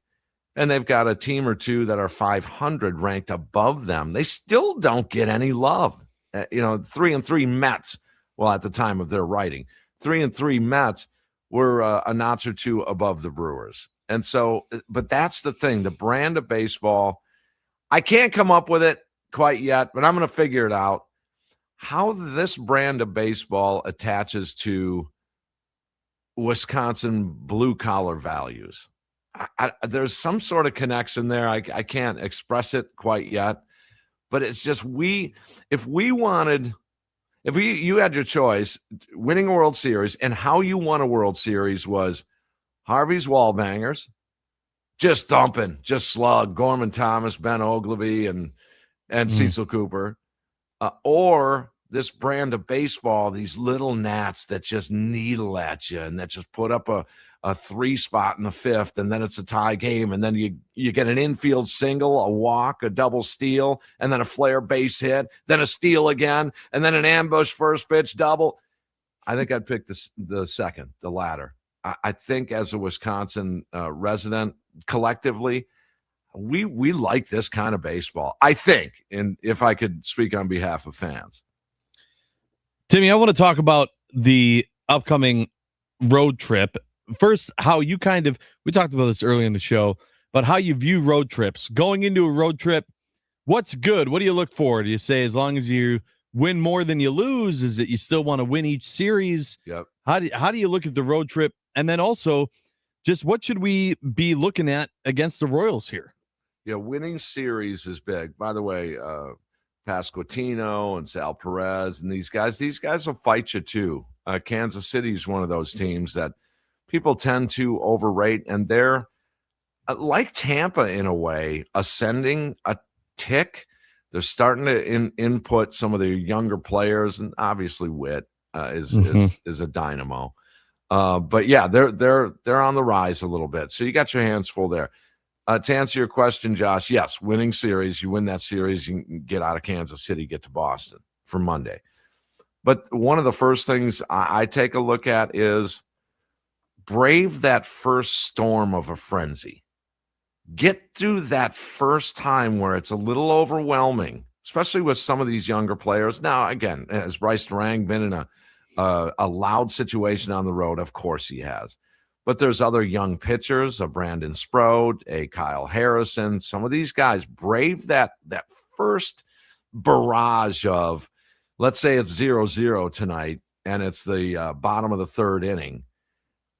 and they've got a team or two that are 500 ranked above them. They still don't get any love. 3-3 Mets. Well, at the time of their writing, 3-3 Mets were a notch or two above the Brewers. And so, but that's the thing. The brand of baseball. I can't come up with it quite yet, but I'm going to figure it out. How this brand of baseball attaches to Wisconsin blue-collar values. There's some sort of connection there. I can't express it quite yet, but it's just you had your choice, winning a World Series, and how you won a World Series was Harvey's wall bangers, just thumping, just slug, Gorman Thomas, Ben Ogilvy, and Cecil Cooper. Or this brand of baseball, these little gnats that just needle at you and that just put up a 3 spot in the 5th, and then it's a tie game, and then you get an infield single, a walk, a double steal, and then a flare base hit, then a steal again, and then an ambush first pitch double. I think I'd pick the second, the latter. I think as a Wisconsin resident, collectively, we like this kind of baseball, I think, and if I could speak on behalf of fans.
Timmy, I want to talk about the upcoming road trip. First, how you we talked about this earlier in the show, but how you view road trips. Going into a road trip, what's good? What do you look for? Do you say as long as you win more than you lose? Is it you still want to win each series?
Yep.
How do you look at the road trip? And then also, just what should we be looking at against the Royals here?
Yeah, winning series is big. By the way, Pasquantino and Sal Perez and these guys will fight you too. Kansas City's one of those teams that people tend to overrate, and they're like Tampa in a way, ascending a tick. They're starting to input some of their younger players, and obviously Witt is a dynamo. But yeah, they're on the rise a little bit. So you got your hands full there. To answer your question, Josh, yes, winning series. You win that series, you can get out of Kansas City, get to Boston for Monday. But one of the first things I take a look at is brave that first storm of a frenzy. Get through that first time where it's a little overwhelming, especially with some of these younger players. Now, again, has Bryce Durang been in a loud situation on the road? Of course he has. But there's other young pitchers, a Brandon Sproat, a Kyle Harrison. Some of these guys brave that first barrage of, let's say it's 0-0 tonight, and it's the bottom of the third inning.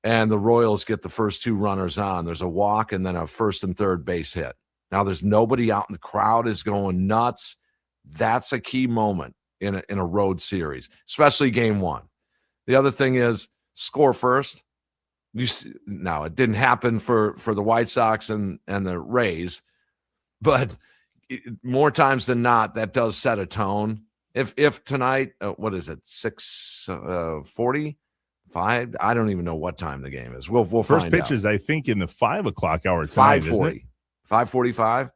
And the Royals get the first two runners on. There's a walk and then a first and third base hit. Now there's nobody out, and the crowd is going nuts. That's a key moment in a road series, especially game one. The other thing is score first. Now it didn't happen for the White Sox and the Rays, but more times than not, that does set a tone. If tonight, what is it, 6:40? 5? I don't even know what time the game is. We'll
first
find
pitch
out.
is, I think, in the 5 o'clock hour tonight,
5:40. 5:45.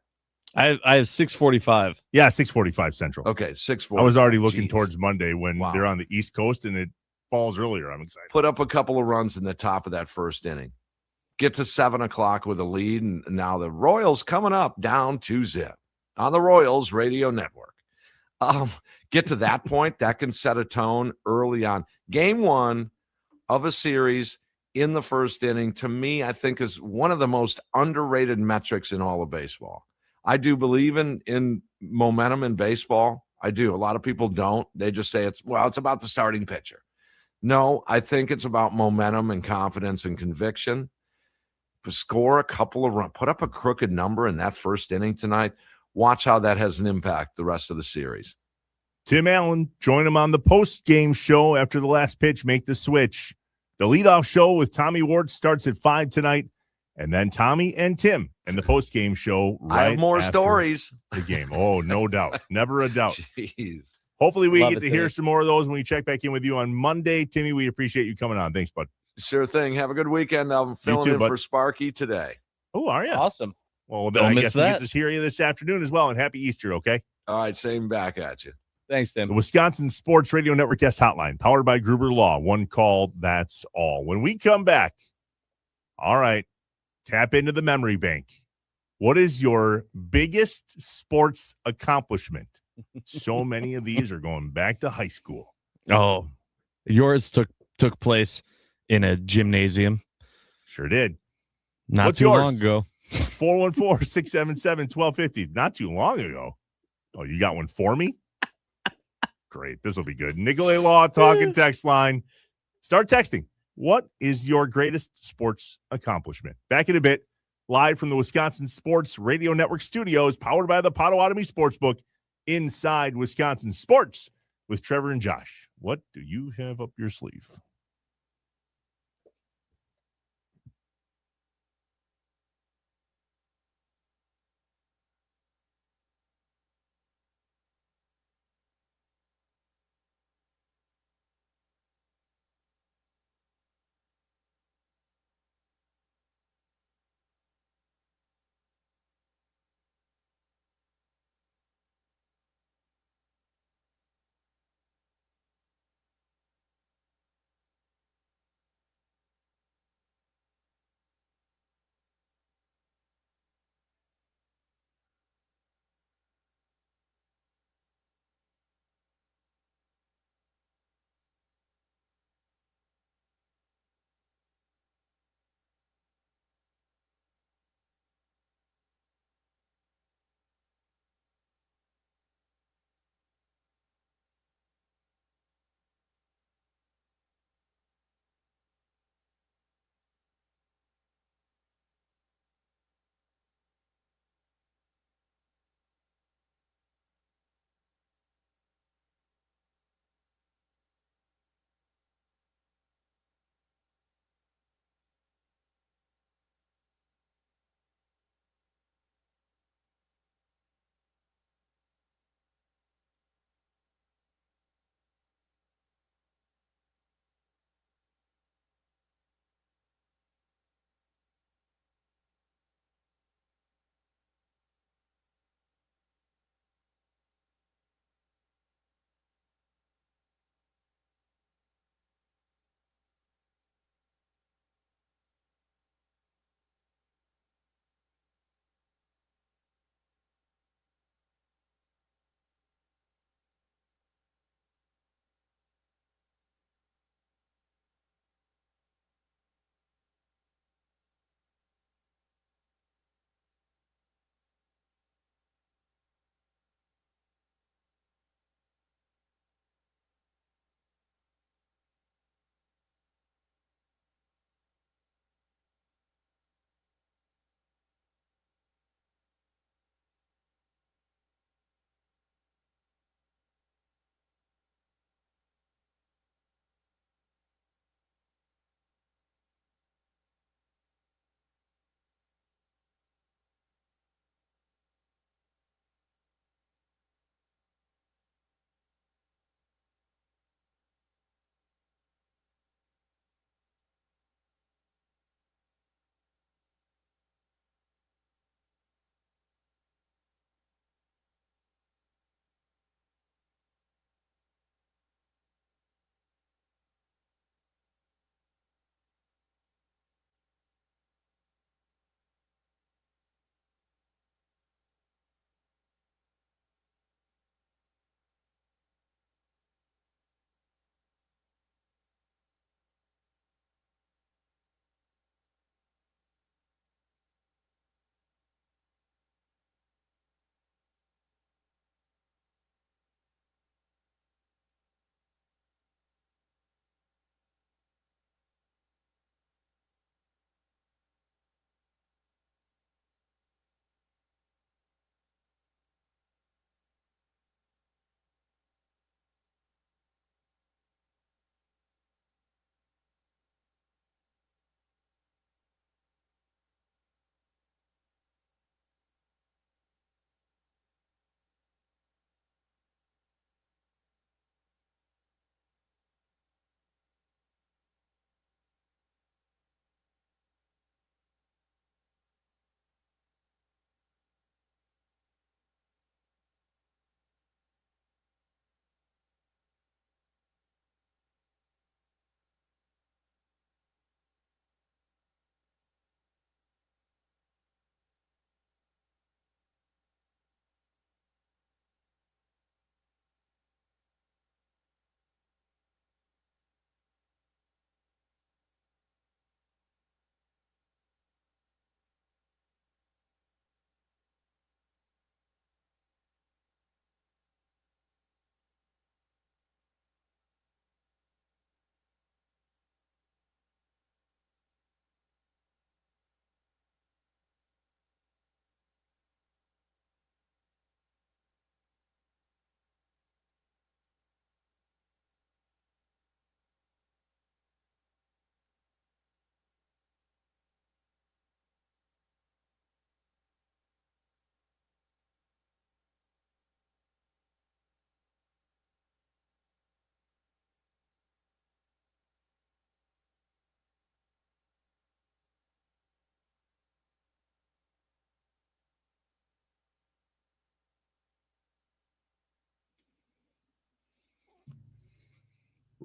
I have 6:45.
Yeah, 6:45 Central.
Okay, 6:40.
I was already looking towards Monday when they're on the East Coast and it falls earlier. I'm excited.
Put up a couple of runs in the top of that first inning. Get to 7 o'clock with a lead, and now the Royals coming up down 2-zip on the Royals Radio Network. Get to that point, that can set a tone early on. Game one of a series in the first inning, to me, I think is one of the most underrated metrics in all of baseball. I do believe in momentum in baseball. I do. A lot of people don't. They just say it's about the starting pitcher. No, I think it's about momentum and confidence and conviction. Score a couple of runs, put up a crooked number in that first inning tonight. Watch how that has an impact the rest of the series.
Tim Allen, join him on the post-game show after the last pitch. Make the switch. The leadoff show with Tommy Ward starts at 5 tonight, and then Tommy and Tim and the post-game show right
I have more
after
stories.
The game. Oh, no doubt. Never a doubt.
Jeez.
Hopefully we
Love
get
it,
to hear
Timmy.
some more of those when we check back in with you on Monday. Timmy, we appreciate you coming on. Thanks, bud.
Sure thing. Have a good weekend. I'm filling in for Sparky today.
Oh, are you?
Awesome.
Well,
Don't
then I
miss
guess we
that.
get to hear you this afternoon as well, and happy Easter, okay?
All right, same back at you.
Thanks, Tim.
The Wisconsin Sports Radio Network guest hotline, powered by Gruber Law. One call, that's all. When we come back, all right, tap into the memory bank. What is your biggest sports accomplishment? So many of these are going back to high school.
Oh, yours took place in a gymnasium.
Sure did.
Not
What's
too
yours?
long ago.
414-677-1250. Not too long ago. Oh, you got one for me? Great. This will be good. Nicolay Law talking text line. Start texting. What is your greatest sports accomplishment? Back in a bit, live from the Wisconsin Sports Radio Network studios, powered by the Potawatomi Sportsbook, inside Wisconsin Sports with Trevor and Josh. What do you have up your sleeve?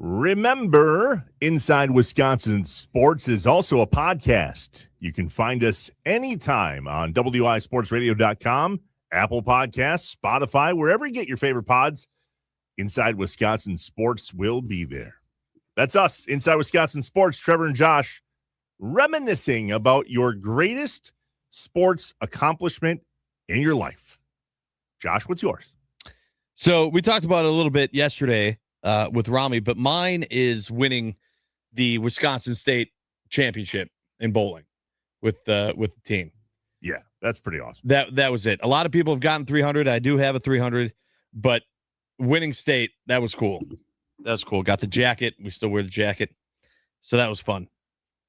Remember, Inside Wisconsin Sports is also a podcast. You can find us anytime on wisportsradio.com, Apple Podcasts, Spotify, wherever you get your favorite pods. Inside Wisconsin Sports will be there. That's us, Inside Wisconsin Sports, Trevor and Josh, reminiscing about your greatest sports accomplishment in your life. Josh, what's yours?
So we talked about it a little bit yesterday with Rami, but mine is winning the Wisconsin State Championship in bowling with the team.
Yeah, that's pretty awesome.
That was it. A lot of people have gotten 300. I do have a 300, but winning state, that was cool. That was cool. Got the jacket. We still wear the jacket. So that was fun.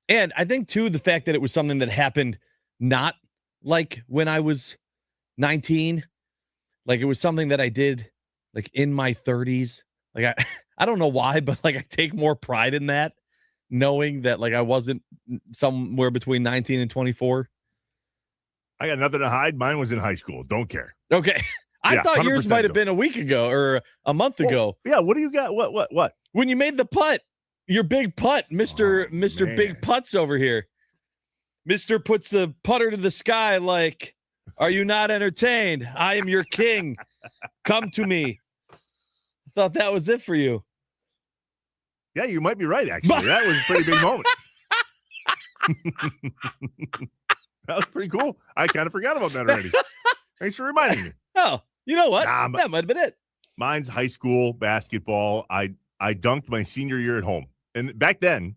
And I think, too, the fact that it was something that happened not like when I was 19. Like, it was something that I did, like, in my 30s. Like, I don't know why, but, like, I take more pride in that, knowing that, like, I wasn't somewhere between 19 and 24.
I got nothing to hide. Mine was in high school. Don't care.
Okay. I thought yours might have been a week ago or a month ago.
Yeah, what do you got? What?
When you made the putt, your big putt, Mr. Big Putts over here. Mr. puts the putter to the sky like, are you not entertained? I am your king. Come to me. I thought that was it for you.
Yeah, you might be right, actually. That was a pretty big moment. That was pretty cool. I kind of forgot about that already. Thanks for reminding me.
Oh, you know what? That might have been it.
Mine's high school basketball. I dunked my senior year at home. And back in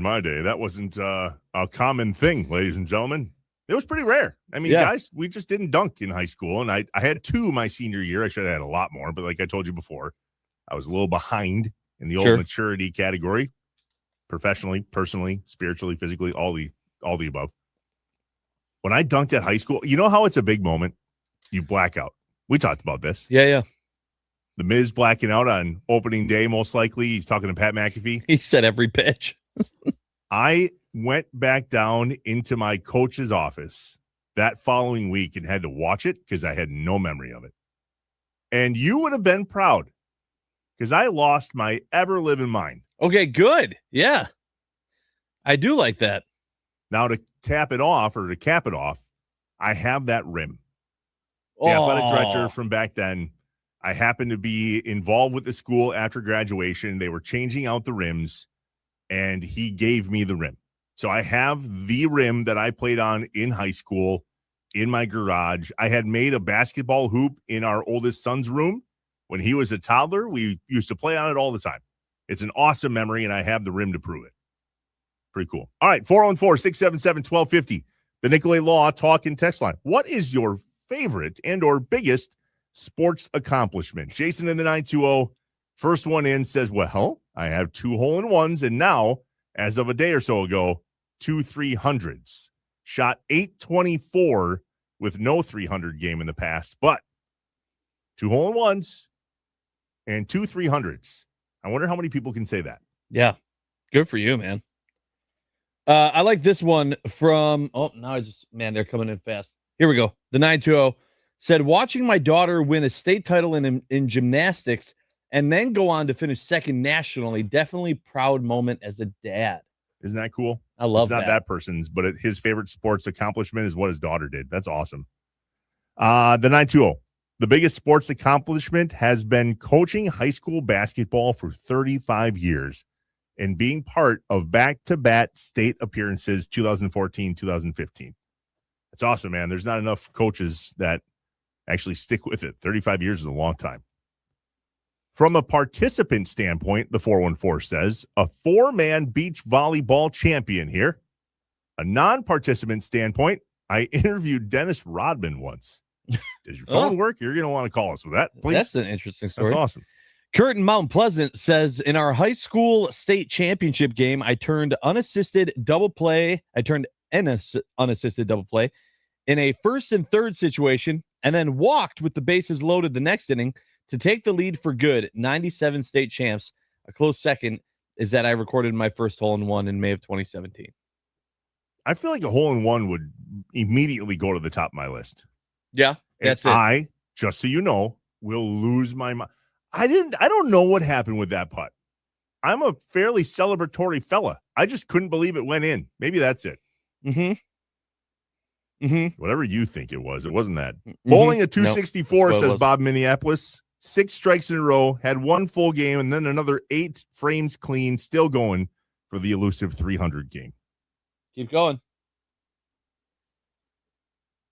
my day, that wasn't a common thing, ladies and gentlemen. It was pretty rare. I mean, guys, we just didn't dunk in high school. And I had 2 my senior year. I should have had a lot more. But like I told you before, I was a little behind in the old maturity category. Professionally, personally, spiritually, physically, all the above. When I dunked at high school, you know how it's a big moment? You black out. We talked about this.
Yeah.
The Miz blacking out on opening day, most likely. He's talking to Pat McAfee.
He said every pitch.
I went back down into my coach's office that following week and had to watch it because I had no memory of it. And you would have been proud because I lost my ever-living mind.
Okay, good. Yeah. I do like that.
Now, to cap it off, I have that rim. The athletic director from back then, I happened to be involved with the school after graduation. They were changing out the rims, and he gave me the rim. So I have the rim that I played on in high school in my garage. I had made a basketball hoop in our oldest son's room. When he was a toddler, we used to play on it all the time. It's an awesome memory, and I have the rim to prove it. Pretty cool. All right, 414-677-1250. The Nicolay Law talk and text line. What is your favorite and or biggest sports accomplishment? Jason in the 920, first one in, says, well, I have 2 hole-in-ones, and now, as of a day or so ago, 2 300s. Shot .824 with no 300 game in the past, but 2 hole-in-ones and 2 300s. I wonder how many people can say that.
Yeah. Good for you, man. I like this one from, they're coming in fast. Here we go. The 920 said, watching my daughter win a state title in gymnastics and then go on to finish second nationally, definitely proud moment as a dad.
Isn't that cool?
I love
it's not that person's, but his favorite sports accomplishment is what his daughter did. That's awesome. The 920, the biggest sports accomplishment has been coaching high school basketball for 35 years. And being part of back-to-back state appearances 2014, 2015. It's awesome, man. There's not enough coaches that actually stick with it. 35 years is a long time. From a participant standpoint, the 414 says, a 4-man beach volleyball champion here. A non-participant standpoint, I interviewed Dennis Rodman once. Does your phone work? You're going to want to call us with that, please.
That's an interesting story.
That's awesome.
Kurt in Mount Pleasant says, in our high school state championship game, I turned unassisted double play in a first and third situation, and then walked with the bases loaded the next inning to take the lead for good. 97 state champs. A close second is that I recorded my first hole-in-one in May of 2017.
I feel like a hole-in-one would immediately go to the top of my list.
Yeah, that's it.
I, just so you know, will lose my mind. I don't know what happened with that putt. I'm a fairly celebratory fella. I just couldn't believe it went in. Maybe that's it. Whatever you think it wasn't that. Bowling a 264,
nope,
says Bob Minneapolis. 6 strikes in a row, had 1 full game, and then another 8 frames clean, still going for the elusive 300 game.
Keep going.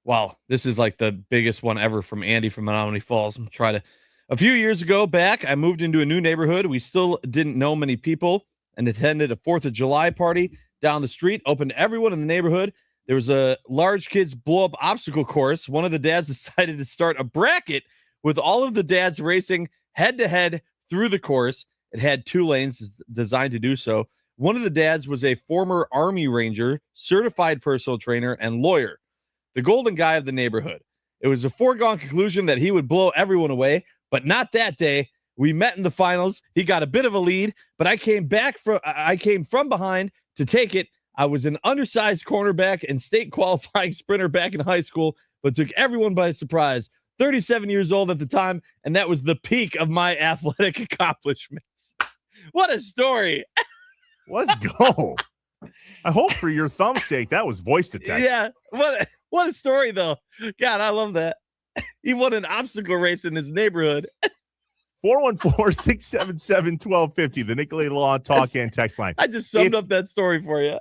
Wow, this is like the biggest one ever from Andy from Menominee Falls. I'm trying to. A few years ago back, I moved into a new neighborhood. We still didn't know many people and attended a 4th of July party down the street, open to everyone in the neighborhood. There was a large kids blow-up obstacle course. One of the dads decided to start a bracket with all of the dads racing head-to-head through the course. It had 2 lanes designed to do so. One of the dads was a former Army Ranger, certified personal trainer, and lawyer, the golden guy of the neighborhood. It was a foregone conclusion that he would blow everyone away, but not that day. We met in the finals. He got a bit of a lead, but I came from behind to take it. I was an undersized cornerback and state qualifying sprinter back in high school, but took everyone by surprise. 37 years old at the time, and that was the peak of my athletic accomplishments. What a story.
Let's go. I hope for your thumb's sake that was voice to text.
Yeah, what a story, though. God, I love that. He won an obstacle race in his neighborhood.
414-677-1250, the Nicolay Law Talk and Text line.
I just summed up that story for you.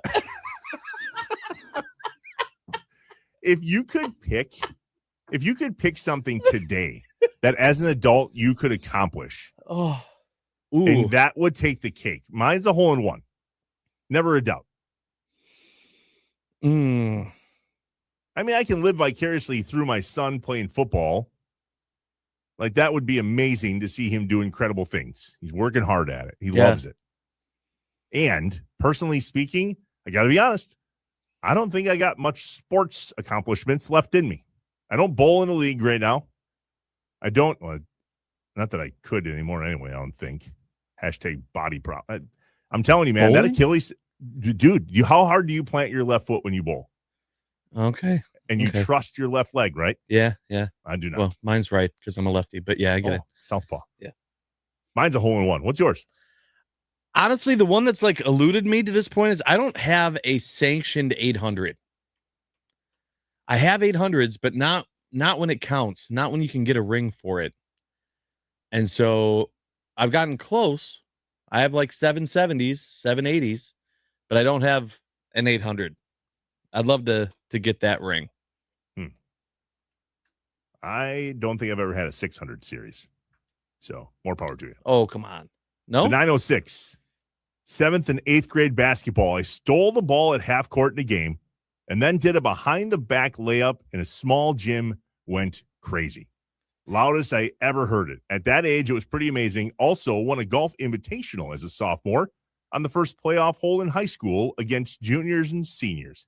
If you could pick something today that as an adult you could accomplish, and that would take the cake. Mine's a hole in one. Never a doubt. I mean, I can live vicariously through my son playing football. Like, that would be amazing to see him do incredible things. He's working hard at it. He loves it. And personally speaking, I got to be honest, I don't think I got much sports accomplishments left in me. I don't bowl in a league right now. I don't. Well, not that I could anymore anyway, I don't think. Hashtag body prop. I'm telling you, man,
Bowling?
that Achilles, dude, how hard do you plant your left foot when you bowl?
Okay.
And you trust your left leg, right?
Yeah.
I do not.
Well, mine's right because I'm a lefty, but yeah, I get it.
Southpaw.
Yeah.
Mine's a hole in one. What's yours?
Honestly, the one that's like eluded me to this point is I don't have a sanctioned 800. I have 800s, but not when it counts, not when you can get a ring for it. And so I've gotten close. I have like 770s, 780s, but I don't have an 800. I'd love to get that ring.
I don't think I've ever had a 600 series. So more power to you.
Oh, come on. No?
The 906. 7th and 8th grade basketball. I stole the ball at half court in a game and then did a behind the back layup in a small gym. Went crazy. Loudest I ever heard it. At that age, it was pretty amazing. Also won a golf invitational as a sophomore on the first playoff hole in high school against juniors and seniors.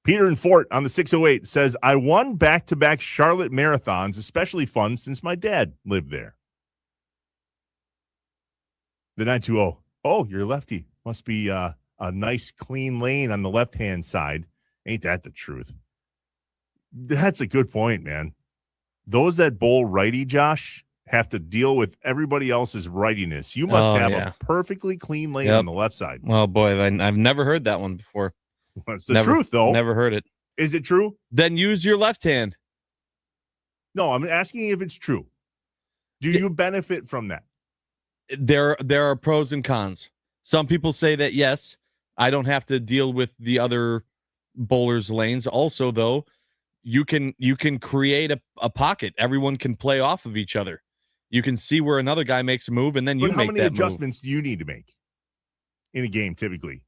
Peter in Fort on the 608 says, I won back-to-back Charlotte marathons, especially fun since my dad lived there. The 920, oh, you're lefty. Must be a nice, clean lane on the left-hand side. Ain't that the truth? That's a good point, man. Those that bowl righty, Josh, have to deal with everybody else's rightiness. You must have a perfectly clean lane on the left side.
Oh, boy, I've never heard that one before.
That's the truth, though.
Never heard it.
Is it true?
Then use your left hand.
No, I'm asking if it's true. Do you benefit from that?
There are pros and cons. Some people say that, yes, I don't have to deal with the other bowlers' lanes. Also, though, you can create a pocket. Everyone can play off of each other. You can see where another guy makes a move, and then you make that move.
How many adjustments do you need to make in a game typically?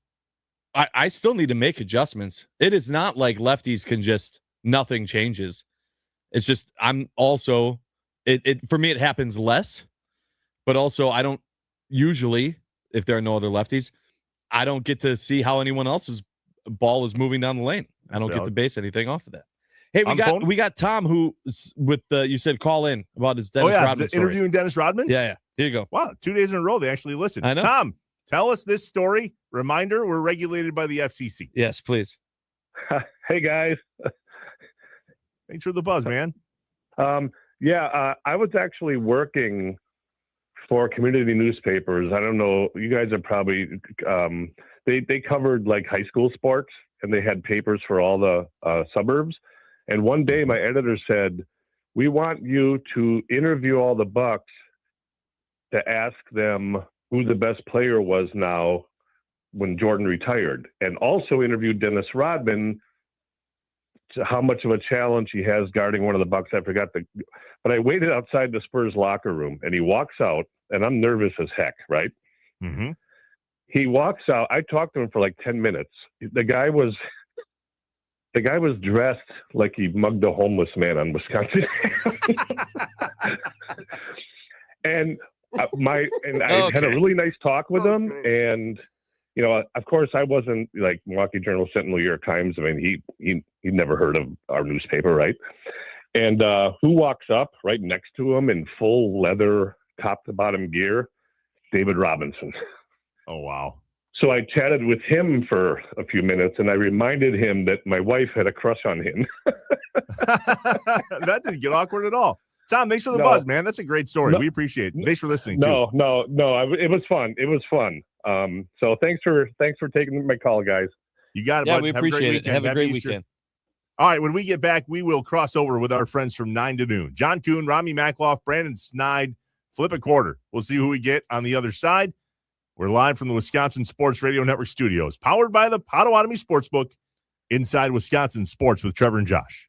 I still need to make adjustments. It is not like lefties can just nothing changes. It's just I'm also it for me it happens less, but also I don't usually, if there are no other lefties, I don't get to see how anyone else's ball is moving down the lane. I don't get to base anything off of that. Hey, we got Tom who with you said call in about his Dennis Rodman story.
Interviewing Dennis Rodman?
Yeah. Here you go.
Wow, 2 days in a row they actually listened.
I know.
Tom, tell us this story. Reminder, we're regulated by the FCC.
Yes, please.
Hey, guys.
Thanks for the buzz, man.
Yeah, I was actually working for community newspapers. I don't know. You guys are probably they covered like high school sports, and they had papers for all the suburbs. And one day, my editor said, "We want you to interview all the Bucks to ask them who the best player was now when Jordan retired, and also interview Dennis Rodman to how much of a challenge he has guarding one of the Bucks." I forgot but I waited outside the Spurs locker room, and he walks out, and I'm nervous as heck, right?
Mm-hmm.
He walks out. I talked to him for like 10 minutes. The guy was dressed like he mugged a homeless man on Wisconsin. and I had a really nice talk with him, and of course, I wasn't like Milwaukee Journal, Sentinel, New York Times. I mean, he'd never heard of our newspaper, right? And who walks up right next to him in full leather, top to bottom gear? David Robinson.
Oh, wow.
So I chatted with him for a few minutes, and I reminded him that my wife had a crush on him.
That didn't get awkward at all. Tom, thanks for the buzz, man. That's a great story. We appreciate it. Thanks for listening, too.
No. It was fun. It was fun. So thanks for taking my call, guys.
You got it,
Yeah,
bud.
we appreciate it. Have a great weekend.
All right, when we get back, we will cross over with our friends from 9 to noon. John Kuhn, Rami Makloff, Brandon Snide, Flip a Quarter. We'll see who we get on the other side. We're live from the Wisconsin Sports Radio Network studios, powered by the Potawatomi Sportsbook, inside Wisconsin Sports with Trevor and Josh.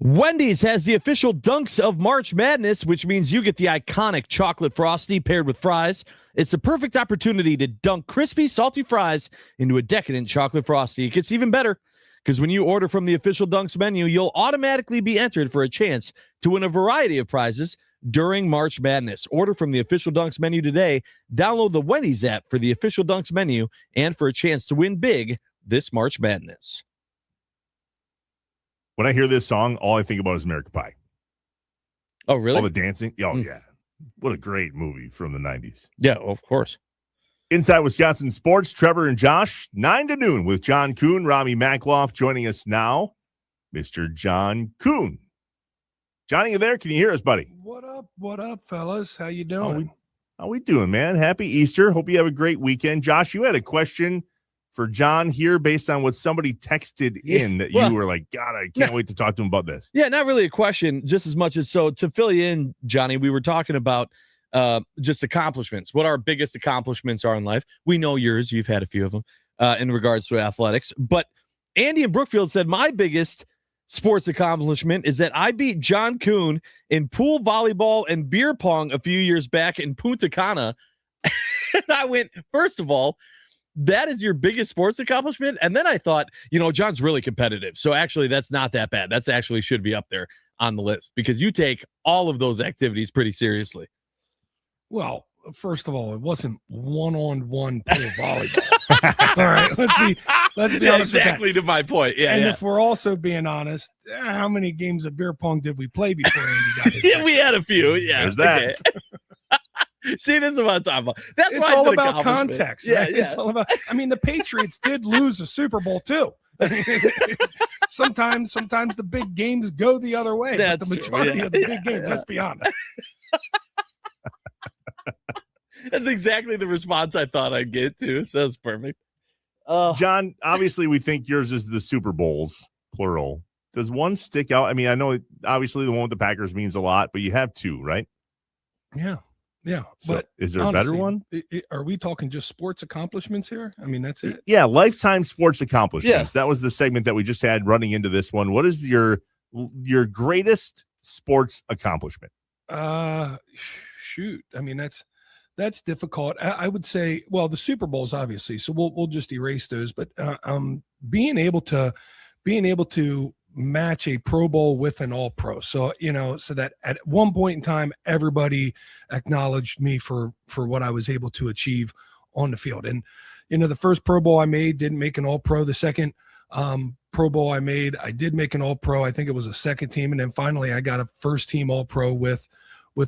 Wendy's has the official dunks of March Madness, which means you get the iconic chocolate frosty paired with fries. It's the perfect opportunity to dunk crispy, salty fries into a decadent chocolate frosty. It gets even better because when you order from the official Dunks menu, you'll automatically be entered for a chance to win a variety of prizes during March Madness. Order from the official Dunks menu today. Download the Wendy's app for the official Dunks menu and for a chance to win big this March Madness.
When I hear this song, all I think about is American Pie.
Oh, really?
All the dancing. Oh, yeah. What a great movie from the 90s.
Yeah, of course.
Inside Wisconsin Sports, Trevor and Josh, 9 to noon with John Kuhn, Rami Makloff joining us now. Mr. John Kuhn. Johnny, you there? Can you hear us, buddy?
What up, fellas? How you doing?
How we doing, man? Happy Easter. Hope you have a great weekend. Josh, you had a question for John here based on what somebody texted in that you were like, God, I can't wait to talk to him about this.
Yeah, not really a question, just as much as so to fill you in, Johnny, we were talking about just accomplishments, what our biggest accomplishments are in life. We know yours. You've had a few of them in regards to athletics. But Andy in Brookfield said, my biggest sports accomplishment is that I beat John Kuhn in pool volleyball and beer pong a few years back in Punta Cana. And I went, first of all, that is your biggest sports accomplishment? And then I thought, John's really competitive. So actually, that's not that bad. That's actually should be up there on the list because you take all of those activities pretty seriously.
Well, first of all, it wasn't one-on-one pool volleyball. All right, let's be honest.
Exactly to my point. Yeah.
And if we're also being honest, how many games of beer pong did we play before Andy got his
Yeah, we had a few. Yeah.
There's that.
Okay. See, this is what I'm talking about. That's
it's
why
all
it's
about context.
Yeah,
right?
yeah.
It's all about. I mean, the Patriots did lose a Super Bowl too. Sometimes the big games go the other way.
That's
but the majority
true.
of the big games, let's be honest.
That's exactly the response I thought I'd get to. So that's perfect.
John, obviously we think yours is the Super Bowls, plural. Does one stick out? I mean, I know obviously the one with the Packers means a lot, but you have two, right?
Yeah. Yeah.
So
but
is there
honestly,
a better one?
Are we talking just sports accomplishments here? I mean, that's it.
Yeah, lifetime sports accomplishments.
Yeah.
That was the segment that we just had running into this one. What is your greatest sports accomplishment?
Shoot. I mean, that's difficult. I would say, well, the Super Bowls, obviously. So we'll just erase those. But being able to match a Pro Bowl with an All Pro. So, so that at one point in time, everybody acknowledged me for what I was able to achieve on the field. And, the first Pro Bowl I made didn't make an All Pro. The second Pro Bowl I made, I did make an All Pro. I think it was a second team. And then finally I got a first team All Pro with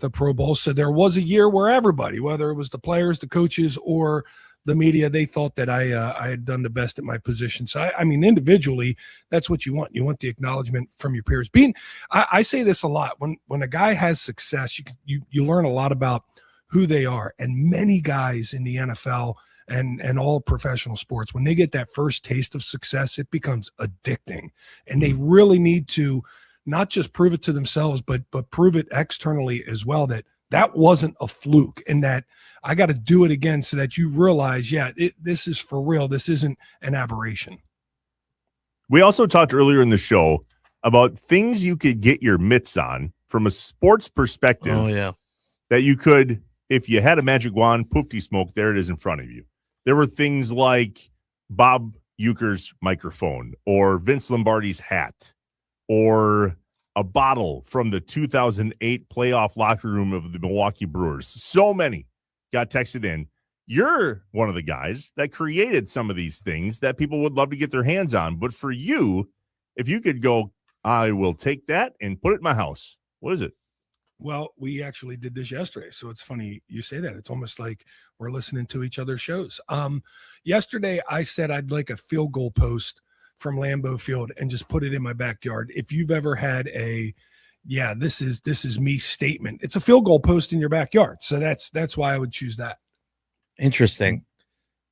a Pro Bowl. So there was a year where everybody, whether it was the players, the coaches, or the media, they thought that I had done the best at my position. So I mean, individually, that's what you want. You want the acknowledgement from your peers. I say this a lot. When a guy has success, you learn a lot about who they are. And many guys in the NFL and all professional sports, when they get that first taste of success, it becomes addicting, and they really need to not just prove it to themselves, but prove it externally as well, that wasn't a fluke, and that I got to do it again so that you realize, this is for real. This isn't an aberration.
We also talked earlier in the show about things you could get your mitts on from a sports perspective.
Oh, yeah.
That you could, if you had a magic wand, poofty smoke, there it is in front of you. There were things like Bob Uecker's microphone or Vince Lombardi's hat or a bottle from the 2008 playoff locker room of the Milwaukee Brewers. So many got texted in. You're one of the guys that created some of these things that people would love to get their hands on. But for you, if you could go, I will take that and put it in my house. What is it?
Well, we actually did this yesterday. So it's funny you say that. It's almost like we're listening to each other's shows. Yesterday, I said I'd like a field goal post from Lambeau Field and just put it in my backyard. If you've ever had this is me statement, it's a field goal post in your backyard. So that's why I would choose that.
Interesting.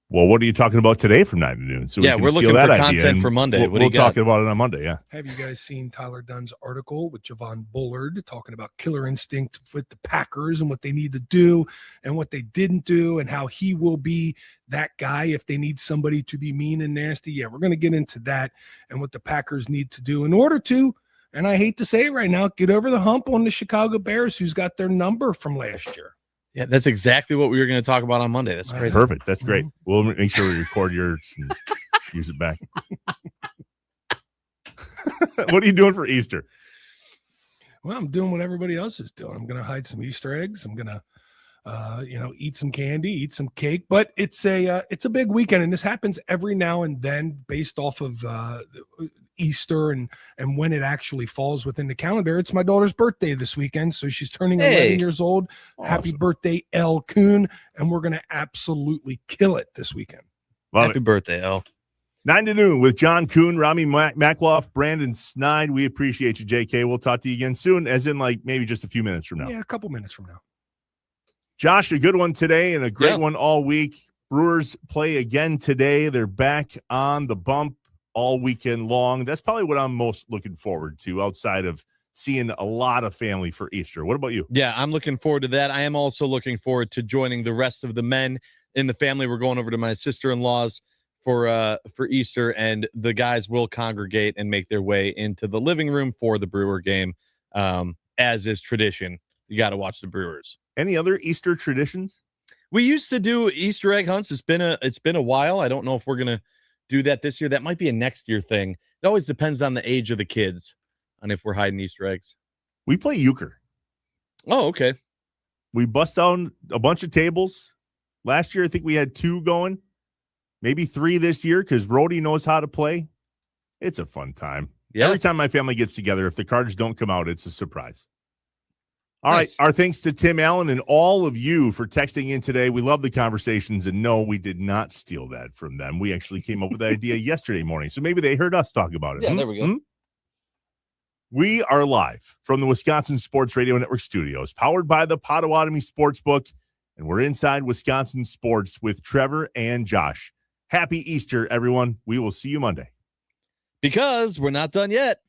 Well, what are you talking about today from 9 to noon? So
we're looking for content for Monday.
We'll talk about it on Monday. Yeah.
Have you guys seen Tyler Dunn's article with Javon Bullard talking about killer instinct with the Packers and what they need to do and what they didn't do and how he will be that guy if they need somebody to be mean and nasty? Yeah, we're going to get into that and what the Packers need to do in order to And I hate to say it right now, get over the hump on the Chicago Bears, who's got their number from last year.
Yeah, that's exactly what we were going to talk about on Monday. That's crazy.
Perfect. That's great. We'll make sure we record yours and use it back. What are you doing for Easter?
Well, I'm doing what everybody else is doing. I'm going to hide some Easter eggs. I'm going to, eat some candy, eat some cake. But it's a big weekend, and this happens every now and then based off of Easter and when it actually falls within the calendar. It's my daughter's birthday this weekend, so she's turning 11 years old. Awesome. Happy birthday, Elle Kuhn, and we're going to absolutely kill it this weekend.
Happy birthday, Elle.
9 to noon with John Kuhn, Rami Makloff, Brandon Snide. We appreciate you, JK. We'll talk to you again soon, as in like maybe just a few minutes from now.
Yeah, a couple minutes from now.
Josh, a good one today and a great one all week. Brewers play again today. They're back on the bump all weekend long. That's probably what I'm most looking forward to outside of seeing a lot of family for Easter. What about you?
Yeah, I'm looking forward to that. I am also looking forward to joining the rest of the men in the family. We're going over to my sister-in-law's for Easter, and the guys will congregate and make their way into the living room for the Brewer game. As is tradition, you got to watch the Brewers.
Any other Easter traditions?
We used to do Easter egg hunts. It's been a while. I don't know if we're gonna do that this year. That might be a next year thing. It always depends on the age of the kids on if we're hiding Easter eggs.
We play euchre.
Oh, okay.
We bust down a bunch of tables. Last year, I think we had 2 going. Maybe 3 this year because Rhodey knows how to play. It's a fun time. Yeah. Every time my family gets together, if the cards don't come out, it's a surprise. All right. Our thanks to Tim Allen and all of you for texting in today. We love the conversations, and no, we did not steal that from them. We actually came up with the idea yesterday morning, so maybe they heard us talk about it.
Yeah, there we go.
We are live from the Wisconsin Sports Radio Network studios, powered by the Potawatomi Sportsbook, and we're inside Wisconsin Sports with Trevor and Josh. Happy Easter, everyone. We will see you Monday.
Because we're not done yet.